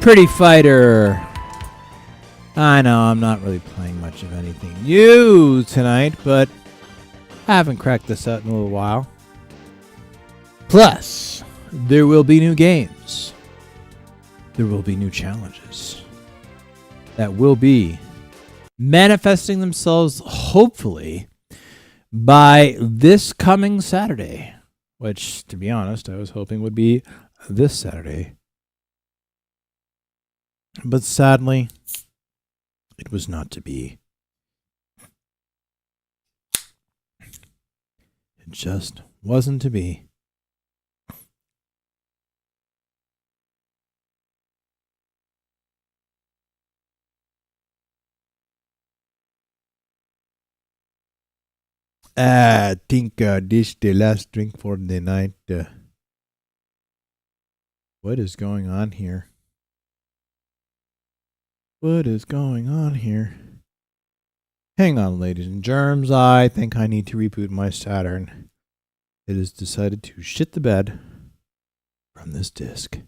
Pretty Fighter. I know I'm not really playing much of anything new tonight, but I haven't cracked this out in a little while. Plus, there will be new games. There will be new challenges. That will be manifesting themselves, hopefully, by this coming Saturday, which, to be honest, I was hoping would be this Saturday. But sadly, it was not to be. It just wasn't to be. I think this is the last drink for the night. What is going on here? What is going on here? Hang on, ladies and germs. I think I need to reboot my Saturn. It has decided to shit the bed from this disc.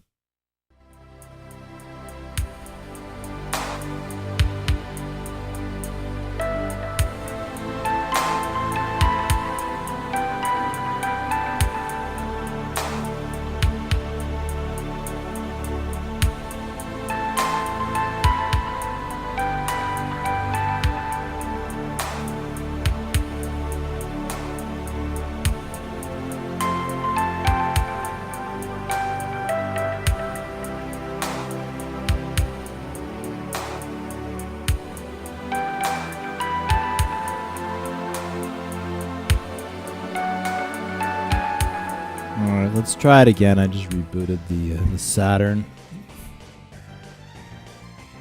Alright, let's try it again. I just rebooted the Saturn.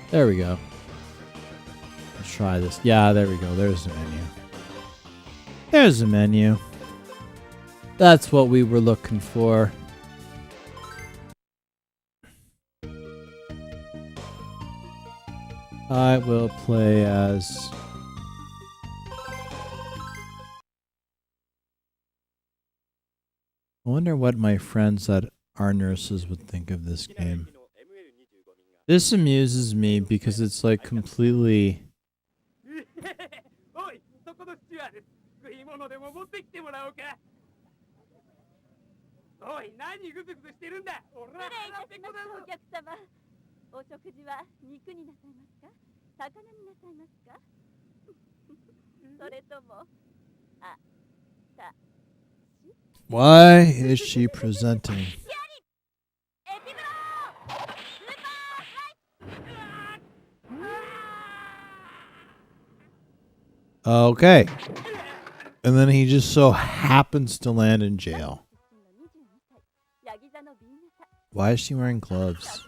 There we go. Let's try this. Yeah, there we go. There's the menu. There's the menu. That's what we were looking for. I will play as... I wonder what my friends that are nurses would think of this game. This amuses me because it's like completely... Why is she presenting? Okay. And then he just so happens to land in jail. Why is she wearing gloves?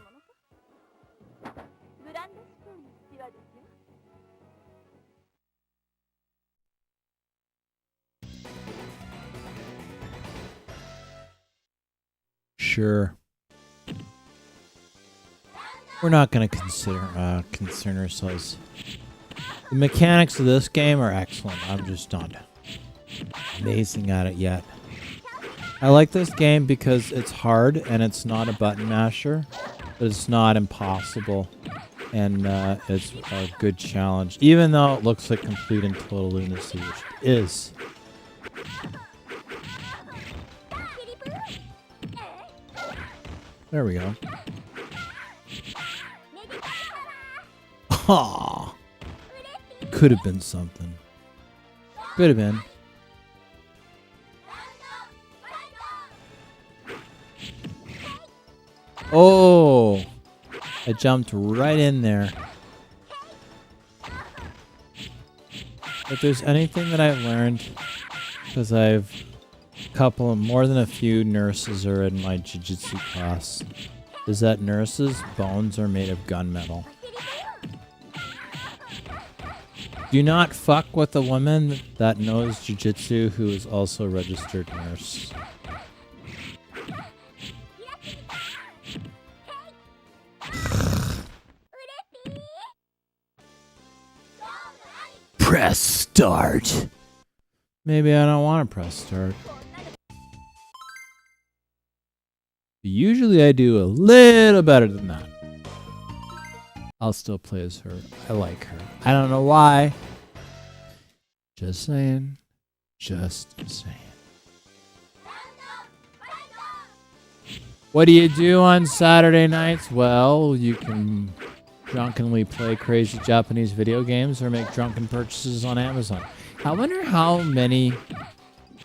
Sure. We're not going to concern ourselves. The mechanics of this game are excellent. I'm just not amazing at it yet. I like this game because it's hard and it's not a button masher, but it's not impossible. And it's a good challenge, even though it looks like complete and total lunacy, which it is. There we go. Aww. Could have been something. Could have been. Oh! I jumped right in there. If there's anything that I've learned, because I've more than a few nurses are in my jiu-jitsu class, is that nurses' bones are made of gunmetal. Do not fuck with a woman that knows jiu-jitsu who is also a registered nurse. Press start. Maybe I don't want to press start. Usually I do a little better than that. I'll still play as her. I like her. I don't know why. Just saying. Just saying. What do you do on Saturday nights? Well, you can drunkenly play crazy Japanese video games or make drunken purchases on Amazon. I wonder how many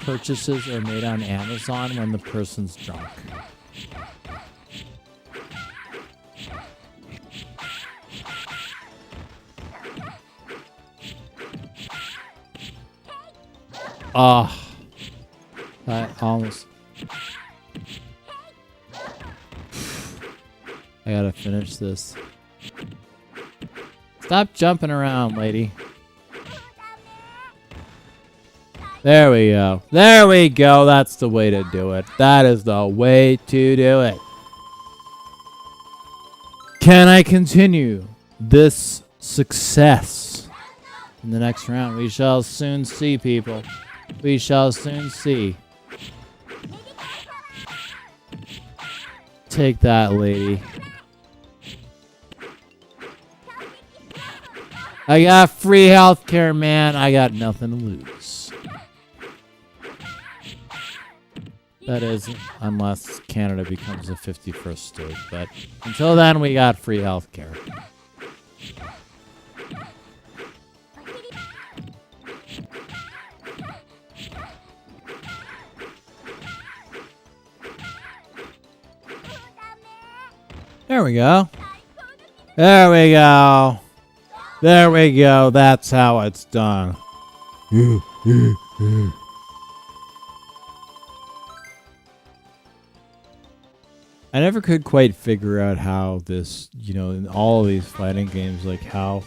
purchases are made on Amazon when the person's drunk. Ah, I almost. I gotta finish this. Stop jumping around, lady. There we go. There we go. That's the way to do it. That is the way to do it. Can I continue this success in the next round? We shall soon see, people. We shall soon see. Take that, lady. I got free healthcare, man. I got nothing to lose. That is, unless Canada becomes a 51st state. But until then, we got free healthcare. There we go. There we go. There we go. That's how it's done. I never could quite figure out how this, you know, in all of these fighting games, like how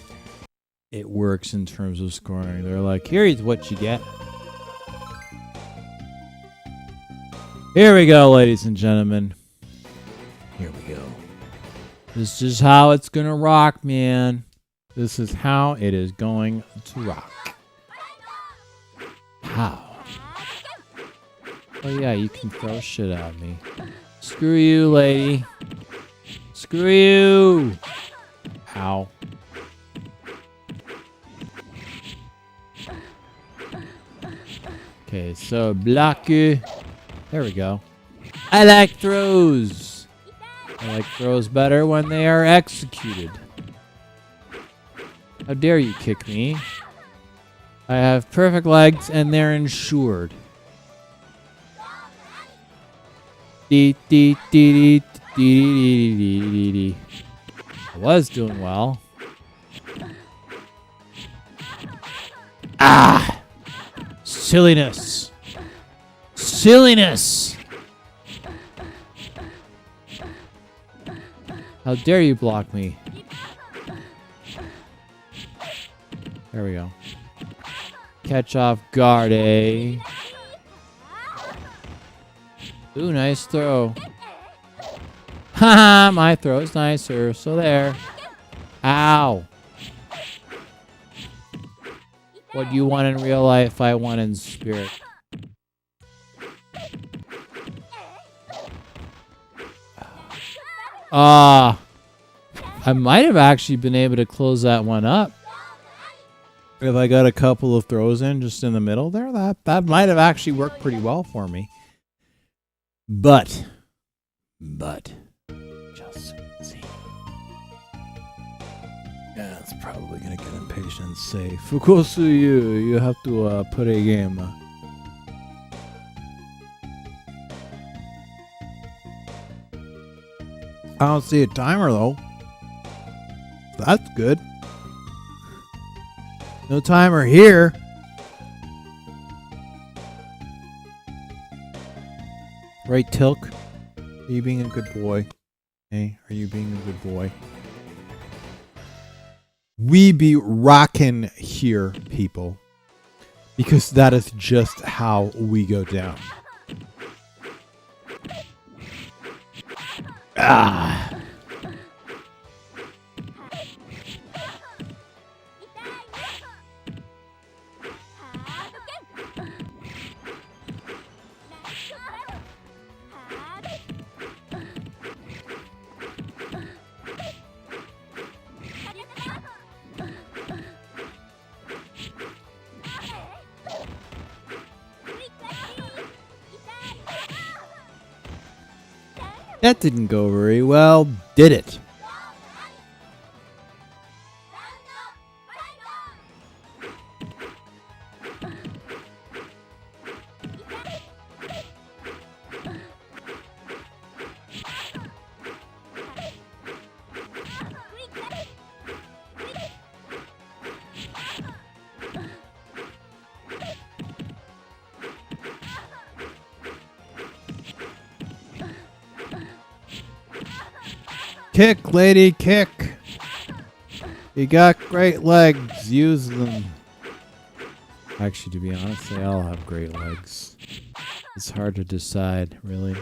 it works in terms of scoring. They're like, here's what you get. Here we go, ladies and gentlemen. Here we go. This is how it's gonna rock, man. This is how it is going to rock. How? Oh yeah, you can throw shit at me. Screw you, lady. Screw you. Ow. Okay, so block you. There we go. I like throws. I like throws better when they are executed. How dare you kick me? I have perfect legs and they're insured. I was doing well. Ah! Silliness. Silliness! How dare you block me? There we go. Catch off guard, eh? Ooh, nice throw. Haha, my throw's nicer. So there. Ow. What you want in real life, I want in spirit. I might have actually been able to close that one up. If I got a couple of throws in just in the middle there, that might have actually worked pretty well for me. But, just see. Yeah, it's probably gonna get impatient and say, Fukosu, you have to put a game. I don't see a timer though. That's good. No timer here. Right, Tilk? Are you being a good boy? Hey, are you being a good boy? We be rockin' here, people. Because that is just how we go down. Ah! That didn't go very well, did it? Kick, lady, kick. You got great legs. Use them. Actually, to be honest, they all have great legs. It's hard to decide, really.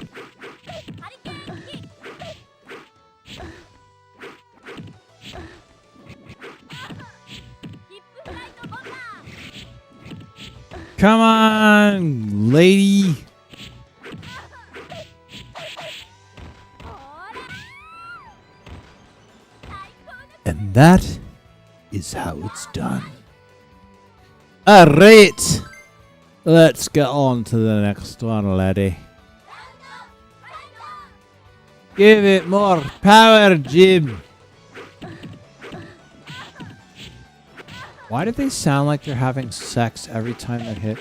Come on, lady. And that is how it's done. Alright. Let's get on to the next one, lady. Give it more power, Jim. Why do they sound like they're having sex every time they hit?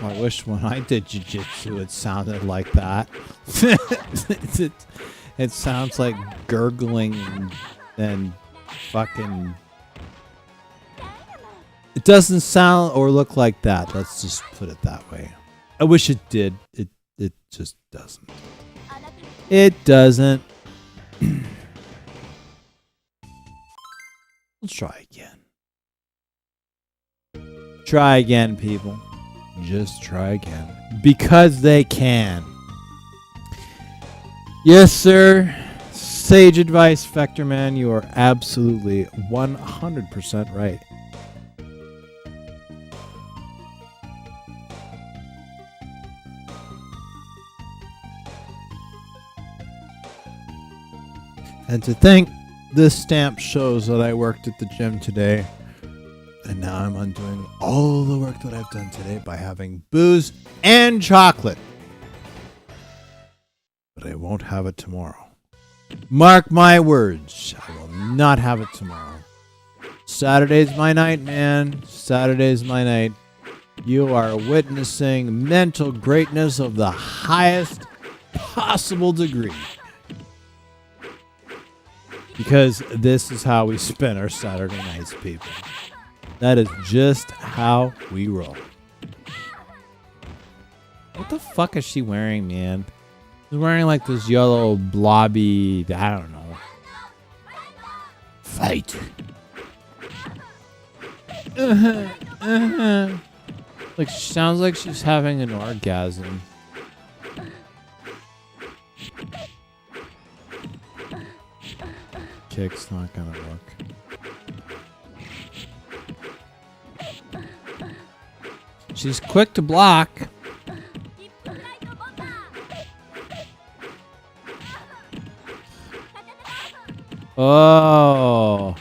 I wish when I did jiu-jitsu it sounded like that. It sounds like gurgling and fucking... It doesn't sound or look like that. Let's just put it that way. I wish it did. It just doesn't. It doesn't. Let's try again. Try again, people. Just try again. Because they can. Yes, sir. Sage advice, Vector Man. You are absolutely 100% right. And to think, this stamp shows that I worked at the gym today. And now I'm undoing all the work that I've done today by having booze and chocolate. But I won't have it tomorrow. Mark my words. I will not have it tomorrow. Saturday's my night, man. Saturday's my night. You are witnessing mental greatness of the highest possible degree. Because this is how we spend our Saturday nights, people. That is just how we roll. What the fuck is she wearing, man? She's wearing like this yellow blobby, I don't know. Fight. Like, she sounds like she's having an orgasm. Kick's not gonna work. She's quick to block. Oh.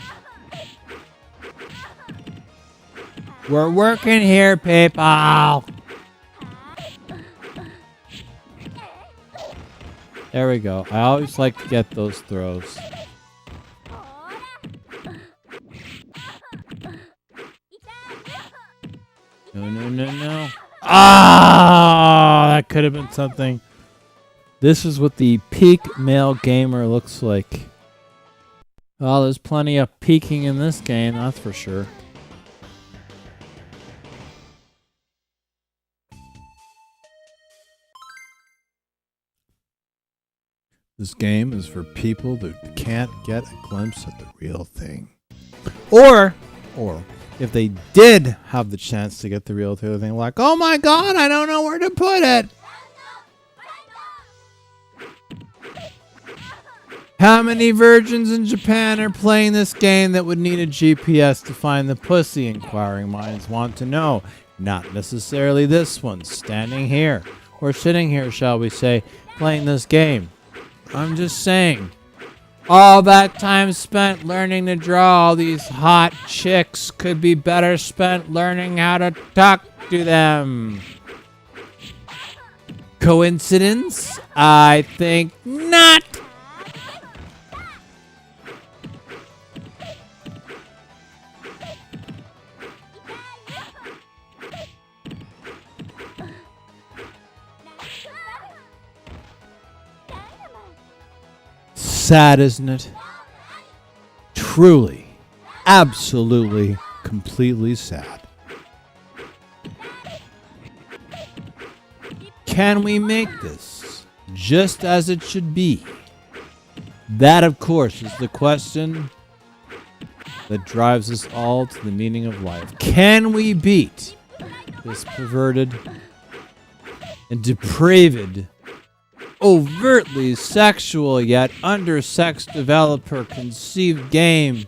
We're working here, people. There we go. I always like to get those throws. No. Ah, that could have been something. This is what the peak male gamer looks like. Well, there's plenty of peaking in this game, that's for sure. This game is for people that can't get a glimpse at the real thing. Or if they did have the chance to get the real thing, like, oh my god, I don't know where to put it. How many virgins in Japan are playing this game that would need a GPS to find the pussy? Inquiring minds want to know. Not necessarily this one, standing here, or sitting here, shall we say, playing this game. I'm just saying. All that time spent learning to draw all these hot chicks could be better spent learning how to talk to them. Coincidence? I think not. Sad, isn't it? Truly, absolutely, completely sad. Can we make this just as it should be? That, of course, is the question that drives us all to the meaning of life. Can we beat this perverted and depraved, overtly sexual yet under-sexed developer conceived game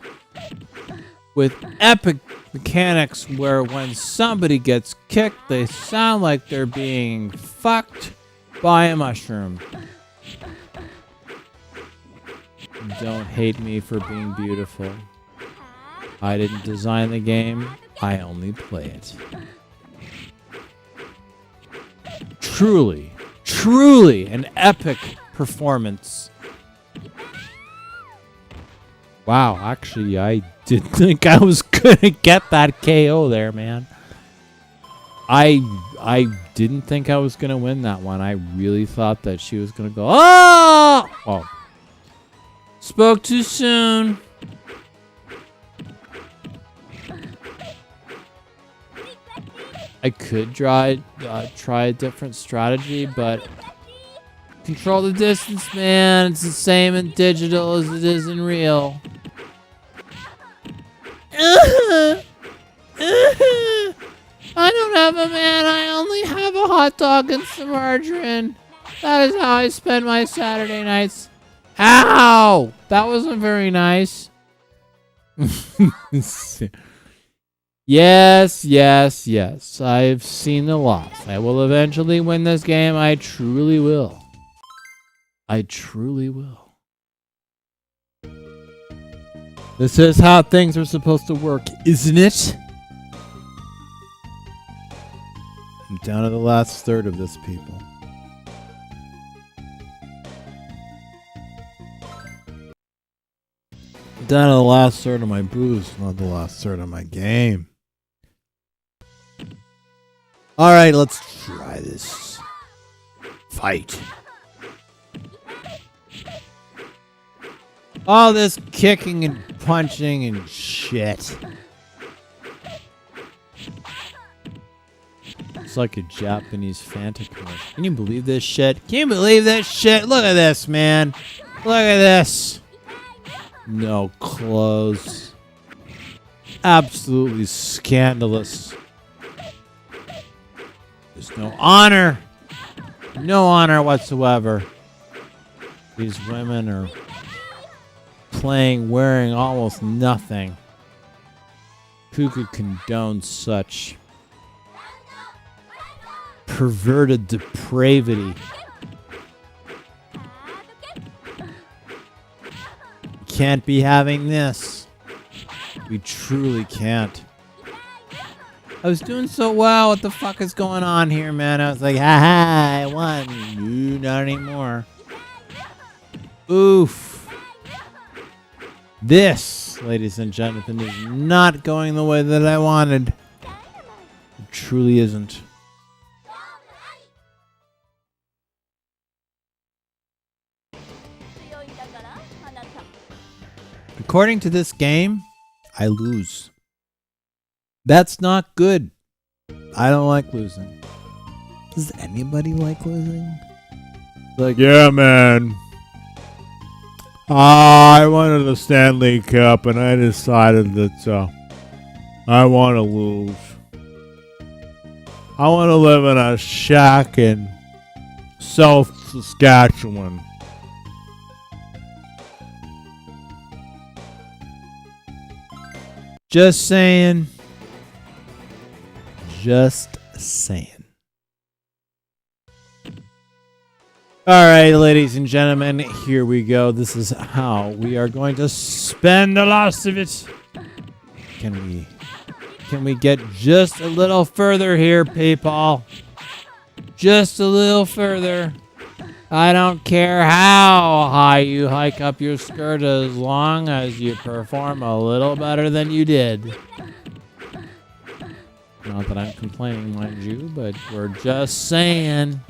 with epic mechanics where when somebody gets kicked, they sound like they're being fucked by a mushroom? Don't hate me for being beautiful. I didn't design the game, I only play it. Truly, truly an epic performance. Wow, actually, I didn't think I was gonna get that KO there, man. I didn't think I was gonna win that one. I really thought that she was gonna go, oh! Oh. Spoke too soon. I could try a different strategy, but control the distance, man. It's the same in digital as it is in real. I don't have a man. I only have a hot dog and some margarine. That is how I spend my Saturday nights. Ow! That wasn't very nice. Yes, yes, yes. I've seen the loss. I will eventually win this game. I truly will. I truly will. This is how things are supposed to work, isn't it? I'm down to the last third of this, people. Down to the last third of my booze, not the last third of my game. Alright, let's try this. Fight. All this kicking and punching and shit. It's like a Japanese Fanta commercial. Can you believe this shit? Can you believe this shit? Look at this, man. Look at this. No clothes. Absolutely scandalous. There's no honor. No honor whatsoever. These women are wearing almost nothing. Who could condone such perverted depravity? Can't be having this. We truly can't. I was doing so well. What the fuck is going on here, man? I was like, ha, I won. Ooh, not anymore. Oof. This, ladies and gentlemen, is not going the way that I wanted. It truly isn't. According to this game, I lose. That's not good. I don't like losing. Does anybody like losing? Like, yeah, man. I wanted the Stanley Cup, and I decided that I want to lose. I want to live in a shack in South Saskatchewan. Just saying. Just saying. All right, ladies and gentlemen, here we go. This is how we are going to spend the last of it. Can we get just a little further here, people? Just a little further. I don't care how high you hike up your skirt as long as you perform a little better than you did. Not that I'm complaining, mind you, but we're just saying.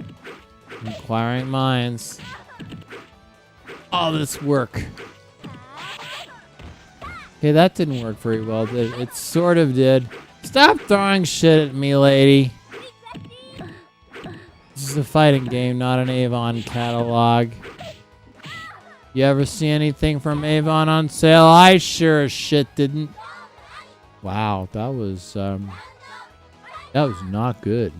Inquiring minds. All this work. Okay, that didn't work very well, did it? It sort of did. Stop throwing shit at me, lady. This is a fighting game, not an Avon catalog. You ever see anything from Avon on sale? I sure as shit didn't. Wow, that was not good.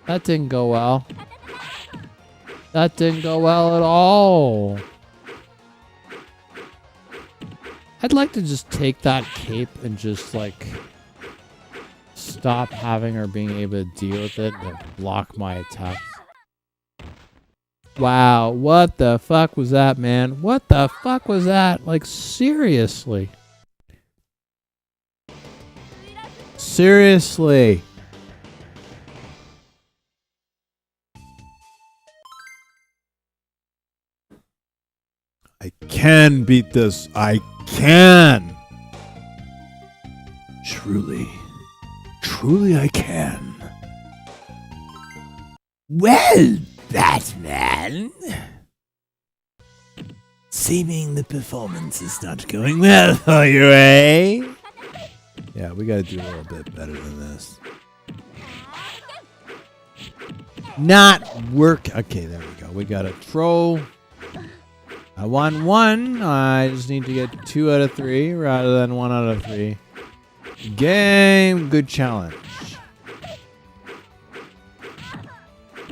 That didn't go well. That didn't go well at all. I'd like to just take that cape and just like stop having her being able to deal with it and block my attacks. Wow, what the fuck was that, man? What the fuck was that? Like, seriously. Seriously. I can beat this. I can. Truly. Truly I can. Well, Batman. Seeming the performance is not going well for you, eh? Yeah, we gotta do a little bit better than this. Not work. Okay, there we go. We got a troll. I won 1. I just need to get 2 out of 3 rather than 1 out of 3. Game. Good challenge.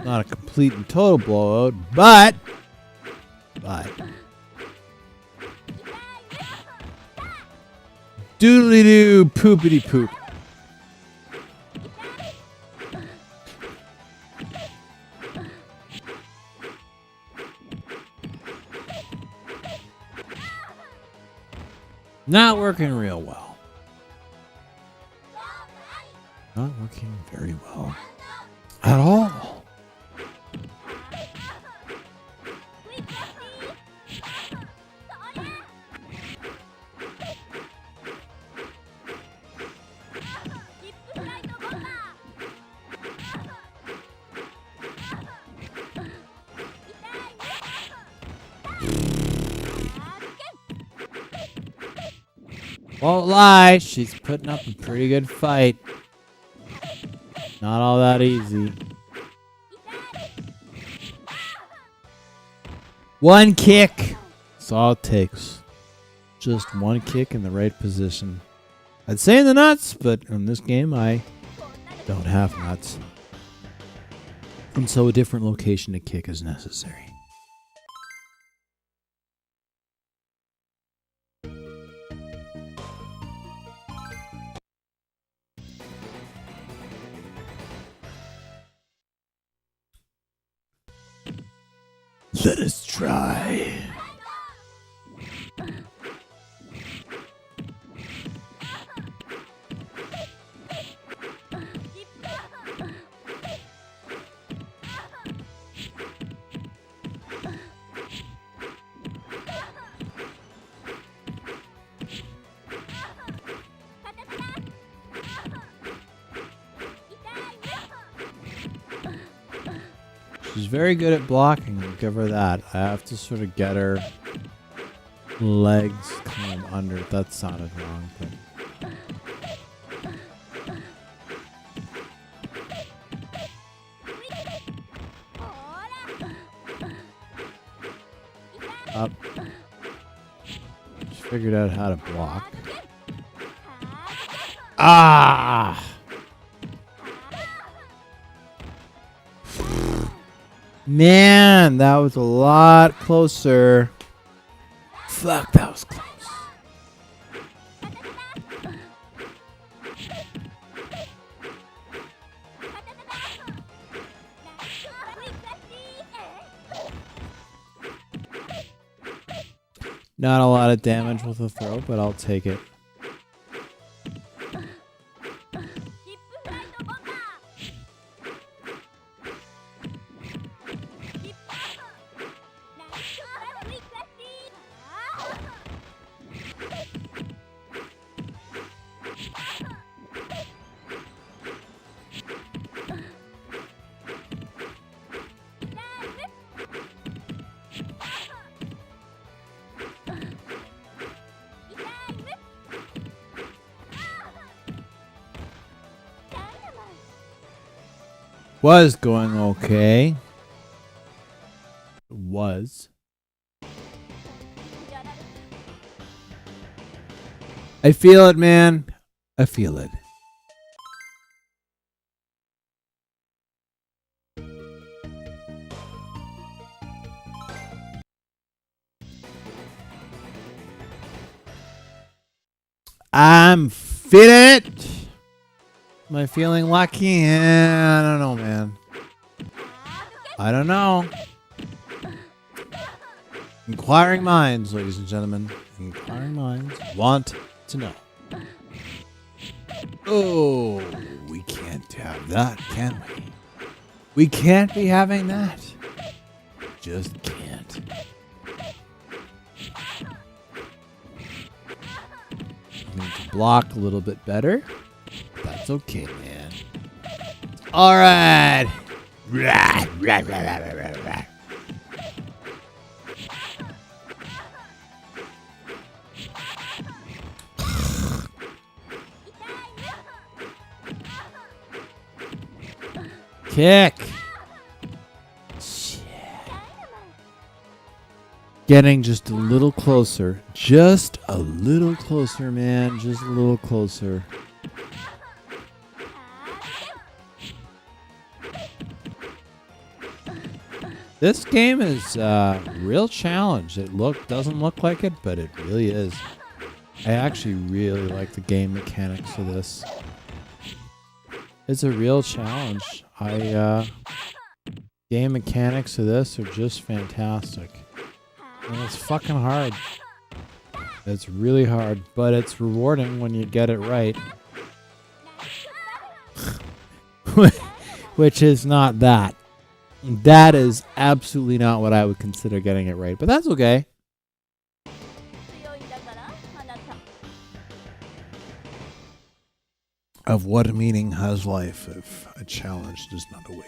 Not a complete and total blowout, but doodly doo poopity poop. Not working real well. Not working very well at all. Won't lie, she's putting up a pretty good fight. Not all that easy. 1 kick. That's all it takes. Just 1 kick in the right position. I'd say in the nuts, but in this game I don't have nuts. And so a different location to kick is necessary. Let us try. She's very good at blocking, I'll give her that. I have to sort of get her legs kind of under. That sounded wrong, but up. Just figured out how to block. Ah! Man, that was a lot closer. Fuck, that was close. Not a lot of damage with a throw, but I'll take it. Was going okay. Was. I feel it, man. I feel it. I'm feeling it. Am I feeling lucky? I don't know, man. I don't know. Inquiring minds, ladies and gentlemen. Inquiring minds want to know. Oh, we can't have that, can we? We can't be having that. Just can't. I need to block a little bit better. That's okay, man. All right. Kick. Shit. Getting just a little closer. Just a little closer, man. Just a little closer. This game is a real challenge. It doesn't look like it, but it really is. I actually really like the game mechanics of this. It's a real challenge. Game mechanics of this are just fantastic. And it's fucking hard. It's really hard, but it's rewarding when you get it right. Which is not that. That is absolutely not what I would consider getting it right, but that's okay. Of what meaning has life if a challenge does not await?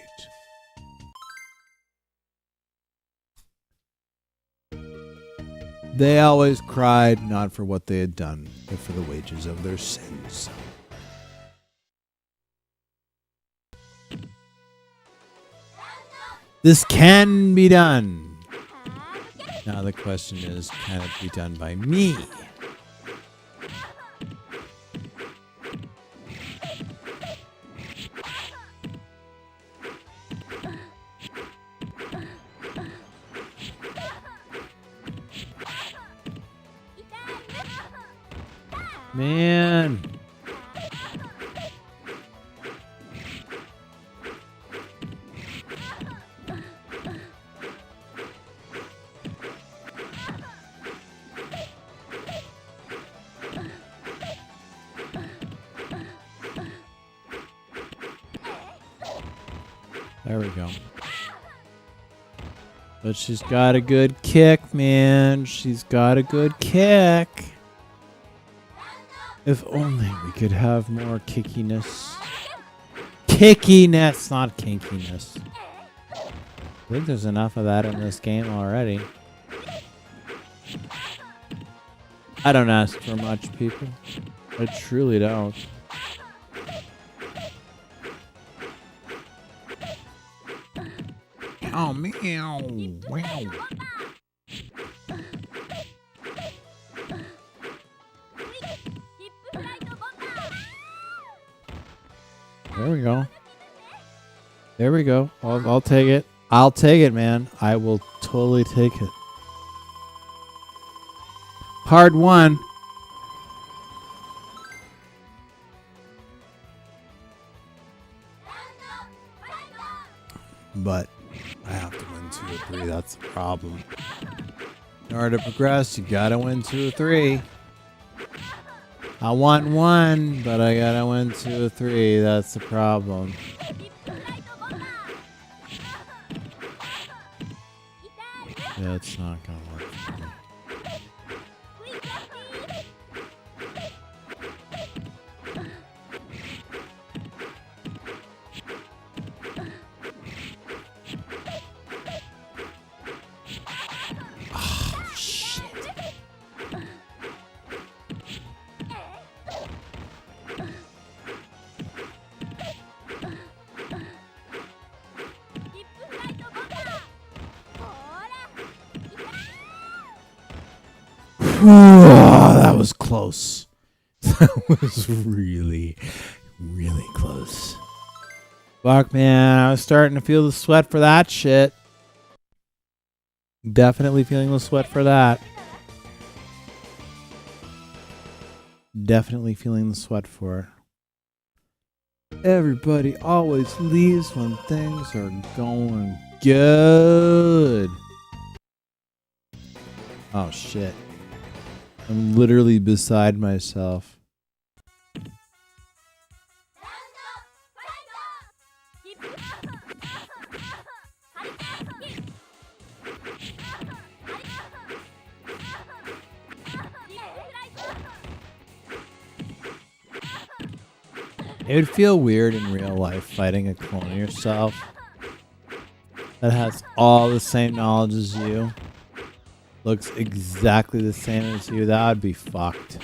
They always cried not for what they had done, but for the wages of their sins. This can be done. Now the question is, can it be done by me? Man. There we go. But she's got a good kick, man. She's got a good kick. If only we could have more kickiness. Kickiness, not kinkiness. I think there's enough of that in this game already. I don't ask for much, people. I truly don't. Oh, meow. Wow. There we go. There we go. I'll take it. I'll take it, man. I will totally take it. Hard one. But I have to win 2 or 3. That's the problem. In order to progress, you gotta win 2 or 3. I want 1, but I gotta win 2 or 3. That's the problem. Yeah, it's not gonna work for me. Oh, shit. Oh, that was close. That was really, really close. Fuck, man. I was starting to feel the sweat for that shit. Definitely feeling the sweat for that. Definitely feeling the sweat for it. Everybody always leaves when things are going good. Oh, shit. I'm literally beside myself. It would feel weird in real life fighting a clone of yourself that has all the same knowledge as you, looks exactly the same as you. That would be fucked.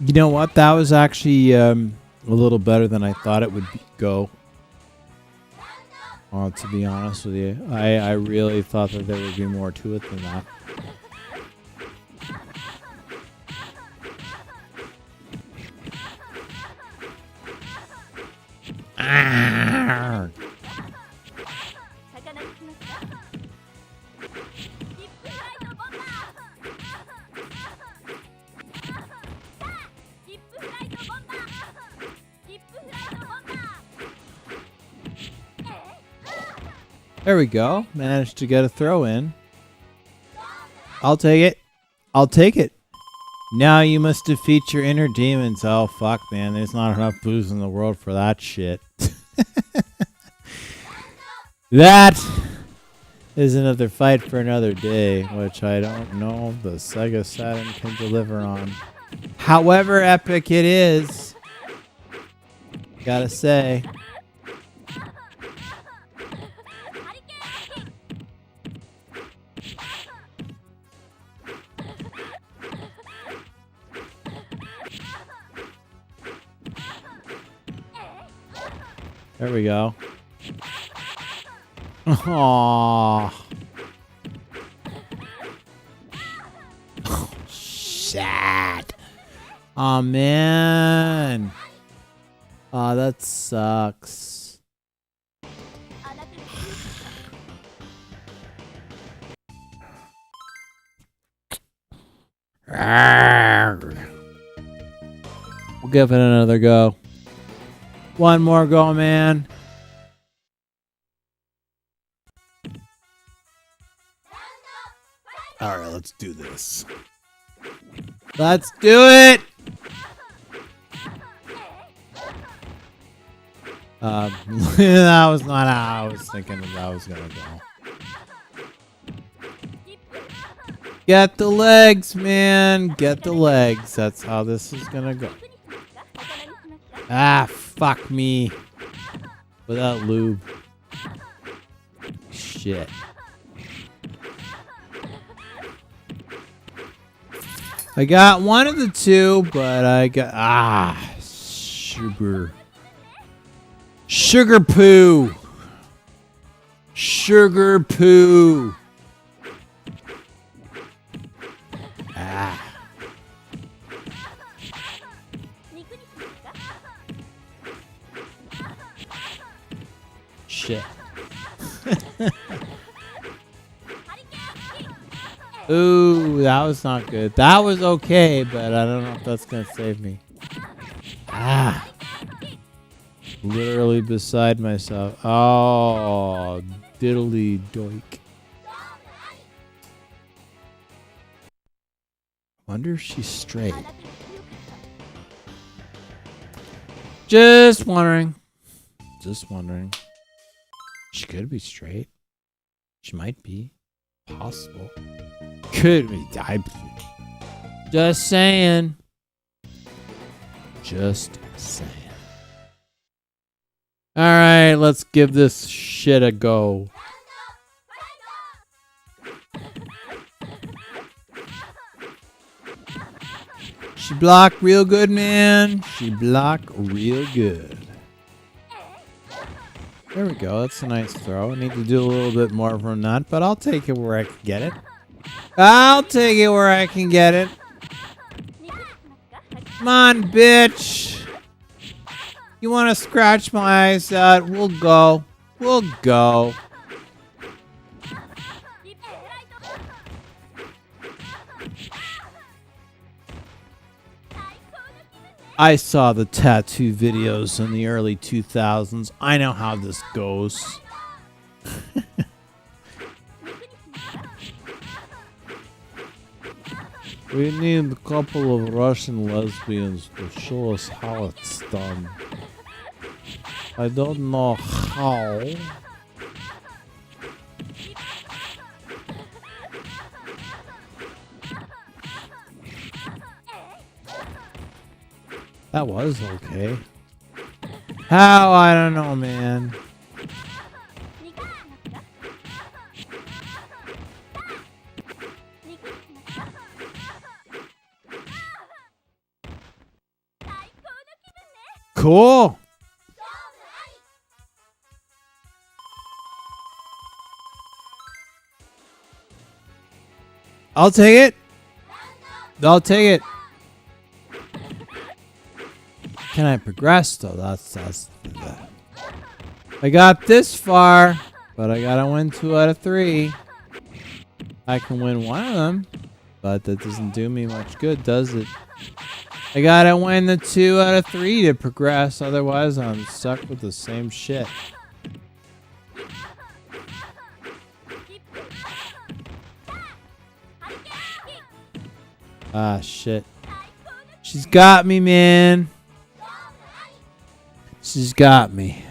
You know what? That was actually a little better than I thought it would go. To be honest with you, I really thought that there would be more to it than that. Arrgh. There we go. Managed to get a throw in. I'll take it. I'll take it. Now you must defeat your inner demons. Oh, fuck, man. There's not enough booze in the world for that shit. That is another fight for another day, which I don't know if the Sega Saturn can deliver on. However epic it is, gotta say. There we go. Aww. Oh, shit. Oh, man. Oh, that sucks. We'll give it another go. One more go, man. All right, let's do this. Let's do it. That was not how I was thinking that was gonna go. Get the legs, man. Get the legs. That's how this is gonna go. Ah, fuck me. Without lube. Shit. I got one of the two, but I got... sugar. Sugar poo. Sugar poo. Shit. Ooh, that was not good. That was okay, but I don't know if that's gonna save me. Literally beside myself. Oh, diddly doik. Wonder if she's straight. Just wondering. Just wondering. She could be straight. She might be. Possible. Could be. Just saying. Just saying. Alright, let's give this shit a go. She blocked real good, man. She blocked real good. There we go. That's a nice throw. I need to do a little bit more from that, but I'll take it where I can get it. I'll take it where I can get it. Come on, bitch. You want to scratch my eyes out? We'll go. We'll go. I saw the tattoo videos in the early 2000s. I know how this goes. We need a couple of Russian lesbians to show us how it's done. I don't know how. That was okay. How? I don't know, man. Cool. I'll take it. I'll take it. Can I progress though? That's I got this far, but I gotta win 2 out of 3. I can win one of them, but that doesn't do me much good, does it? I gotta win the 2 out of 3 to progress, otherwise I'm stuck with the same shit. Ah, shit. She's got me, man. She's got me.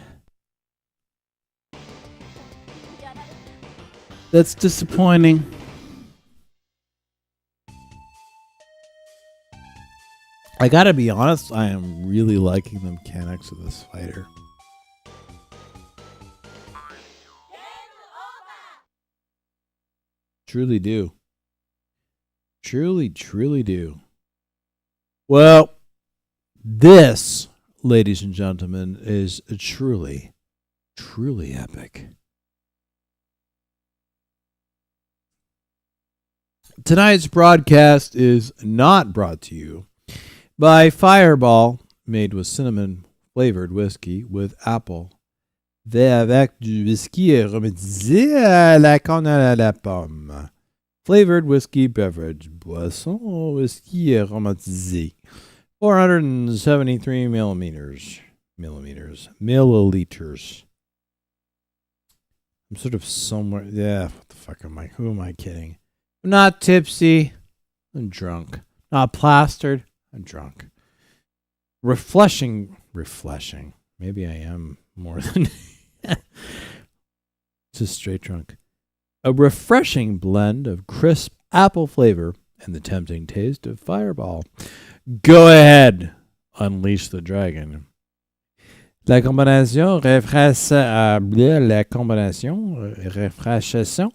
That's disappointing. I gotta be honest, I am really liking the mechanics of this fighter. Truly do. Truly, truly do. Well, this, ladies and gentlemen, is truly, truly epic. Tonight's broadcast is not brought to you by Fireball, made with cinnamon flavored whiskey with apple. Avec du whisky aromatisé à la canne à la pomme. Flavored whiskey beverage, boisson whiskey aromatisé. 473 milliliters. I'm sort of somewhere. Yeah, what the fuck am I? Who am I kidding? I'm not tipsy. I'm drunk. Not plastered. I'm drunk. Refreshing. Maybe I am more than just straight drunk. A refreshing blend of crisp apple flavor and the tempting taste of Fireball. Go ahead. Unleash the dragon. La combinaison rafraîchissante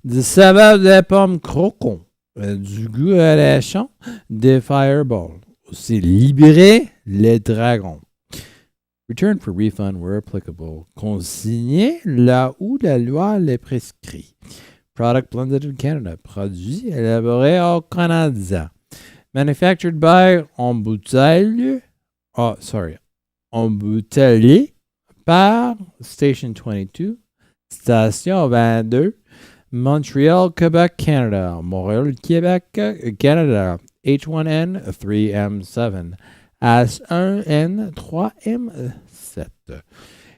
du saveur des pommes croquants, du goût à la champ des Fireball. Aussi libérer les dragons. Return for refund where applicable. Consigné là où la loi les prescrit. Product blended in Canada. Produit élaboré au Canada. Manufactured by Embouteillé par Station 22, Station 22, Montreal, Quebec, Canada. Montréal, Québec, Canada. H1N 3M7. S1N3M7.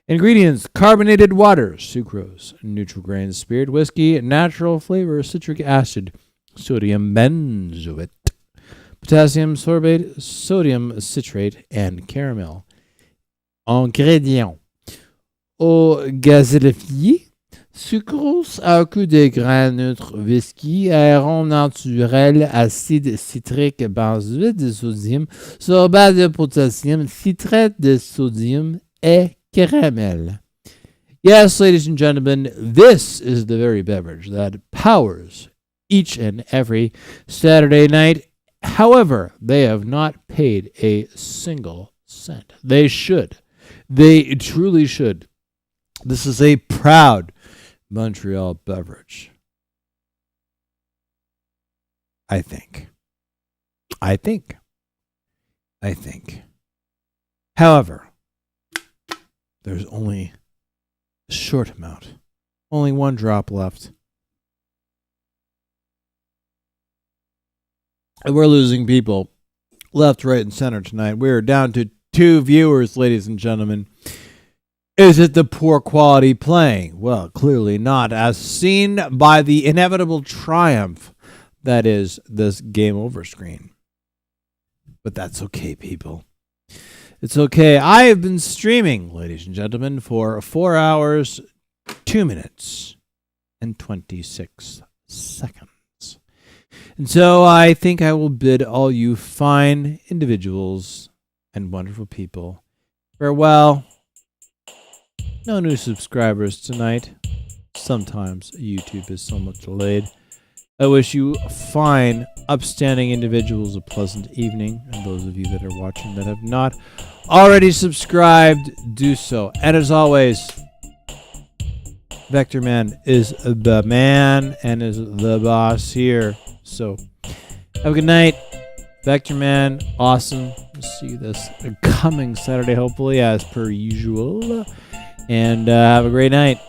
Ingredients: carbonated water, sucrose, neutral grain spirit whiskey, natural flavor, citric acid, sodium benzoate, potassium sorbate, sodium citrate, and caramel. Ingrédients: eau gazéifiée, sucrose à coup de grains neutres, whisky, arôme naturel, acide citrique, benzoate de sodium, sorbate de potassium, citrate de sodium, et caramel. Yes, ladies and gentlemen, this is the very beverage that powers each and every Saturday night However, they have not paid a single cent. They should. They truly should. This is a proud Montreal beverage. I think. However, there's only a short amount. Only one drop left. And we're losing people left, right, and center tonight. We're down to 2 viewers, ladies and gentlemen. Is it the poor quality playing? Well, clearly not, as seen by the inevitable triumph that is this game over screen. But that's okay, people. It's okay. I have been streaming, ladies and gentlemen, for 4 hours, 2 minutes, and 26 seconds. And so I think I will bid all you fine individuals and wonderful people farewell. No new subscribers tonight. Sometimes YouTube is somewhat delayed. I wish you fine, upstanding individuals a pleasant evening. And those of you that are watching that have not already subscribed, do so. And as always, Vector Man is the man and is the boss here. So, have a good night. Vector Man, awesome. We'll see you this coming Saturday, hopefully, as per usual. And have a great night.